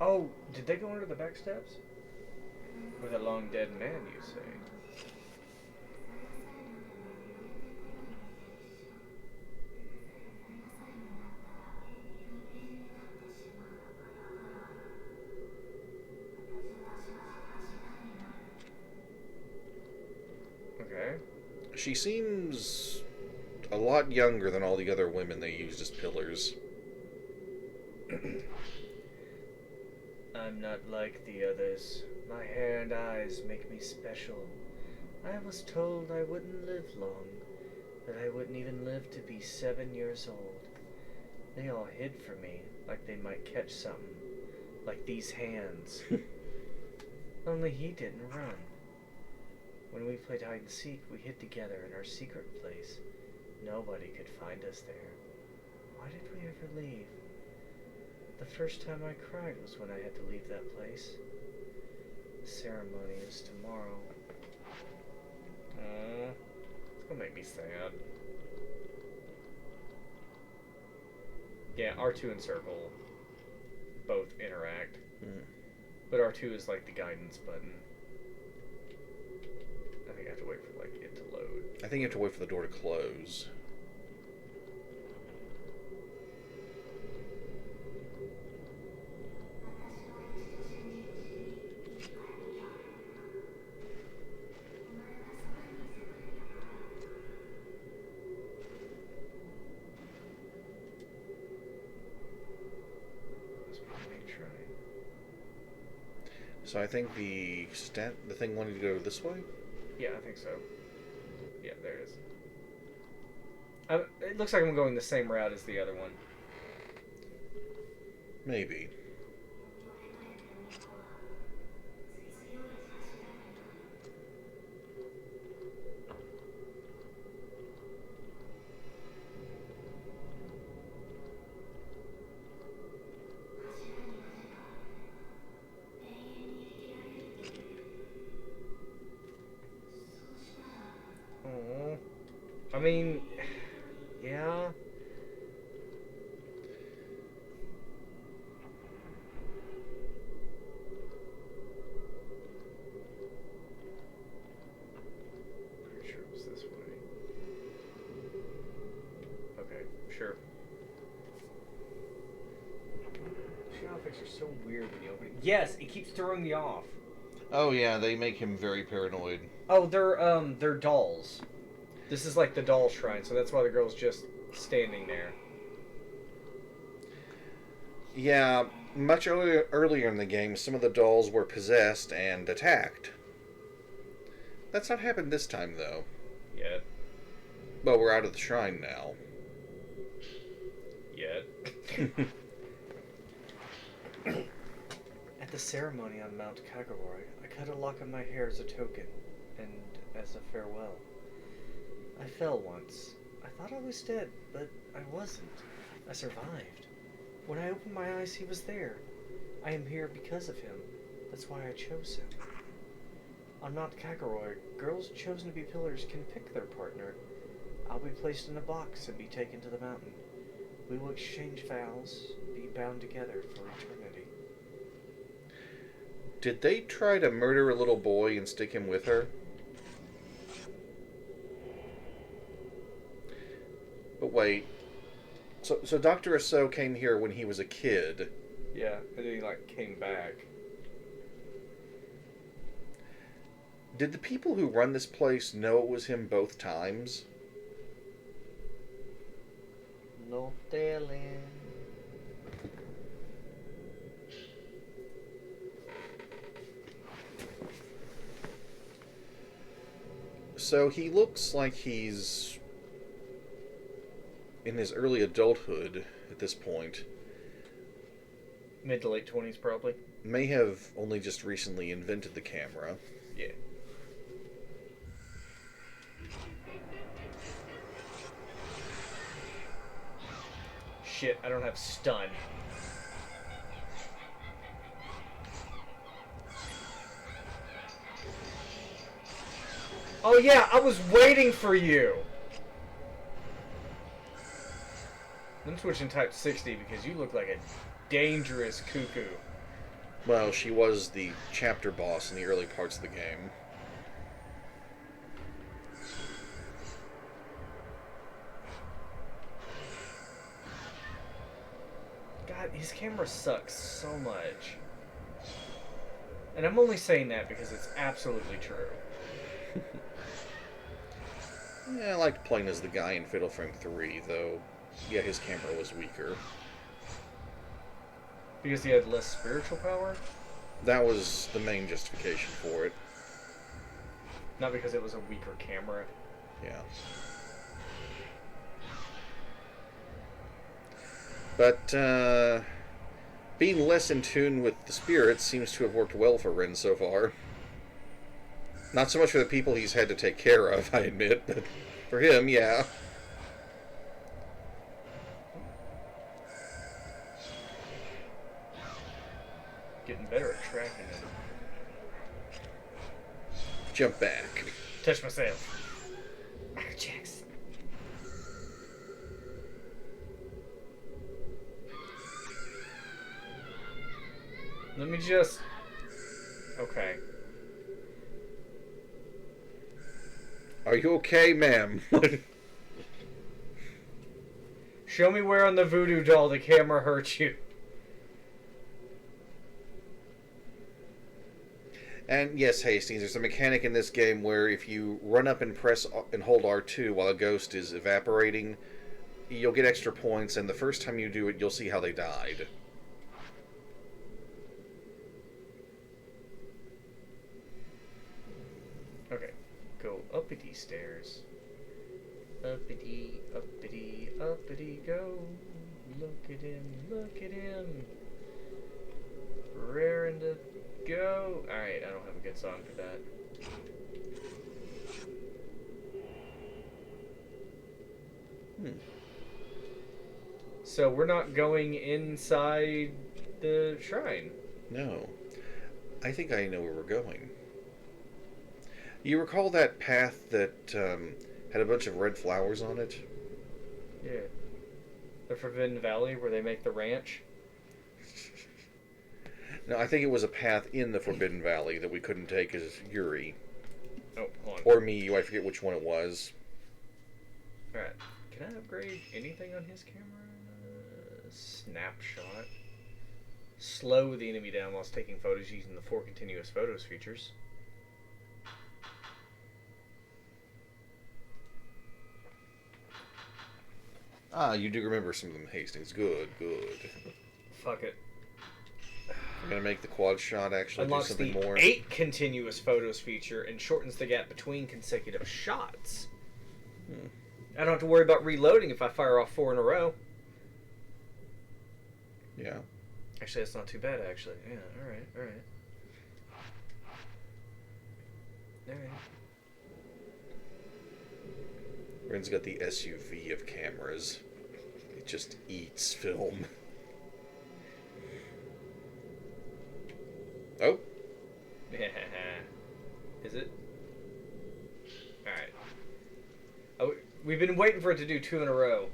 Oh, did they go under the back steps? With a long dead man, you say? Okay. She seems a lot younger than all the other women they used as pillars. I'm not like the others. My hair and eyes make me special. I was told I wouldn't live long, that I wouldn't even live to be 7 years old. They all hid from me, like they might catch something, like these hands. Only he didn't run. When we played hide and seek, we hid together in our secret place. Nobody could find us there. Why did we ever leave? The first time I cried was when I had to leave that place. The ceremony is tomorrow. It's gonna make me sad. Yeah, R2 and Circle both interact. But R2 is like the guidance button. I think I have to wait for like it to load. I think you have to wait for the door to close. Must be the main shrine. So I think the thing wanted to go this way? Yeah, I think so. Yeah, there it is. It looks like I'm going the same route as the other one. Maybe. Oh, I mean, yeah. Pretty sure it was this way. Okay, sure. Shadow effects are so weird when you open it. Yes, it keeps throwing me off. Oh yeah, they make him very paranoid. Oh, they're dolls. This is like the doll shrine, so that's why the girl's just standing there. Yeah, much earlier in the game, some of the dolls were possessed and attacked. That's not happened this time, though. Yet. Well, we're out of the shrine now. Yet. At the ceremony on Mount Kaguroi, I cut a lock of my hair as a token, and as a farewell. I fell once. I thought I was dead, but I wasn't. I survived. When I opened my eyes, he was there. I am here because of him. That's why I chose him. On Mount Kaguroi, girls chosen to be pillars can pick their partner. I'll be placed in a box and be taken to the mountain. We will exchange vows, be bound together for eternity. Did they try to murder a little boy and stick him with her? But wait. So Dr. Asso came here when he was a kid. Yeah, and then he came back. Did the people who run this place know it was him both times? No telling. So he looks like he's in his early adulthood at this point. Mid to late 20s, probably. May have only just recently invented the camera. Yeah. Shit, I don't have stun. Oh yeah, I was waiting for you! I'm switching type 60 because you look like a dangerous cuckoo. Well, she was the chapter boss in the early parts of the game. God, his camera sucks so much. And I'm only saying that because it's absolutely true. Yeah, I liked playing as the guy in Fatal Frame 3, though, yeah, his camera was weaker. Because he had less spiritual power? That was the main justification for it. Not because it was a weaker camera. Yeah. But, being less in tune with the spirits seems to have worked well for Ren so far. Not so much for the people he's had to take care of, I admit, but for him, yeah. Getting better at tracking him. Jump back. Touch myself. Michael Jackson. Let me just... Okay. Are you okay, ma'am? Show me where on the voodoo doll the camera hurt you. And yes, Hastings, there's a mechanic in this game where if you run up and press and hold R2 while a ghost is evaporating, you'll get extra points, and the first time you do it, you'll see how they died. Okay. stairs. Uppity, uppity, uppity, go. Look at him, look at him. Raring to go. Alright, I don't have a good song for that. So we're not going inside the shrine. No. I think I know where we're going. You recall that path that had a bunch of red flowers on it? Yeah. The Forbidden Valley where they make the ranch. No, I think it was a path in the Forbidden Valley that we couldn't take as Yuri. Oh, hold on. Or me, I forget which one it was. Alright. Can I upgrade anything on his camera? Snapshot. Slow the enemy down whilst taking photos using the 4 continuous photos features. Ah, you do remember some of them, Hastings. Good, good. Fuck it. I'm gonna make the quad shot actually Unlocks do something the more. 8 continuous photos feature and shortens the gap between consecutive shots. I don't have to worry about reloading if I fire off 4 in a row. Yeah. Actually, that's not too bad, actually. Yeah, alright, alright. Alright. Ren's got the SUV of cameras. It just eats film. Oh. Is it? Alright. Oh, we've been waiting for it to do 2 in a row.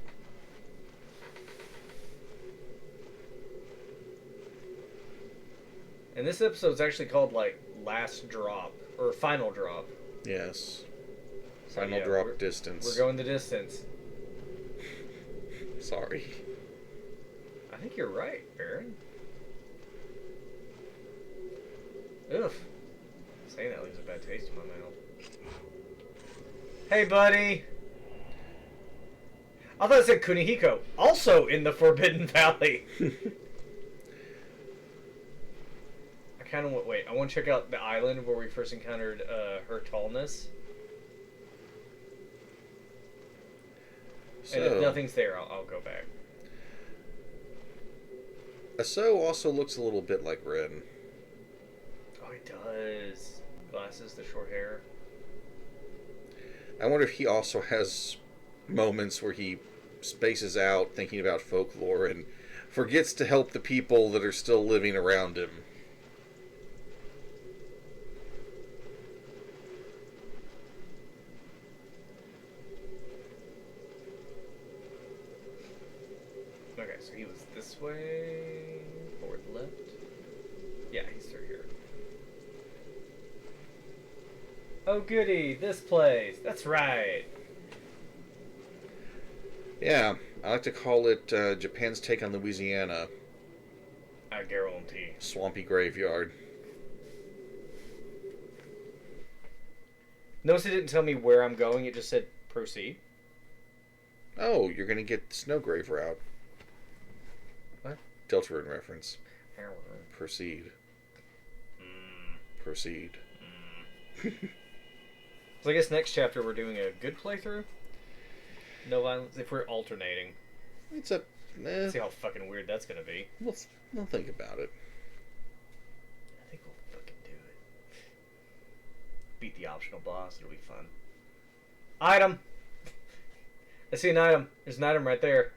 And this episode's actually called, like, Last Drop. Or Final Drop. Yes. So, Final yeah, drop distance. We're going the distance. Sorry. I think you're right, Baron. Ugh. Saying that leaves a bad taste in my mouth. Hey, buddy! I thought it said Kunihiko. Also in the Forbidden Valley. I kind of want... Wait, I want to check out the island where we first encountered her tallness. And if nothing's there, I'll go back. Aso also looks a little bit like Ren. Oh, he does. Glasses, the short hair. I wonder if he also has moments where he spaces out thinking about folklore and forgets to help the people that are still living around him. Okay, so he was this way, forward left. Yeah, he's through here. Oh goody, this place. That's right. Yeah, I like to call it Japan's take on Louisiana. I guarantee. Swampy graveyard. Notice it didn't tell me where I'm going, it just said proceed. Oh, you're gonna get the Snowgrave route. What? Deltarune reference. Proceed. Proceed. So I guess next chapter we're doing a good playthrough? No violence, if we're alternating. It's a... See how fucking weird that's gonna be. We'll think about it. I think we'll fucking do it. Beat the optional boss, it'll be fun. Item! I see an item. There's an item right there.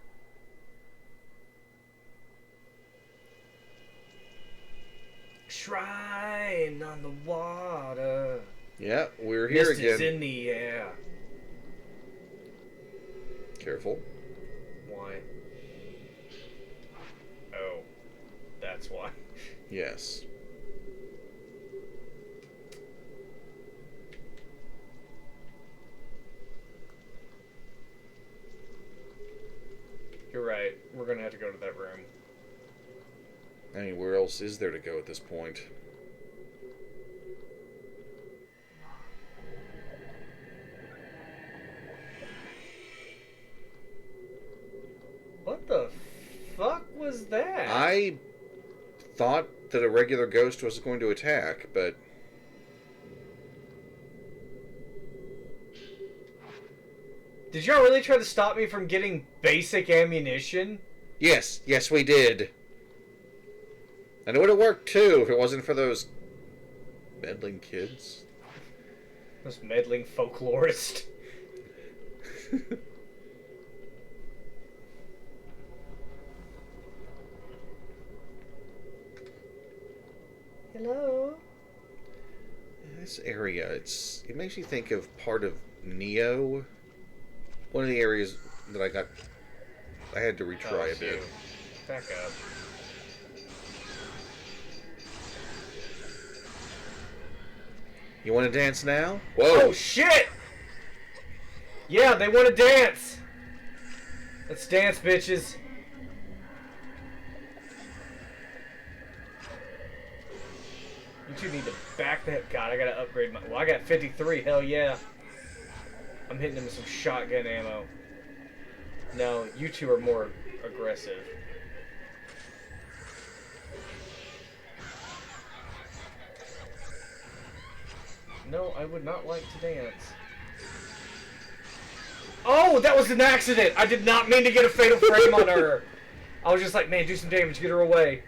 Shrine on the water. Yeah, we're here Mist is again. in the air. Careful. Why? Oh. That's why. Yes. You're right. We're gonna have to go to that room. I mean, where else is there to go at this point? What the fuck was that? I thought that a regular ghost was going to attack, but... Did y'all really try to stop me from getting basic ammunition? Yes, we did. And it would have worked too if it wasn't for those meddling kids. Those meddling folklorist. Hello? This area, it makes me think of part of Neo. One of the areas that I had to retry a bit. You. Back up. You want to dance now? Whoa! Oh shit! Yeah, they want to dance. Let's dance, bitches. You two need to back the heck. God, I gotta upgrade my. Well, I got 53. Hell yeah. I'm hitting them with some shotgun ammo. No, you two are more aggressive. No, I would not like to dance. Oh, that was an accident! I did not mean to get a fatal frame on her. I was just like, man, do some damage, get her away.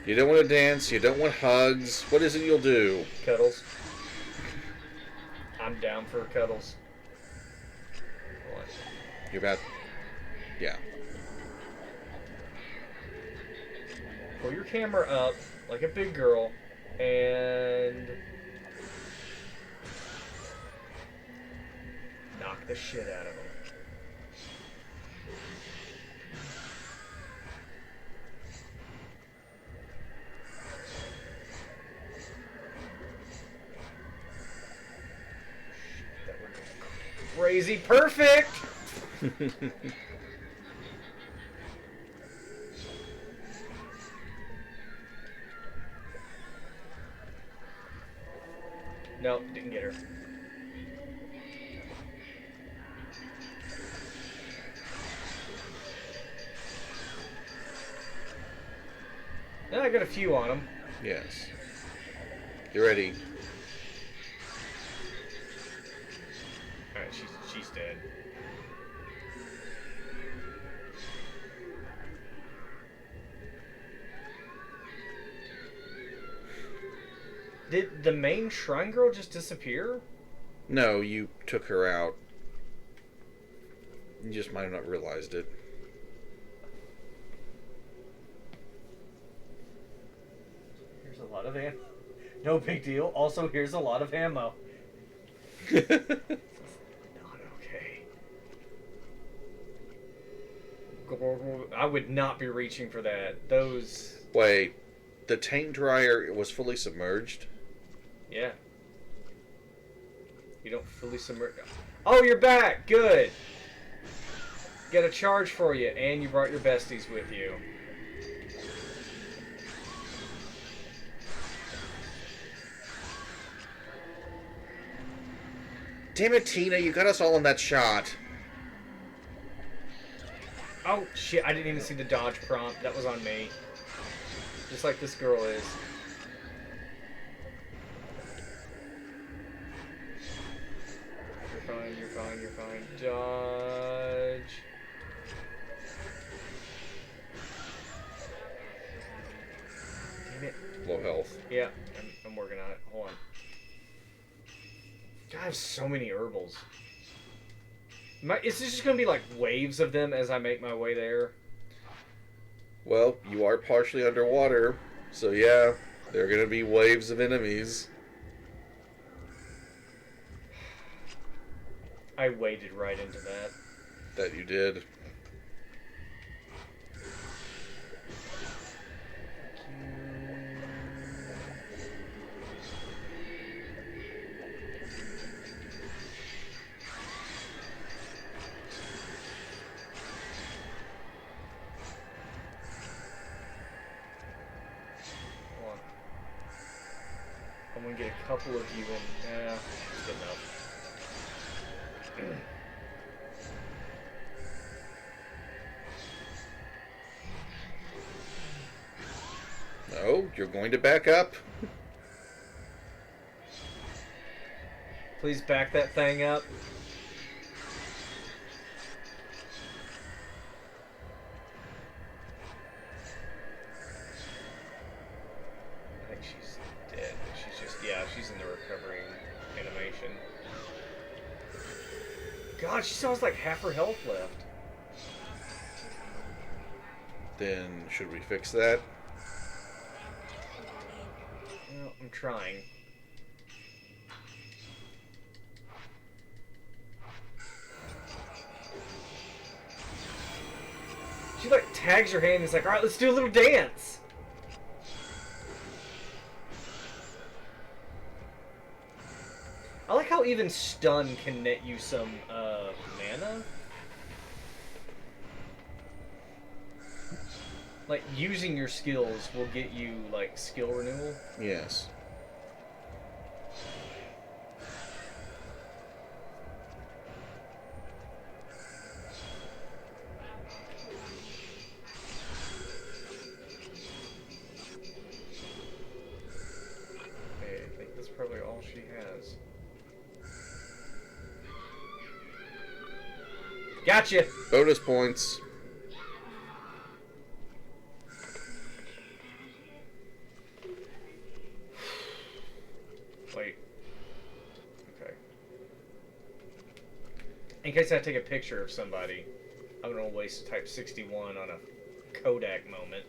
You don't want to dance, you don't want hugs. What is it you'll do? Cuddles. I'm down for cuddles. What? You're about... Yeah. Pull your camera up like a big girl and knock the shit out of him. That would be crazy perfect! No, didn't get her. Yeah, I got a few on him. Yes. You ready? Alright, she's dead. Did the main shrine girl just disappear? No, you took her out. You just might have not realized it. Here's a lot of ammo. No big deal. Also, here's a lot of ammo. Not okay. I would not be reaching for that. Those... Wait, the tank dryer was fully submerged? Yeah. You don't fully submerge... Oh, you're back! Good! Got a charge for you, and you brought your besties with you. Damn it, Tina, you got us all in that shot. Oh, shit, I didn't even see the dodge prompt. That was on me. Just like this girl is. You're fine, you're fine, you're fine. Dodge. Damn it. Low health. Yeah, I'm working on it. Hold on. God, I have so many herbals. Is this just going to be like waves of them as I make my way there? Well, you are partially underwater, so yeah, there are going to be waves of enemies. I waded right into that. That you did. I'm gonna get a couple of you in. Yeah, that's good enough. No, you're going to back up. Please back that thing up. God, she still has like half her health left. Then, should we fix that? Well, I'm trying. She like tags your hand and is like, alright, let's do a little dance. I like how even stun can net you some mana. Like using your skills will get you like skill renewal. Yes. Okay, I think that's probably all she has. Gotcha! Bonus points. Wait. Okay. In case I take a picture of somebody, I'm gonna waste type 61 on a Kodak moment.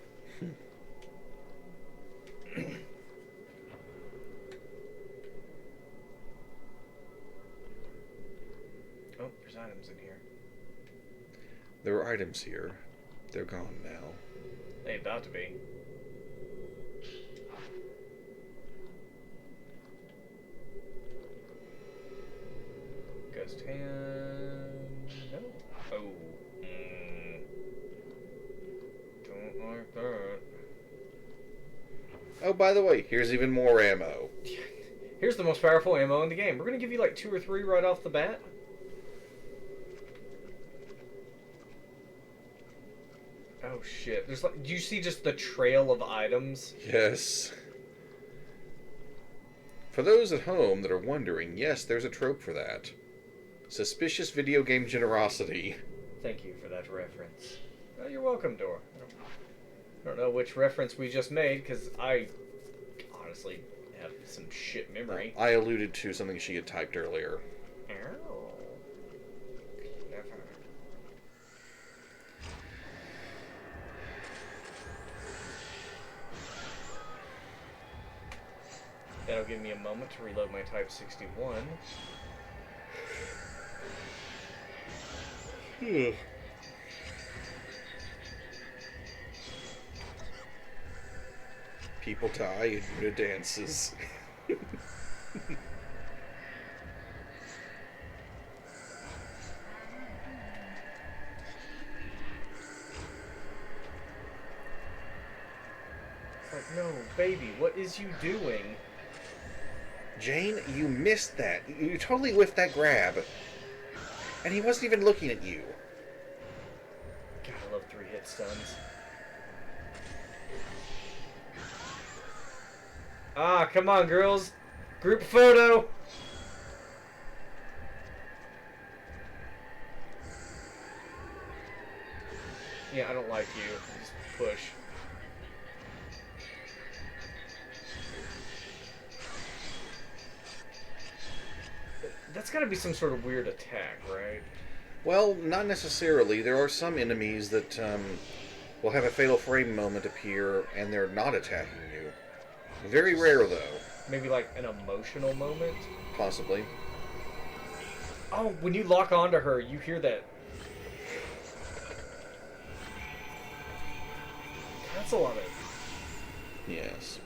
Oh, there's items in here. There are items here. They're gone now. They about to be. Ghost hand. No. Oh. Don't like that. Oh, by the way, here's even more ammo. Here's the most powerful ammo in the game. We're gonna give you like 2 or 3 right off the bat. Oh shit. There's like, do you see just the trail of items? Yes. For those at home that are wondering, yes, there's a trope for that. Suspicious video game generosity. Thank you for that reference. Oh, you're welcome, Dor. I don't know which reference we just made, because I honestly have some shit memory. I alluded to something she had typed earlier. Oh. Clever. That'll give me a moment to reload my Type 61. People die and Yoda dances. It's like, no, baby, what is you doing? Jane, you missed that. You totally whiffed that grab. And he wasn't even looking at you. God, I love 3-hit stuns. Ah, come on, girls. Group photo. Yeah, I don't like you. Just push. That's gotta be some sort of weird attack, right? Well, not necessarily. There are some enemies that will have a fatal frame moment appear and they're not attacking you. Very rare, though. Maybe like an emotional moment? Possibly. Oh, when you lock onto her, you hear that. That's a lot of... Yes.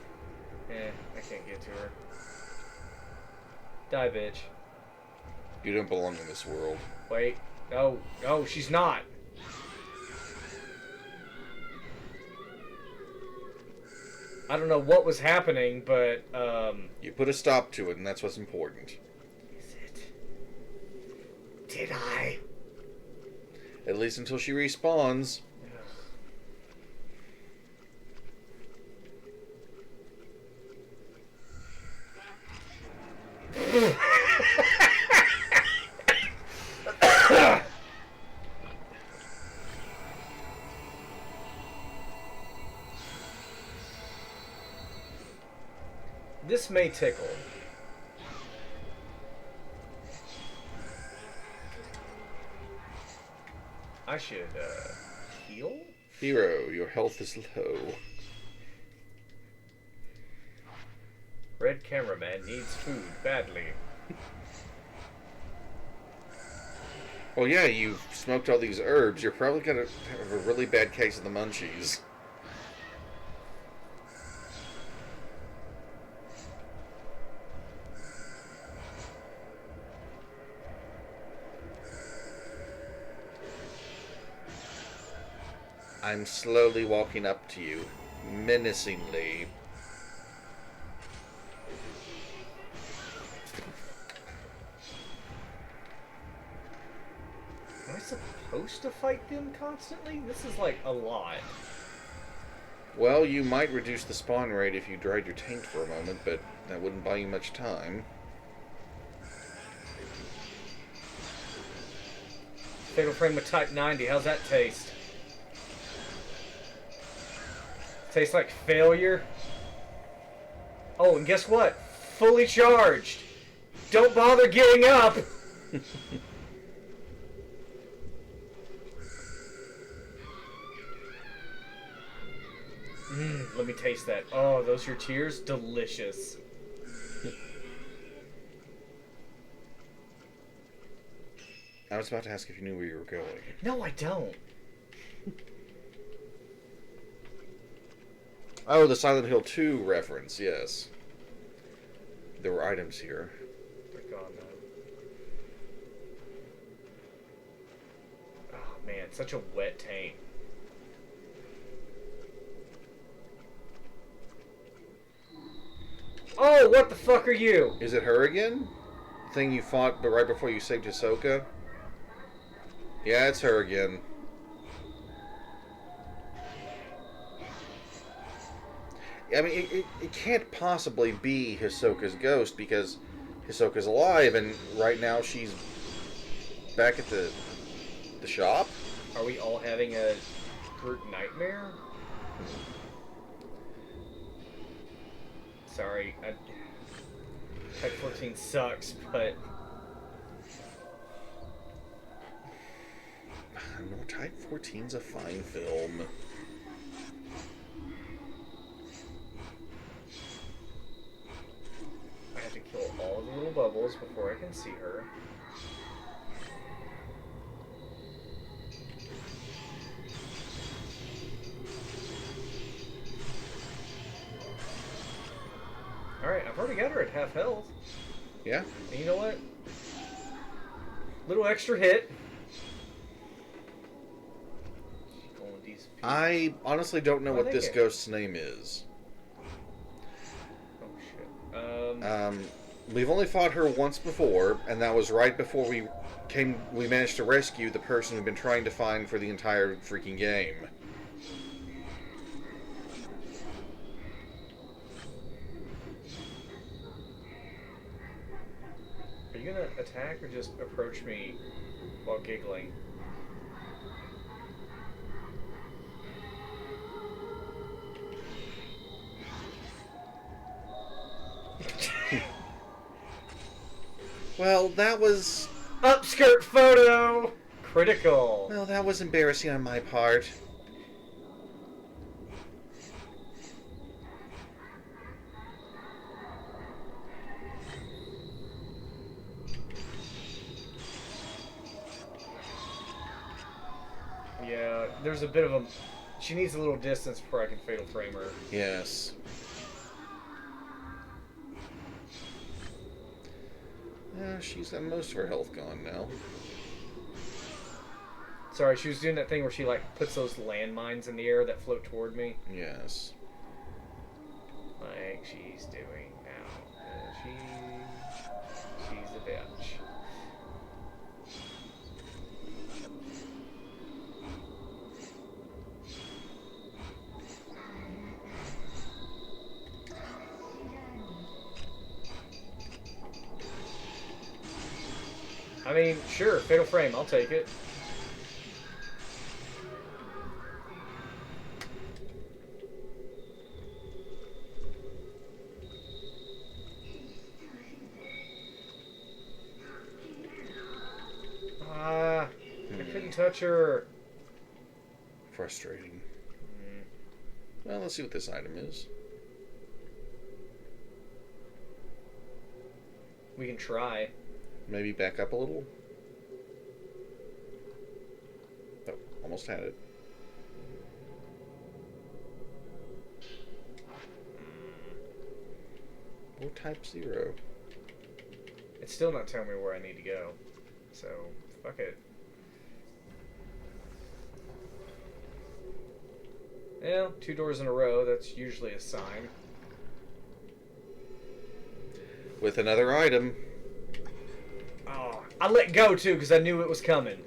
I can't get to her. Die, bitch. You don't belong in this world. Wait. No, she's not. I don't know what was happening, but, You put a stop to it, and that's what's important. Is it? Did I? At least until she respawns. This may tickle. should, heal? Hero, your health is low. Red cameraman needs food badly. Well, yeah, you've smoked all these herbs. You're probably gonna have a really bad case of the munchies. I'm slowly walking up to you, menacingly. Am I supposed to fight them constantly? This is like a lot. Well, you might reduce the spawn rate if you dried your taint for a moment, but that wouldn't buy you much time. Fatal frame with type 90, how's that taste? Tastes like failure. Oh, and guess what? Fully charged. Don't bother getting up. Let me taste that. Oh, those your tears? Delicious. I was about to ask if you knew where you were going. No, I don't. Oh, the Silent Hill 2 reference, yes. There were items here. They're gone now. Oh man, such a wet taint. Oh, what the fuck are you? Is it her again? The thing you fought but right before you saved Hisoka? Yeah, it's her again. I mean, it can't possibly be Hisoka's ghost because Hisoka's alive and right now she's back at the shop? Are we all having a group nightmare? Sorry, Type 14 sucks, but... No, Type 14's a fine film. I have to kill all the little bubbles before I can see her. Alright, I've already got her at half health. Yeah? And you know what? Little extra hit. I honestly don't know What are what they this getting? ghost's name is. Oh shit. We've only fought her once before, and that was right before we managed to rescue the person we've been trying to find for the entire freaking game. Are you gonna attack or just approach me while giggling? Well, that was... Upskirt photo! Critical. Well, that was embarrassing on my part. Yeah, there's a bit of a... She needs a little distance before I can fatal frame her. Yes. She's got most of her health gone now. Sorry, she was doing that thing where she, like, puts those landmines in the air that float toward me. Yes. Like she's doing now. She's a bitch. I mean, sure, fatal frame, I'll take it. I couldn't touch her. frustrating. Well, let's see what this item is. We can try. Maybe back up a little. Oh, almost had it. Or type 0. It's still not telling me where I need to go. So, fuck it. Yeah, 2 doors in a row, that's usually a sign. With another item. Oh, I let go too because I knew it was coming.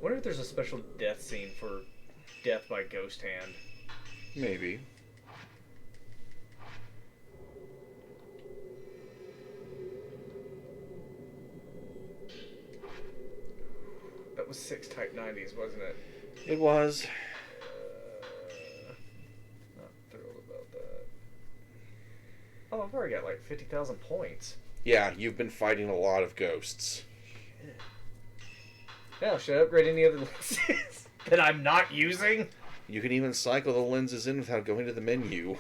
Wonder if there's a special death scene for death by ghost hand. Maybe. That was 6 Type 90s, wasn't it? It was. Not thrilled about that. Oh, I've already got like 50,000 points. Yeah, you've been fighting a lot of ghosts. Yeah, should I upgrade any other lenses that I'm not using? You can even cycle the lenses in without going to the menu.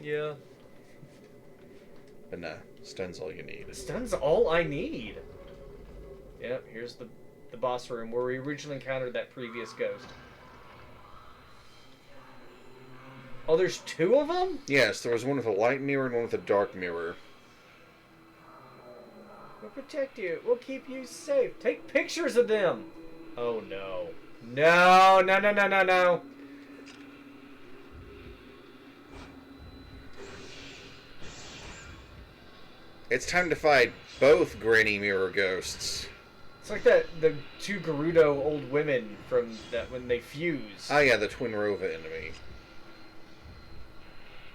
Yeah. But nah, stun's all you need. Stun's all I need. Yep, here's the boss room where we originally encountered that previous ghost. Oh, there's 2 of them? Yes, there was one with a light mirror and one with a dark mirror. We'll protect you. We'll keep you safe. Take pictures of them. Oh, no. No, no, no, no, no, no. It's time to fight both Granny Mirror ghosts. It's like the 2 Gerudo old women from that when they fuse. Ah, yeah, the Twin Rova enemy.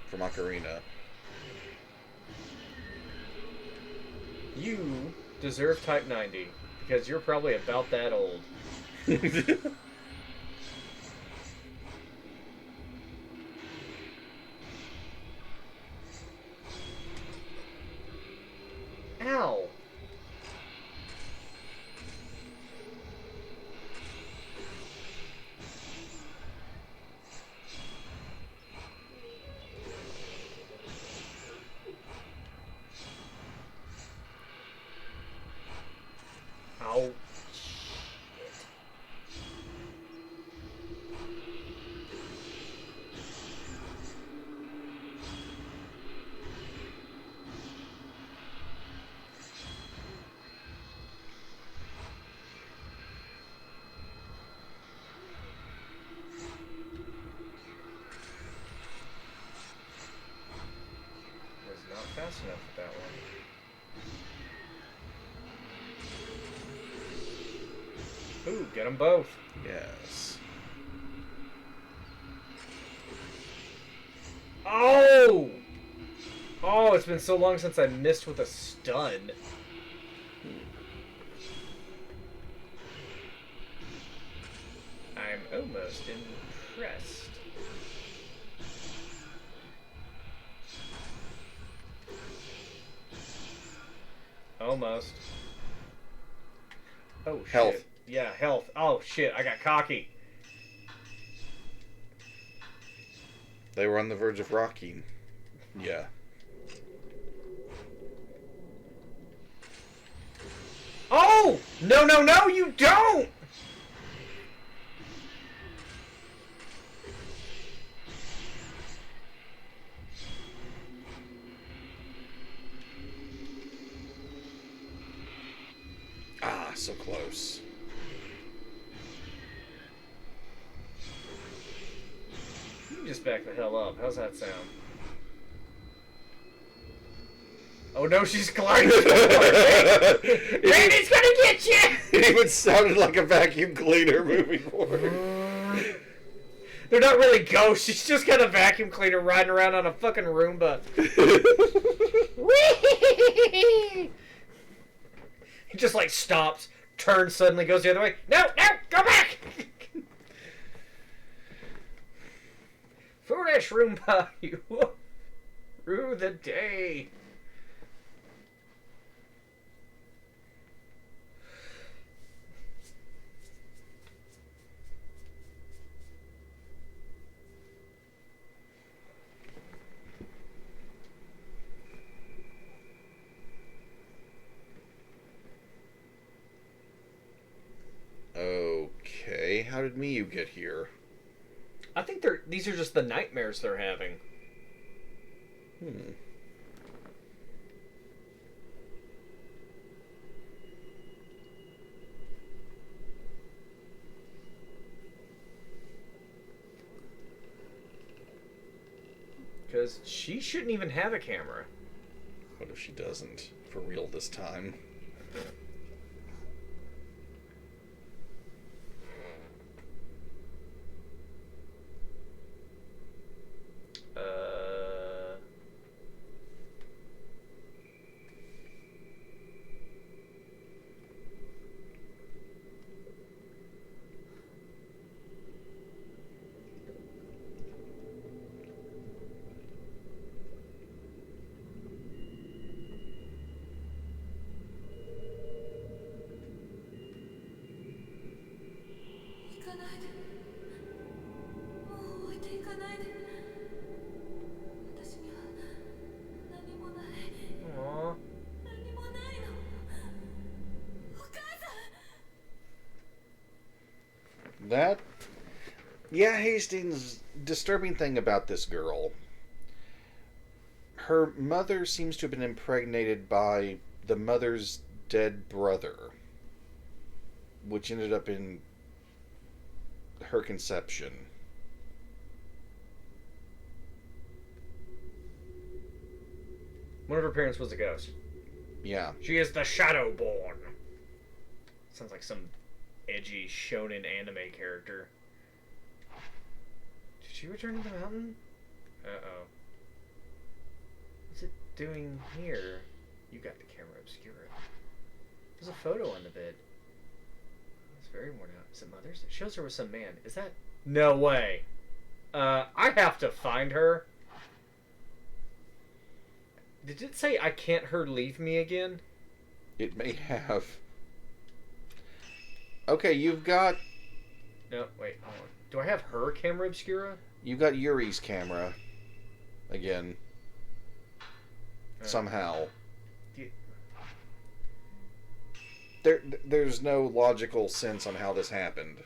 From Ocarina. You deserve Type 90 because you're probably about that old. Ow. Ow. Was not fast enough with that one. Ooh, get them both. Yes. Oh! Oh, it's been so long since I missed with a stun. I'm almost impressed. Almost. Oh, shit. Health. Yeah, health. Oh, shit, I got cocky. They were on the verge of rocking. Yeah. Oh! No, no, no, you don't! Ah, so close. You can just back the hell up. How's that sound? Oh no, she's gliding forward! Randy's gonna get you! It even sounded like a vacuum cleaner moving forward. They're not really ghosts. She's just got a vacuum cleaner riding around on a fucking Roomba. Whee! He just like stops, turns suddenly, goes the other way. No, no, go back! Foolish Roomba, you rue the day. how did Miyu get here? I think these are just the nightmares they're having. Hmm. Because she shouldn't even have a camera. What if she doesn't? For real this time. Uh... Aw. That... Yeah, Hastings, disturbing thing about this girl. Her mother seems to have been impregnated by the mother's dead brother, which ended up in her conception. One of her parents was a ghost. Yeah. She is the Shadowborn. Sounds like some edgy shonen anime character. Did she return to the mountain? Uh-oh. What's it doing here? You got the camera obscura. There's a photo on the bed. It's very worn out. Is it Mother's? It shows her with some man. Is that... No way. I have to find her. Did it say I can't her leave me again? It may have. Okay, you've got... No, wait, hold on. Do I have her camera obscura? You've got Yuri's camera. Again. Somehow. You- There's no logical sense on how this happened.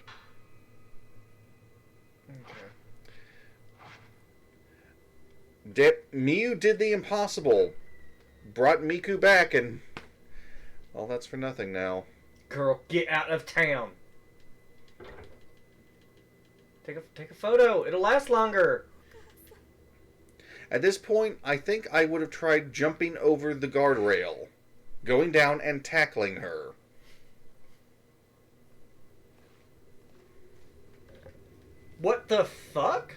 Okay. Miyu did the impossible. Brought Miku back and... All that's for nothing now. Girl, get out of town. Take a photo. It'll last longer. At this point, I think I would have tried jumping over the guardrail, going down and tackling her. What the fuck?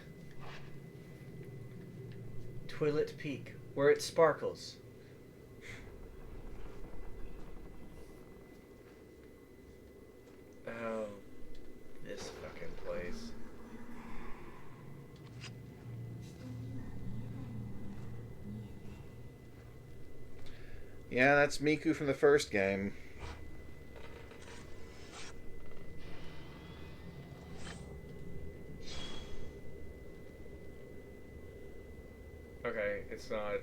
Toilet Peak, where it sparkles. Oh, this fucking place. Yeah, that's Miku from the first game. Okay, it's not.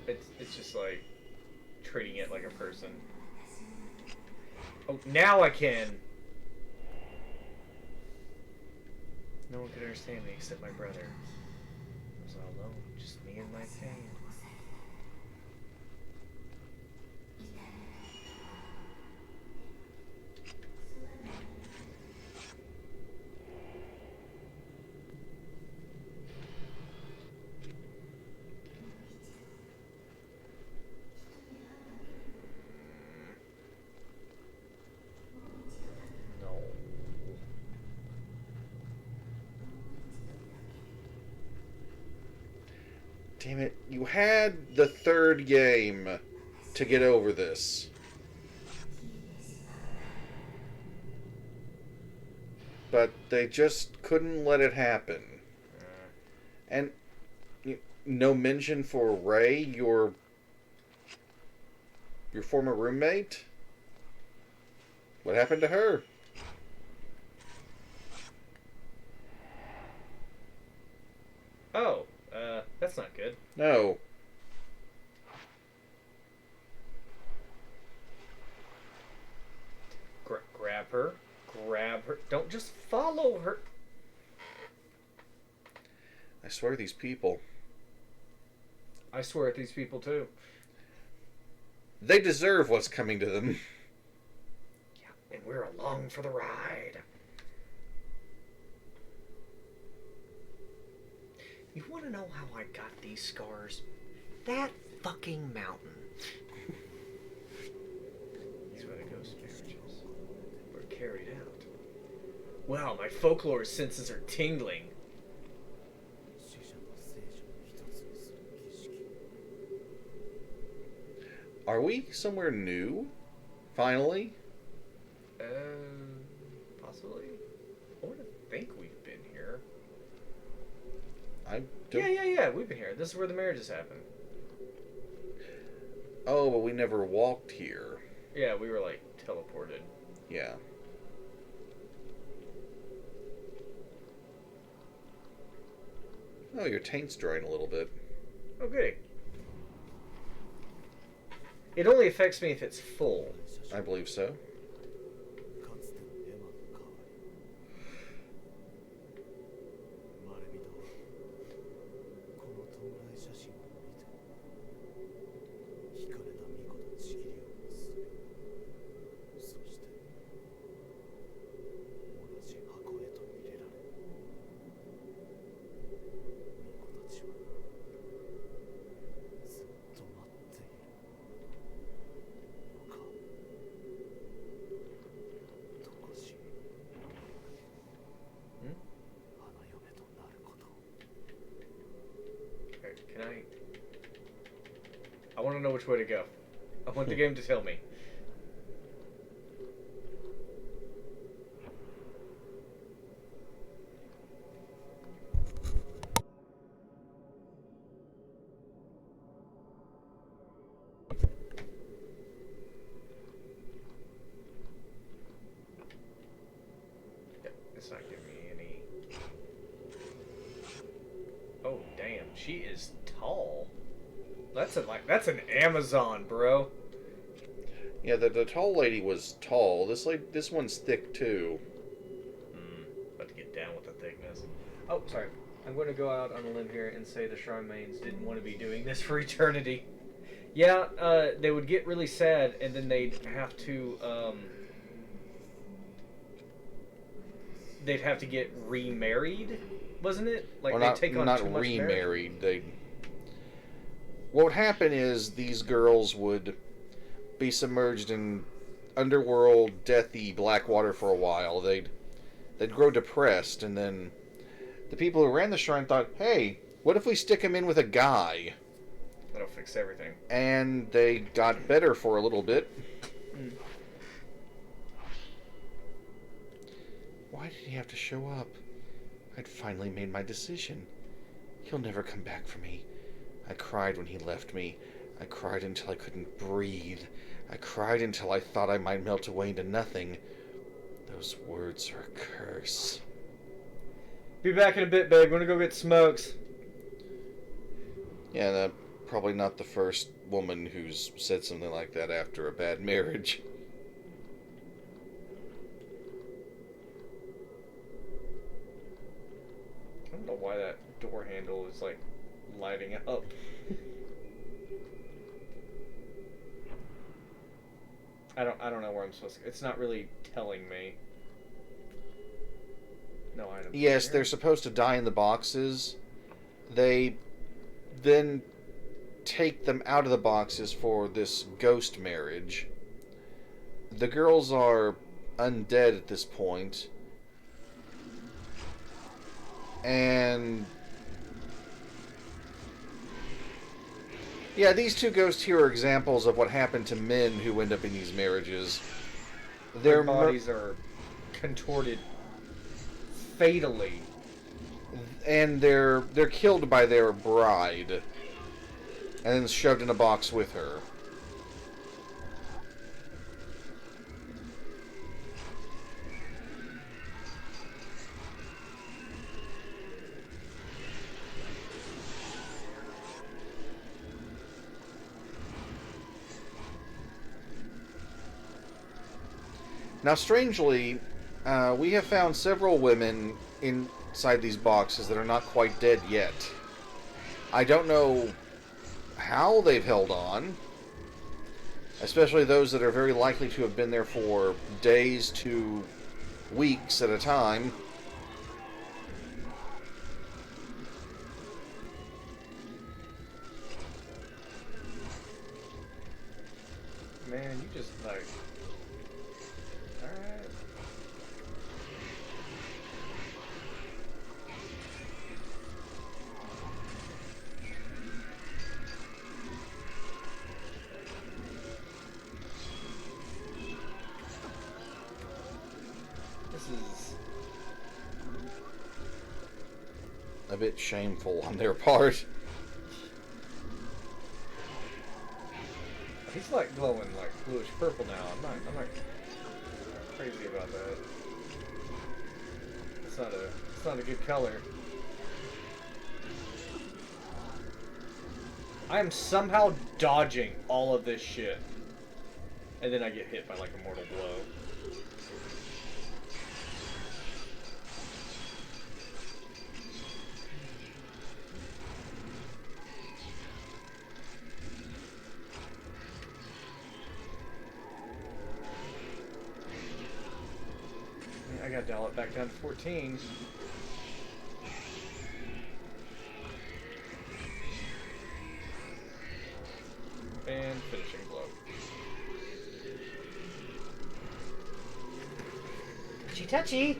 It's just like treating it like a person. Oh, now I can. No one could understand me except my brother. I was all alone, just me and my pain. No. Damn it, you had the third game to get over this. But they just couldn't let it happen. And no mention for Ray, your former roommate? What happened to her? Oh, that's not good. No. her. Grab her. Don't just follow her. I swear these people. I swear at these people too. They deserve what's coming to them. Yeah, and we're along for the ride. You want to know how I got these scars? That fucking mountain. These were the ghost marriages. Were carried out. Wow, my folklore senses are tingling. Are we somewhere new? Finally? Possibly. I want to think we've been here. I don't... Yeah. We've been here. This is where the marriages happen. Oh, but we never walked here. Yeah, we were like teleported. Yeah. Oh, your taint's drying a little bit. Oh, goody. It only affects me if it's full. I believe so. I want to know which way to go. I want the game to tell me. Yep, it's not giving me any. Oh damn, she is tall. That's an Amazon, bro. Yeah, the tall lady was tall. This one's thick too. About to get down with the thickness. Oh, sorry. I'm going to go out on a limb here and say the Shrine Maidens didn't want to be doing this for eternity. Yeah, they would get really sad, and then they'd have to get remarried, wasn't it? Like Or they not, take on not too much marriage? remarried. What would happen is these girls would be submerged in underworld, deathy black water for a while. They'd grow depressed, and then the people who ran the shrine thought, "Hey, what if we stick him in with a guy?" That'll fix everything. And they got better for a little bit. Why did he have to show up? I'd finally made my decision. He'll never come back for me. I cried when he left me. I cried until I couldn't breathe. I cried until I thought I might melt away into nothing. Those words are a curse. Be back in a bit, babe. We're gonna go get smokes. Yeah, probably not the first woman who's said something like that after a bad marriage. I don't know why that door handle is like lighting up. I don't know where I'm supposed to. It's not really telling me. No items. Yes, here. they're supposed to die in the boxes. They then take them out of the boxes for this ghost marriage. The girls are undead at this point. And yeah, these two ghosts here are examples of what happened to men who end up in these marriages. Their bodies are contorted fatally, and they're killed by their bride and then shoved in a box with her. Now, strangely, we have found several women inside these boxes that are not quite dead yet. I don't know how they've held on, especially those that are very likely to have been there for days to weeks at a time. Man, you just like. Alright. This is. A bit shameful on their part. He's like glowing like bluish purple now. I'm not crazy about that. It's not a good color. I am somehow dodging all of this shit. And then I get hit by like a mortal blow. I gotta dial it back down to 14. And finishing blow. Touchy touchy.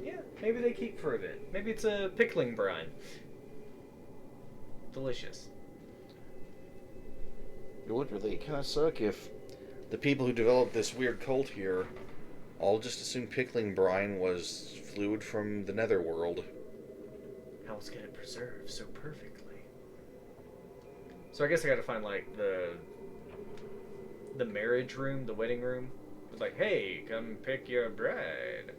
Yeah, maybe they keep for a bit. Maybe it's a pickling brine. Delicious. It would really kind of suck if the people who developed this weird cult here all just assumed pickling brine was fluid from the netherworld. How else can it preserve so perfectly? So I guess I gotta find like the marriage room, the wedding room. It's like, hey, come pick your bride.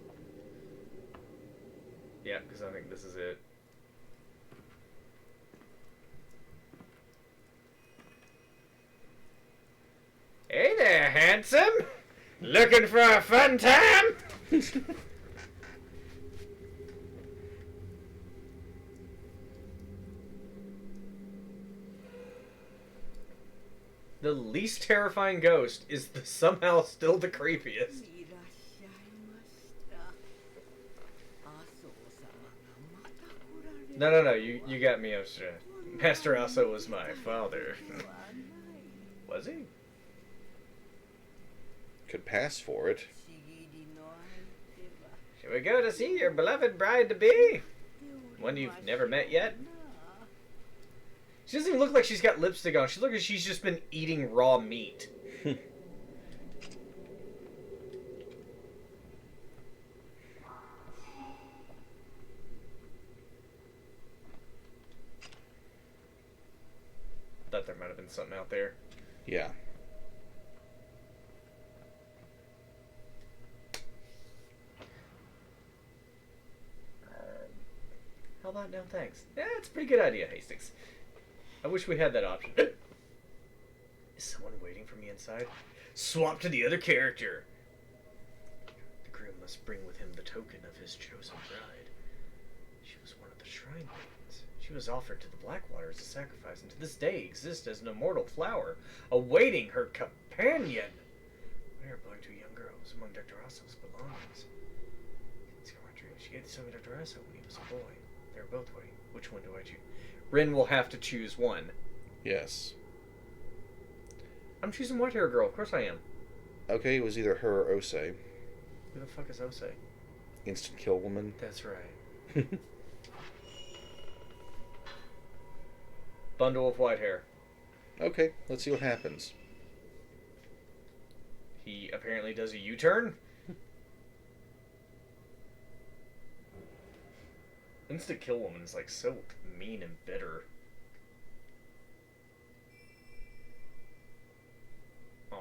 Yeah, because I think this is it. Hey there, handsome! Looking for a fun time? The least terrifying ghost is somehow still the creepiest. No, you got me upset. Master Aso was my father. Was he? Could pass for it. Shall we go to see your beloved bride-to-be? One you've never met yet? She doesn't even look like she's got lipstick on. She looks like she's just been eating raw meat. Thought there might have been something out there. Yeah. How about no thanks? Yeah, it's a pretty good idea, Hastings. I wish we had that option. Is someone waiting for me inside? Swap to the other character. The groom must bring with him the token of his chosen bride. She was one of the shrine maidens. She was offered to the Blackwater as a sacrifice, and to this day exists as an immortal flower, awaiting her companion. We are belonging to a young girl who was among Dr. Aso's belongings. She gave the token to Dr. Aso when he was a boy. They're both waiting. Which one do I choose? Rin will have to choose one. Yes. I'm choosing White Hair Girl. Of course I am. Okay, it was either her or Ose. Who the fuck is Ose? Instant kill woman. That's right. Bundle of white hair. Okay, let's see what happens. He apparently does a U-turn. Instant kill woman is like so mean and bitter. Aww.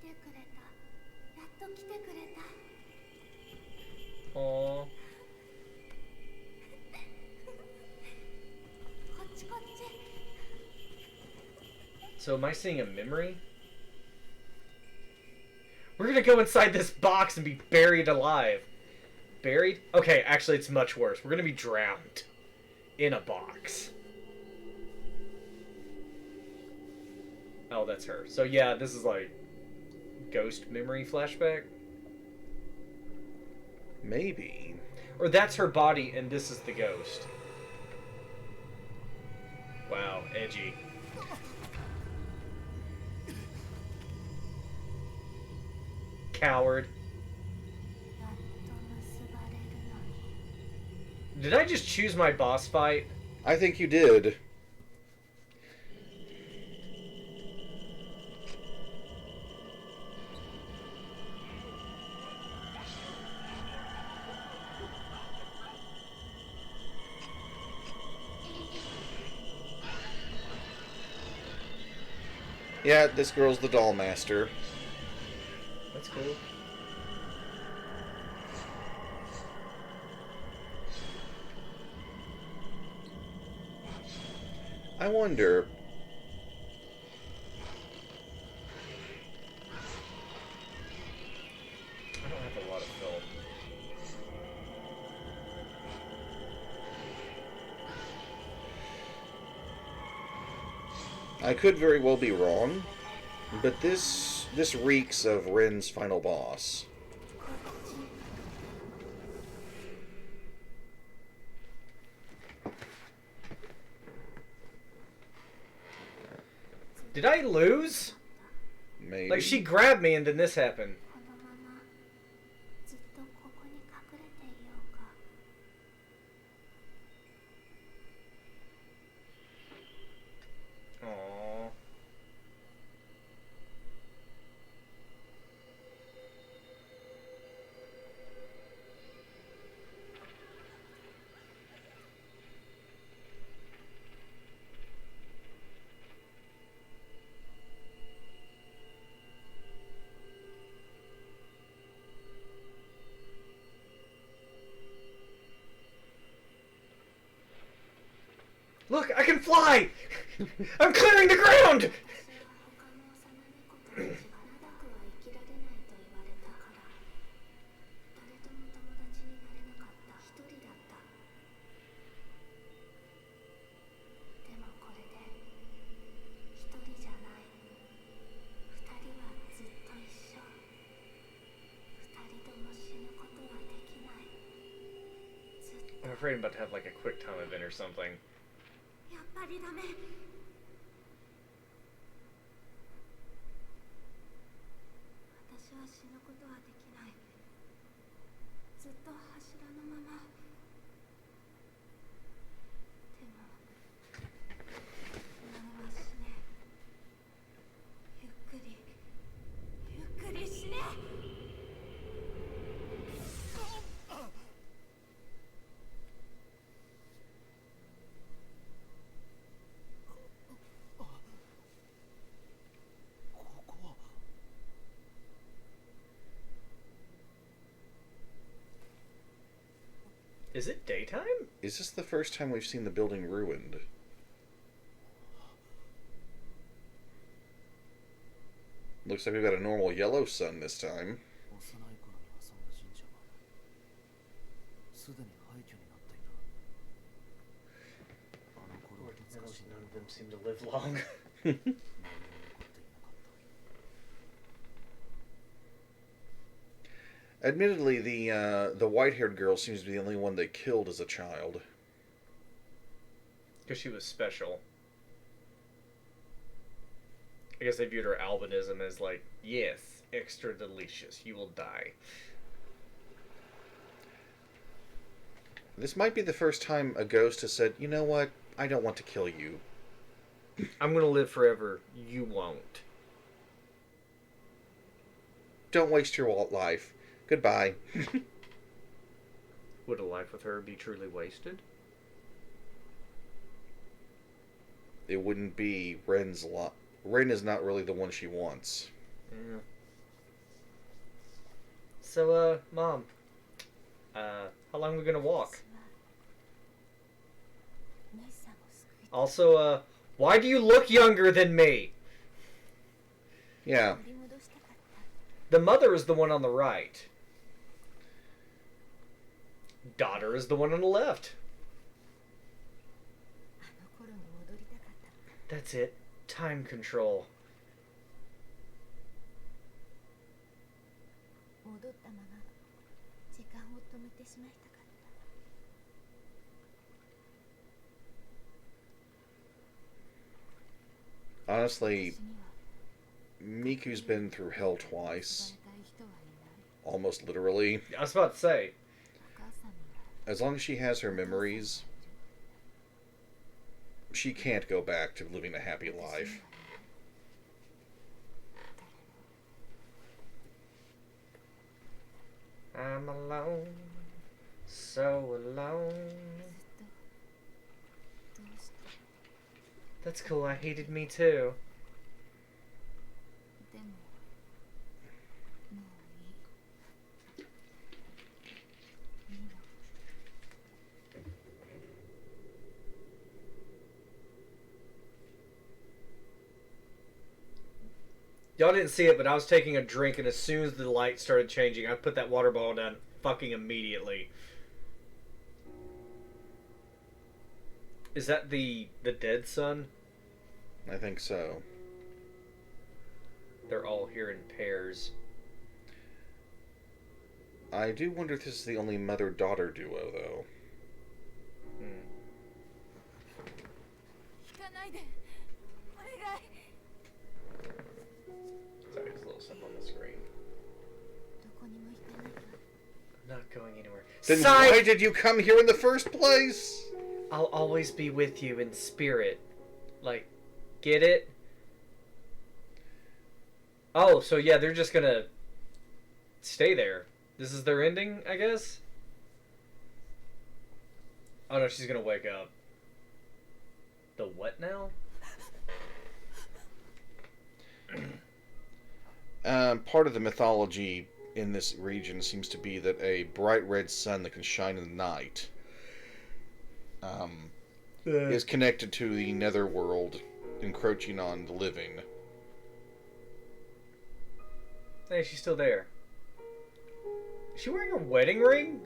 来てくれた。やっと来てくれた。 Aww. こっちこっち。So am I seeing a memory? We're gonna go inside this box and be buried alive. Buried? Okay, actually it's much worse. We're gonna be drowned. In a box. Oh, that's her. So yeah, this is like... ghost memory flashback? Maybe. Or that's her body and this is the ghost. Wow, edgy. Coward. やっと結ばれるのに Did I just choose my boss fight? I think you did. Yeah, this girl's the doll master. That's cool. I wonder... I don't have a lot of film. I could very well be wrong, but this reeks of Ren's final boss. Did I lose? Maybe. Like, she grabbed me and then this happened. このままずっとここに隠れていようか Aww. Look, I can fly! I'm clearing the ground! 私は他の幼猫たちが長くは生きられないと言われたから誰とも友達になれなかった一人だったでもこれで一人じゃない二人はずっと一緒二人とも死ぬことはできないずっと I'm afraid I'm about to have like a quick time event or something. やっぱりダメ私は死ぬことはできないずっと柱のままでもお前は死ねゆっくりゆっくり死ね Is it daytime? Is this the first time we've seen the building ruined? Looks like we've got a normal yellow sun this time. 幼い頃に遊んだ神社がすでに廃墟になっていた。あの頃は懐かしいな。 None of them seem to live long. 何も残っていなかった。 Admittedly, the white-haired girl seems to be the only one they killed as a child. Because she was special. I guess they viewed her albinism as like, yes, extra delicious, you will die. This might be the first time a ghost has said, you know what, I don't want to kill you. I'm gonna live forever, you won't. Don't waste your life. Goodbye. Would a life with her be truly wasted? It wouldn't be Ren's lot. Ren is not really the one she wants. Yeah. So, Mom, how long are we gonna walk? 兄さんを救い Also, why do you look younger than me? Yeah. 取り戻したかった。 The mother is the one on the right. Daughter is the one on the left. あの頃に戻りたかった。 That's it. Time control. 戻ったまま時間を止めてしまいたかった。 Honestly, 私には Miku's been through hell twice. 呼ばれたい人はいない。 Almost literally. I was about to say. お母さんには As long as she has her memories, she can't go back to living a happy life. I'm alone. So alone. どうして That's cool. I hated me too. でももういい。いいの。 Y'all didn't see it, but I was taking a drink, and as soon as the light started changing, I put that water bottle down fucking immediately. Is that the dead son? I think so. They're all here in pairs. I do wonder if this is the only mother-daughter duo, though. 引かないで。お願い。 Sorry, there's a little something on the screen. どこにも行かないわ。 I'm not going anywhere. Then Psych! why did you come here in the first place? I'll always be with you in spirit. Like, get it? Oh, so yeah, they're just gonna stay there. This is their ending, I guess? Oh no, she's gonna wake up. The what now? Part of the mythology in this region seems to be that a bright red sun that can shine in the night is connected to the netherworld, encroaching on the living. Hey, she's still there. Is she wearing a wedding ring?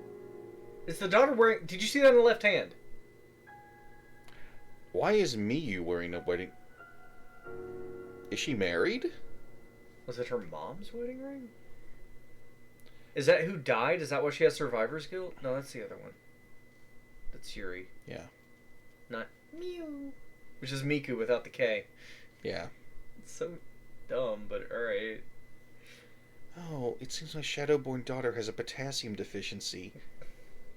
Is the daughter wearing... Did you see that on the left hand? Why is Miyu wearing a wedding... Is she married? Was it her mom's wedding ring? Is that who died? Is that why she has survivor's guilt? No, that's the other one. That's Yuri. Yeah. Not Mew. Which is Miku without the K. Yeah. It's so dumb, but alright. Oh, it seems my Shadowborn daughter has a potassium deficiency.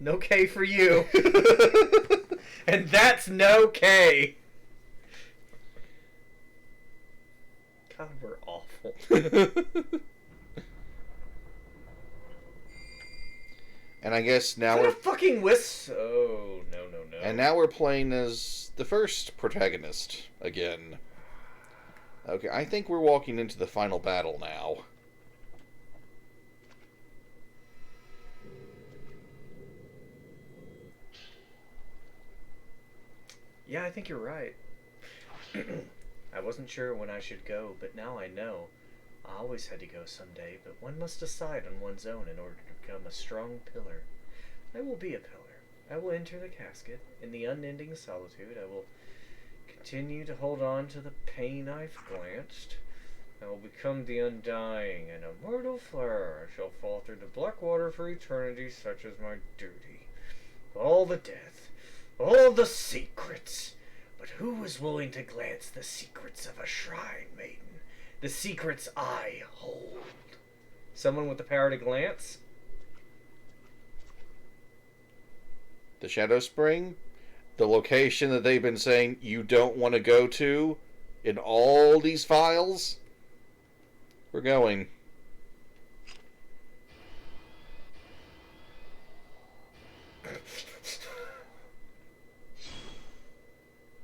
No K for you. And that's no K. God, we're awful. And I guess now What we're... a fucking whisk. Oh, no, no, no. And now we're playing as the first protagonist again. Okay, I think we're walking into the final battle now. Yeah, I think you're right. I wasn't sure when I should go, but now I know. I always had to go someday, but one must decide on one's own in order to become a strong pillar. I will be a pillar. I will enter the casket. In the unending solitude, I will continue to hold on to the pain I've glanced. I will become the undying and immortal flower. I shall fall through the black water for eternity, such is my duty. All the death, all the secrets. But who is willing to glance the secrets of a shrine maiden? The secrets I hold. Someone with the power to glance? The Shadow Spring? The location that they've been saying you don't want to go to in all these files? We're going.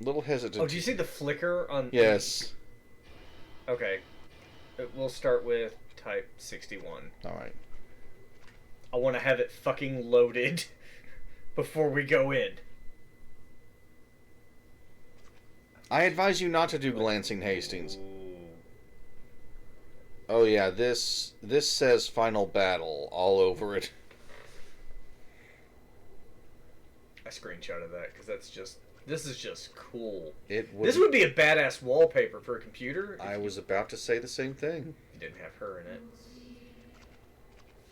Little hesitant. Oh, do you see the flicker on... Yes. Okay. We'll start with type 61. Alright. I want to have it fucking loaded before we go in. I advise you not to do glancing Hastings. Ooh. Oh yeah, this says final battle all over it. I screenshotted that because this is just cool. It would. This would be a badass wallpaper for a computer. I was about to say the same thing. You didn't have her in it.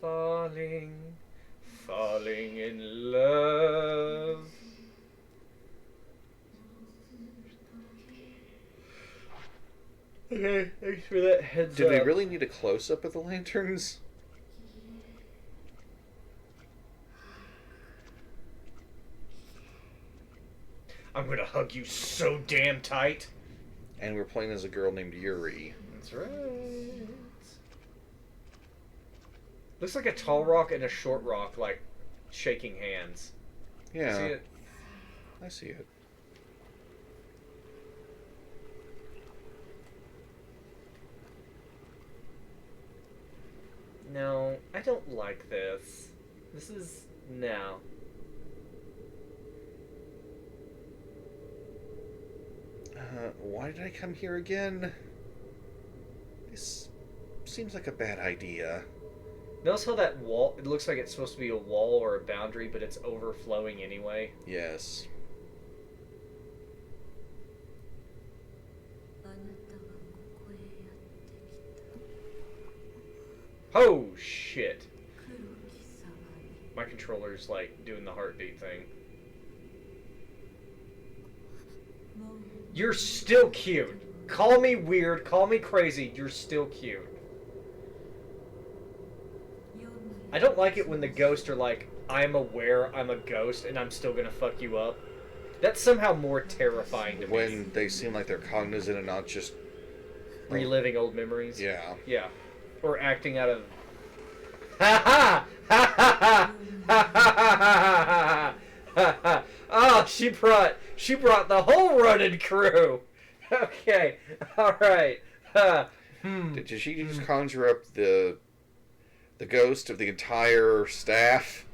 Falling, falling in love. Okay, thanks for that heads Did up. we really need a close up of the lanterns? I'm gonna hug you so damn tight. And we're playing as a girl named Yuri. That's right. Looks like a tall rock and a short rock, like shaking hands. Yeah, See it? I see it. No, I don't like this. This is no. Why did I come here again? This seems like a bad idea. Notice how that wall, it looks like it's supposed to be a wall or a boundary, but it's overflowing anyway. Yes. あなたはここへやってきた Oh shit. 黒き様に My controller's like doing the heartbeat thing. もう You're still cute. Call me weird, call me crazy, you're still cute. 世に I don't like it when the ghosts are like, I'm aware I'm a ghost and I'm still gonna fuck you up. That's somehow more terrifying to me. When they seem like they're cognizant and not just... Reliving old memories. Yeah. Yeah. Or acting out of... Ha ha! Ha ha ha! Ha ha ha ha ha! Oh, she brought the whole running crew! Okay, alright. Did she just conjure up the ghost of the entire staff?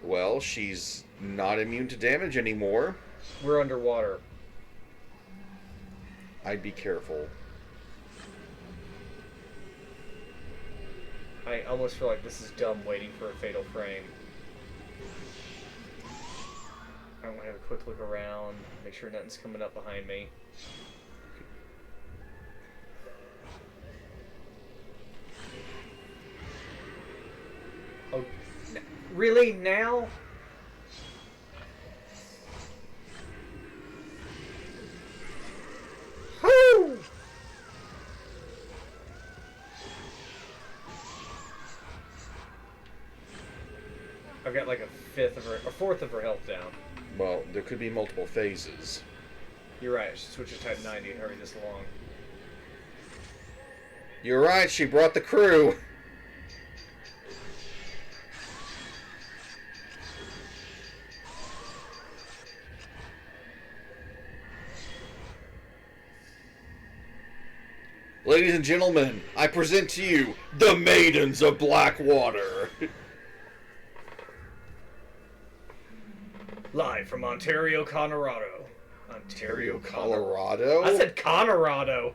Well, she's not immune to damage anymore. We're underwater. I'd be careful. I almost feel like this is dumb waiting for a fatal frame. I want to have a quick look around, make sure nothing's coming up behind me. Oh, really? Now? Whoo! I've got like a fourth of her health down. Well, there could be multiple phases. You're right, I should switch to type 90 and hurry this along. You're right, she brought the crew. Ladies and gentlemen, I present to you the Maidens of Blackwater. Live from Ontario, Colorado. Ontario, Colorado? I said Colorado.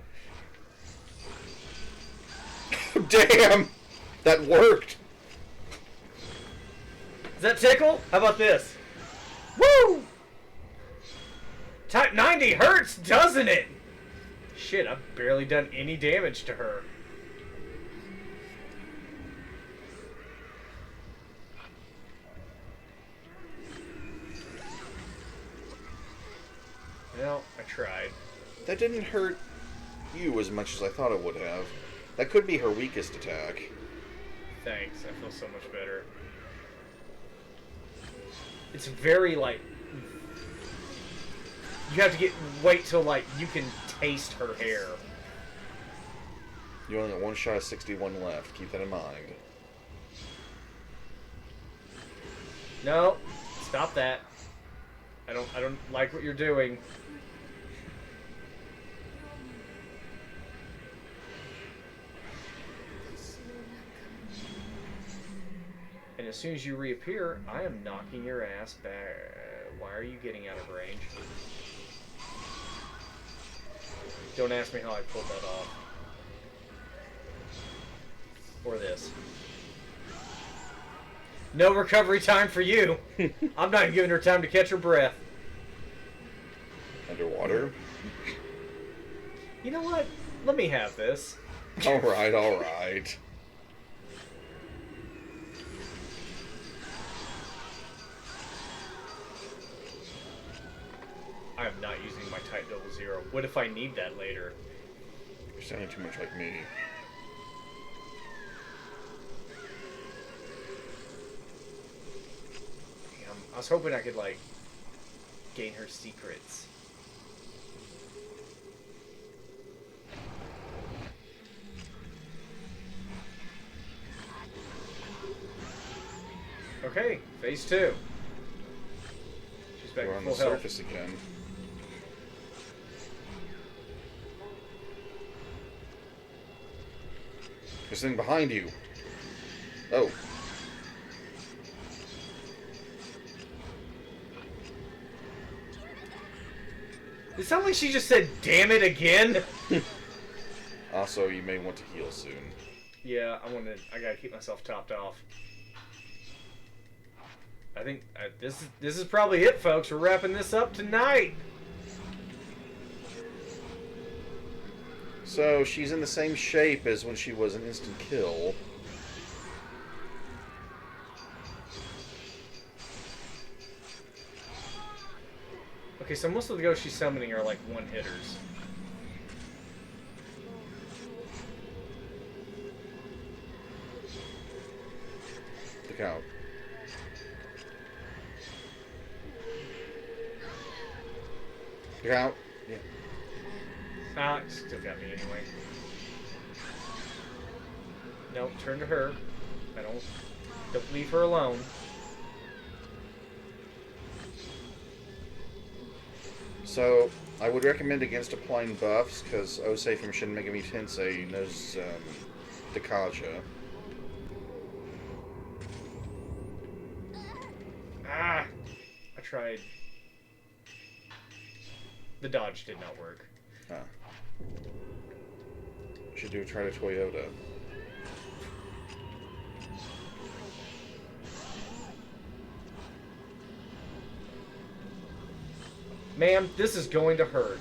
Damn! That worked! Does that tickle? How about this? Woo! Type 90 hurts, doesn't it? Shit, I've barely done any damage to her. Well, I tried. That didn't hurt you as much as I thought it would have. That could be her weakest attack. Thanks, I feel so much better. It's very, like... You have to wait till, like, you can taste her hair. You only got one shot of 61 left. Keep that in mind. No, stop that. I don't like what you're doing. And as soon as you reappear, I am knocking your ass back. Why are you getting out of range? Don't ask me how I pulled that off. Or this. No recovery time for you. I'm not giving her time to catch her breath. Underwater? You know what? Let me have this. Alright, alright. I am not using my Type 00. What if I need that later? You're sounding too much like me. Damn, I was hoping I could, like, gain her secrets. Okay, phase 2. She's back We're to on the full health. surface again. There's something behind you. Oh. It sounded like she just said, "Damn it," again. Also, you may want to heal soon. Yeah, I gotta keep myself topped off. I think this is probably it, folks. We're wrapping this up tonight. So, she's in the same shape as when she was an instant kill. Okay, so most of the ghosts she's summoning are like one-hitters. Look out. Look out. Yeah. Ah, it still got me anyway. No, turn to her. Don't leave her alone. So, I would recommend against applying buffs, because Osei from Shin Megami Tensei knows Dakaja. Ah! I tried. The dodge did not work. Ah. Should try to Toyota. Ma'am, this is going to hurt.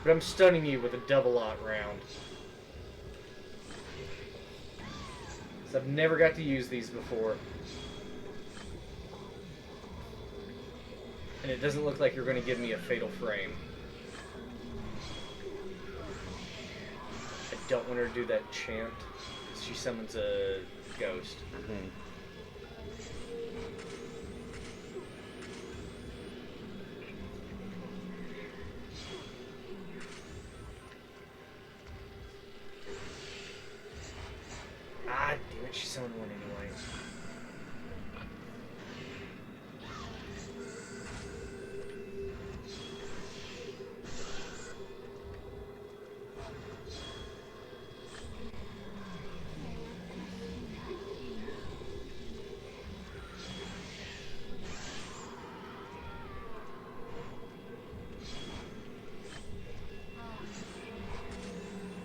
But I'm stunning you with a double-aught round. 'Cause I've never got to use these before. And it doesn't look like you're going to give me a fatal frame. I don't want her to do that chant. She summons a ghost. Mm-hmm. Ah, damn it, she summoned one anyway.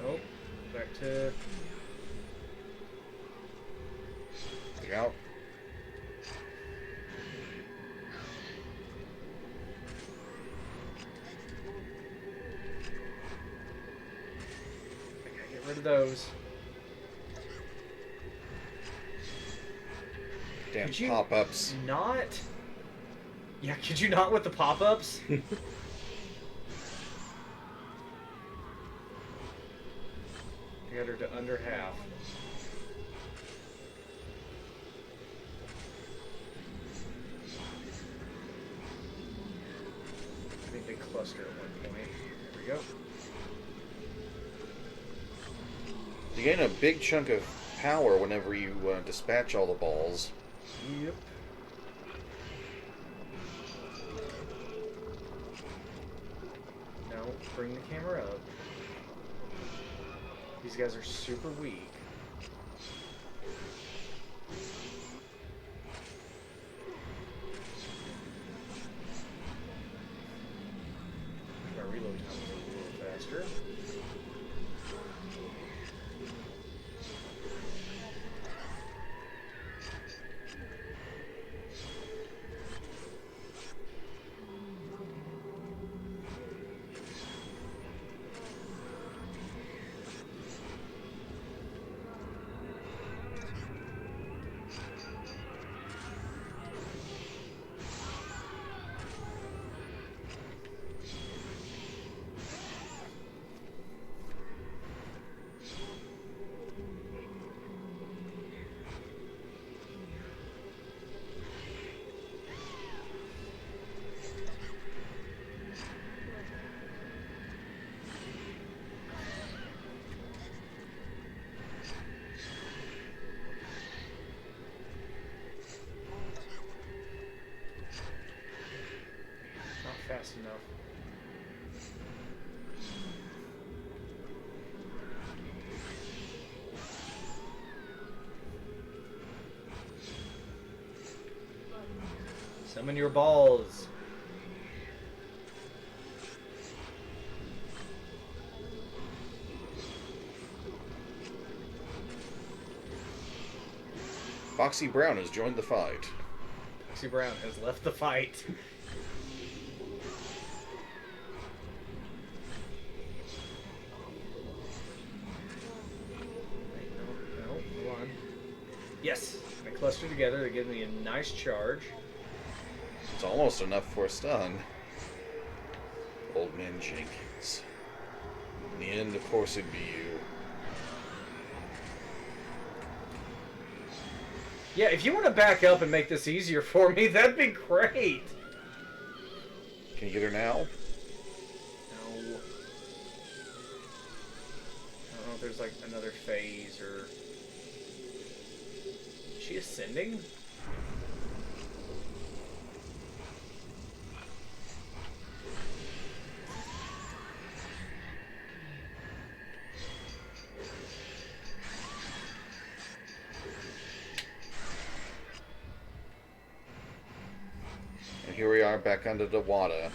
Oh, back to... Look out. I gotta get rid of those. Damn Could you pop-ups. not? Yeah, could you not with the pop-ups? I got her to under half. I think they cluster at one point. There we go. You gain a big chunk of power whenever you dispatch all the balls. Yep. Now, bring the camera up. These guys are super weak. enough. Summon your balls. Foxy Brown has joined the fight. Foxy Brown has left the fight. Wait, no, hold on. Yes, I cluster together to give me a nice charge. It's almost enough for a stun. Old Man Jenkins. In the end, of course, it'd be you. Yeah, if you want to back up and make this easier for me, that'd be great. Can you get her now? No. I don't know if there's like another phase or... Is she ascending? And here we are back under the water.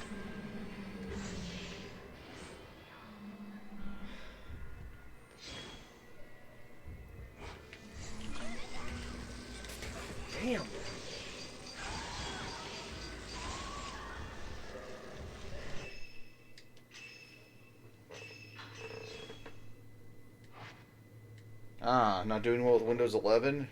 Damn. Ah, not doing well with Windows 11?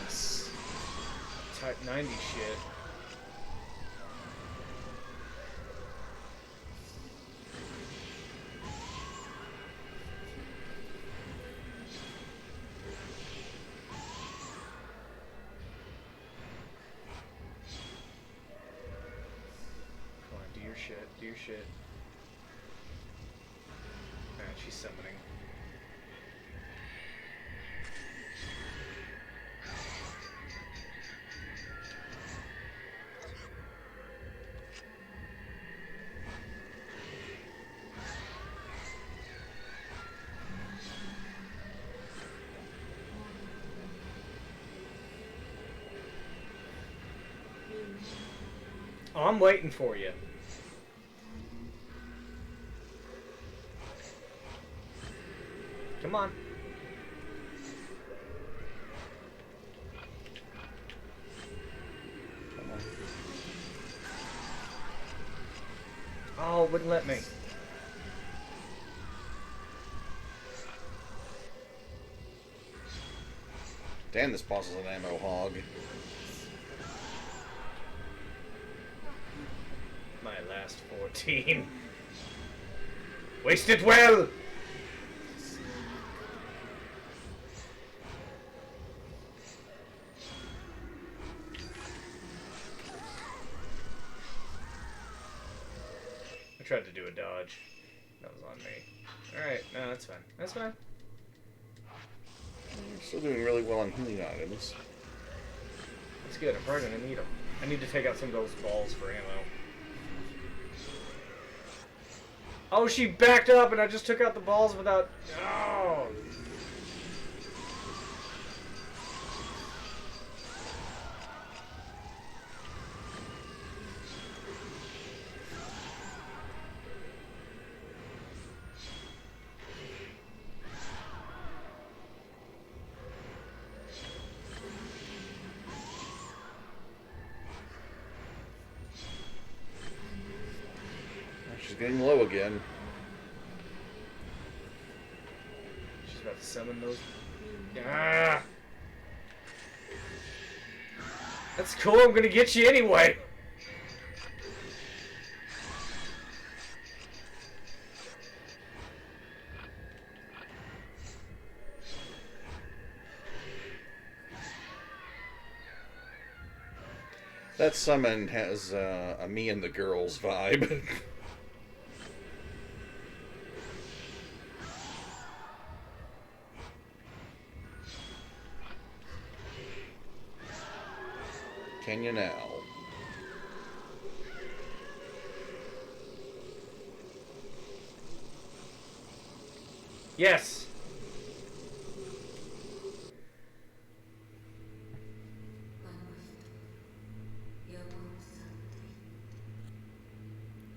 Yes. Type 90 shit. Come on, do your shit. Do your shit. Alright, she's summoning. Oh, I'm waiting for you. Come on. Come on. Oh, it wouldn't let me. Damn, this boss is an ammo hog. My last 14. Waste it well! I tried to do a dodge. That was on me. Alright, no, that's fine. That's fine. You're still doing really well on healing items. That's good. I'm probably gonna need them. I need to take out some of those balls for ammo. Oh, she backed up and I just took out the balls without... Oh! She's getting low again. She's about to summon those... Ah! That's cool. I'm gonna get you anyway. That summon has a me and the girls vibe. Can you now? Yes.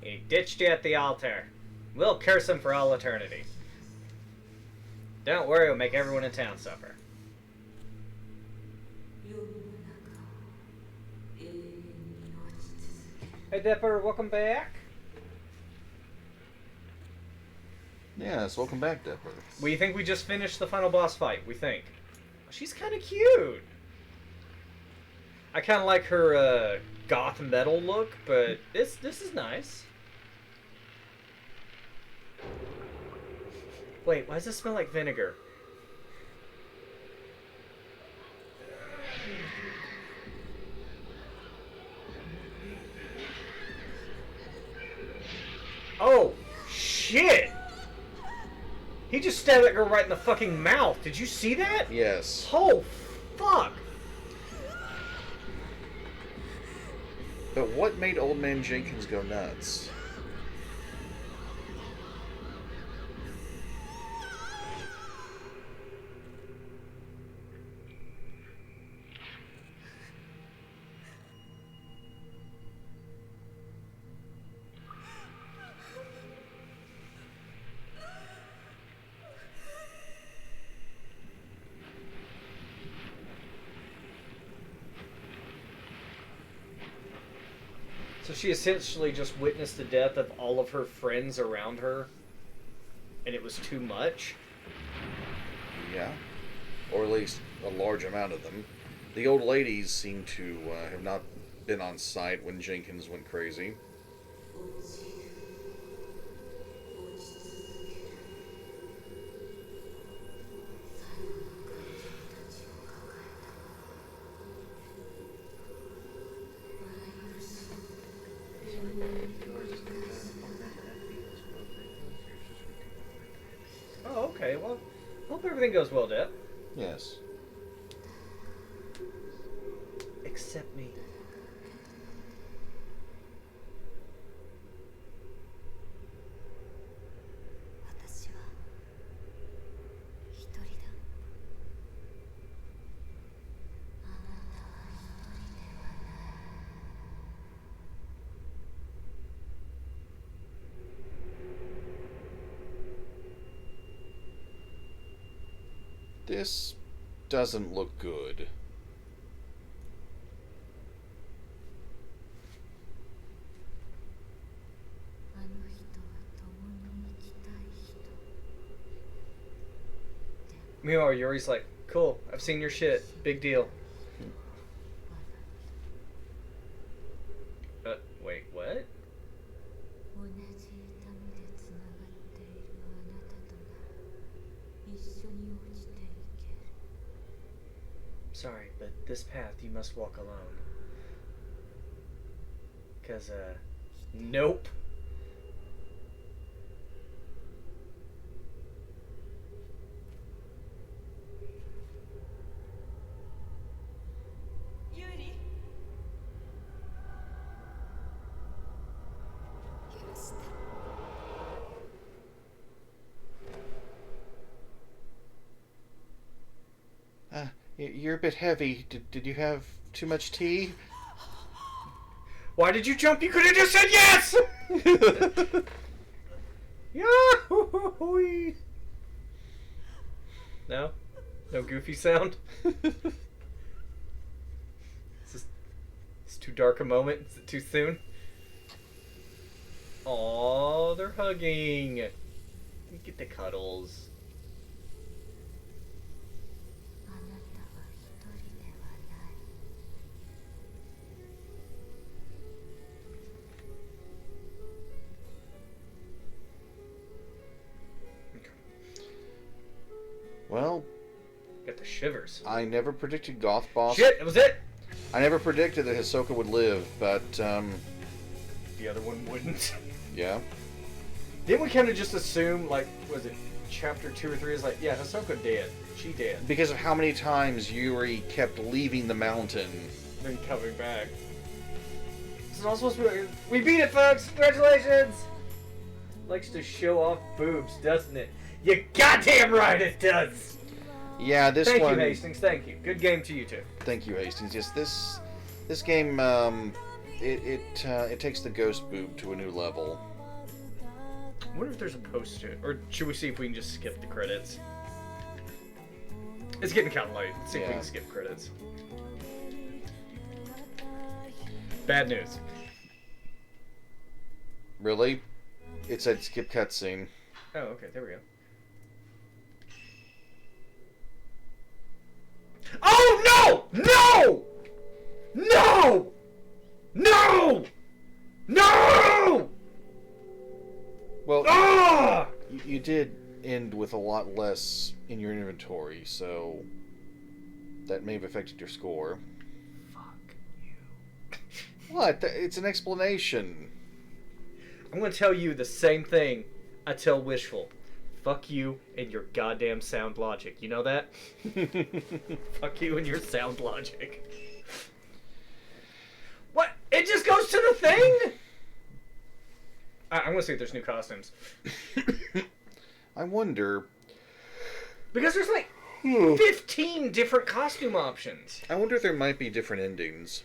He ditched you at the altar. We'll curse him for all eternity. Don't worry, we'll make everyone in town suffer. Hey Dipper, welcome back. Yes, welcome back, Dipper. We think we just finished the final boss fight, we think. She's kind of cute. I kind of like her goth metal look, but this is nice. Wait, why does this smell like vinegar? Oh, shit! He just stabbed that girl right in the fucking mouth. Did you see that? Yes. Oh, fuck! But what made Old Man Jenkins go nuts? So she essentially just witnessed the death of all of her friends around her, and it was too much? Yeah. Or at least a large amount of them. The old ladies seem to have not been on site when Jenkins went crazy. Oh, okay. Well, hope everything goes well, Deb. Yes. Except me. This doesn't look good. Meanwhile, Yuri's like, cool, I've seen your shit. Big deal. Wait, what? Sorry, but this path you must walk alone. 'Cause, nope. Yuri? You're a bit heavy. Did you have too much tea? Why did you jump? You could have just said yes! Yahoo! No? No goofy sound? It's too dark a moment? Is it too soon? Aww, they're hugging. Get the cuddles. Well, Got the shivers. I never predicted Goth Boss. Shit, that was it! I never predicted that Hisoka would live, but, The other one wouldn't. yeah. Didn't we kind of just assume, like, was it chapter 2 or 3 is like, yeah, Hisoka dead. She dead. Because of how many times Yuri kept leaving the mountain. Then coming back. This is all supposed to be like, we beat it, folks! Congratulations! Likes to show off boobs, doesn't it? You goddamn right it does! Yeah, this Thank one... you, Hastings. Thank you. Good game to you, too. Thank you, Hastings. Yes, this game, it takes the ghost boob to a new level. I wonder if there's a post to it. Or should we see if we can just skip the credits? It's getting kind of late. Let's see if we Yeah. can skip credits. Bad news. Really? It said skip cutscene. Oh, okay. There we go. Oh, no! No! No! No! No! Well, Ah! you did end with a lot less in your inventory, so that may have affected your score. Fuck you. What? It's an explanation. I'm gonna tell you the same thing I tell Wishful. Fuck you and your goddamn sound logic. You know that? Fuck you and your sound logic. What? It just goes to the thing? I'm gonna see if there's new costumes. I wonder. Because there's like 15 different costume options. I wonder if there might be different endings.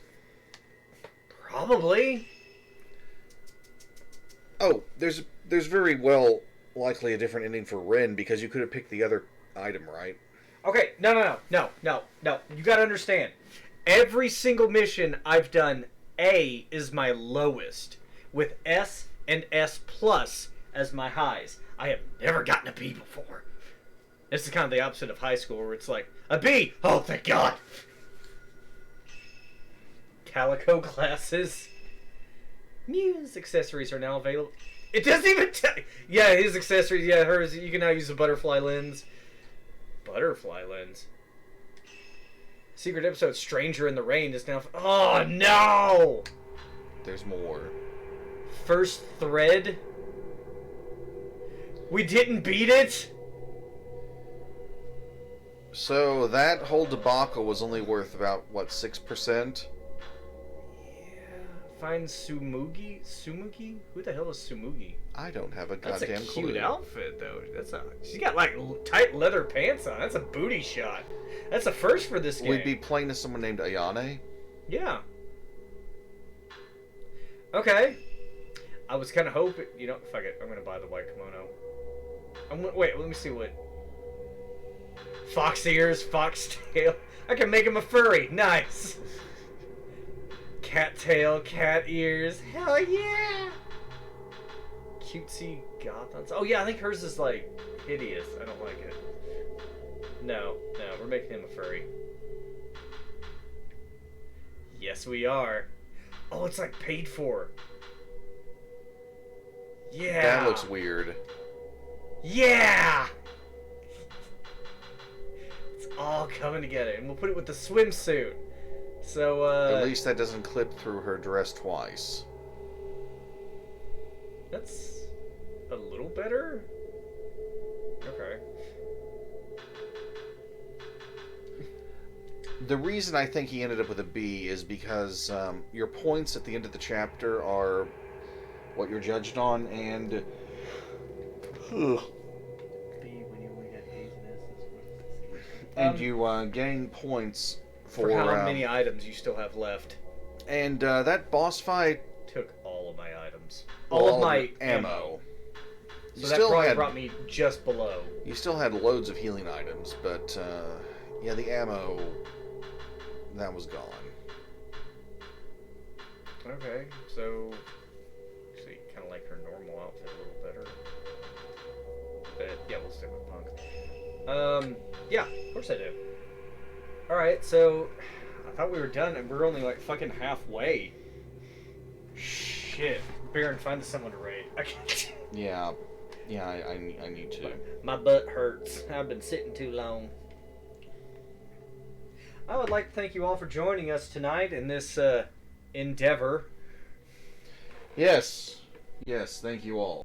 Probably. Oh, there's very well likely a different ending for Ren because you could have picked the other item, right? Okay, no. You gotta understand. Every single mission I've done, A is my lowest, with S and S plus as my highs. I have never gotten a B before. This is kind of the opposite of high school, where it's like, a B! Oh, thank God! Calico glasses. Mew's accessories are now available. It doesn't even tell. Yeah, his accessories. Yeah, hers. You can now use the butterfly lens. Butterfly lens. Secret episode Stranger in the Rain is now. Oh no! There's more. First thread. We didn't beat it? So that whole debacle was only worth about, what, 6%? Find Sumugi? Who the hell is Sumugi? I don't have a That's goddamn a cute clue. outfit, though. She's got like tight leather pants on. That's a booty shot. That's a first for this game. We'd be playing as someone named Ayane. Yeah. Okay. I was kind of hoping, fuck it. I'm gonna buy the white kimono. Wait, let me see what. Fox ears, fox tail. I can make him a furry. Nice. Cat tail, cat ears. Hell yeah! Cutesy goth. Oh yeah, I think hers is like hideous. I don't like it. No, we're making him a furry. Yes, we are. Oh, it's like paid for. Yeah. That looks weird. Yeah! It's all coming together. And we'll put it with the swimsuit. So, At least that doesn't clip through her dress twice. That's a little better? Okay. The reason I think he ended up with a B is because your points at the end of the chapter are what you're judged on, and B when you only had A's and S's. and you gain points For how many items you still have left? And that boss fight Took all of my items. All of my ammo. You So that still probably had brought me just below. you still had loads of healing items, but yeah, the ammo that was gone. Okay, so actually kind of like her normal outfit a little better. But yeah, we'll stick with punk. Yeah, of course I do. Alright, so I thought we were done and we're only like fucking halfway. Shit. Baron, find someone to raid. I can't. Yeah. Yeah, I need to. My butt hurts. I've been sitting too long. I would like to thank you all for joining us tonight in this endeavor. Yes. Yes, thank you all.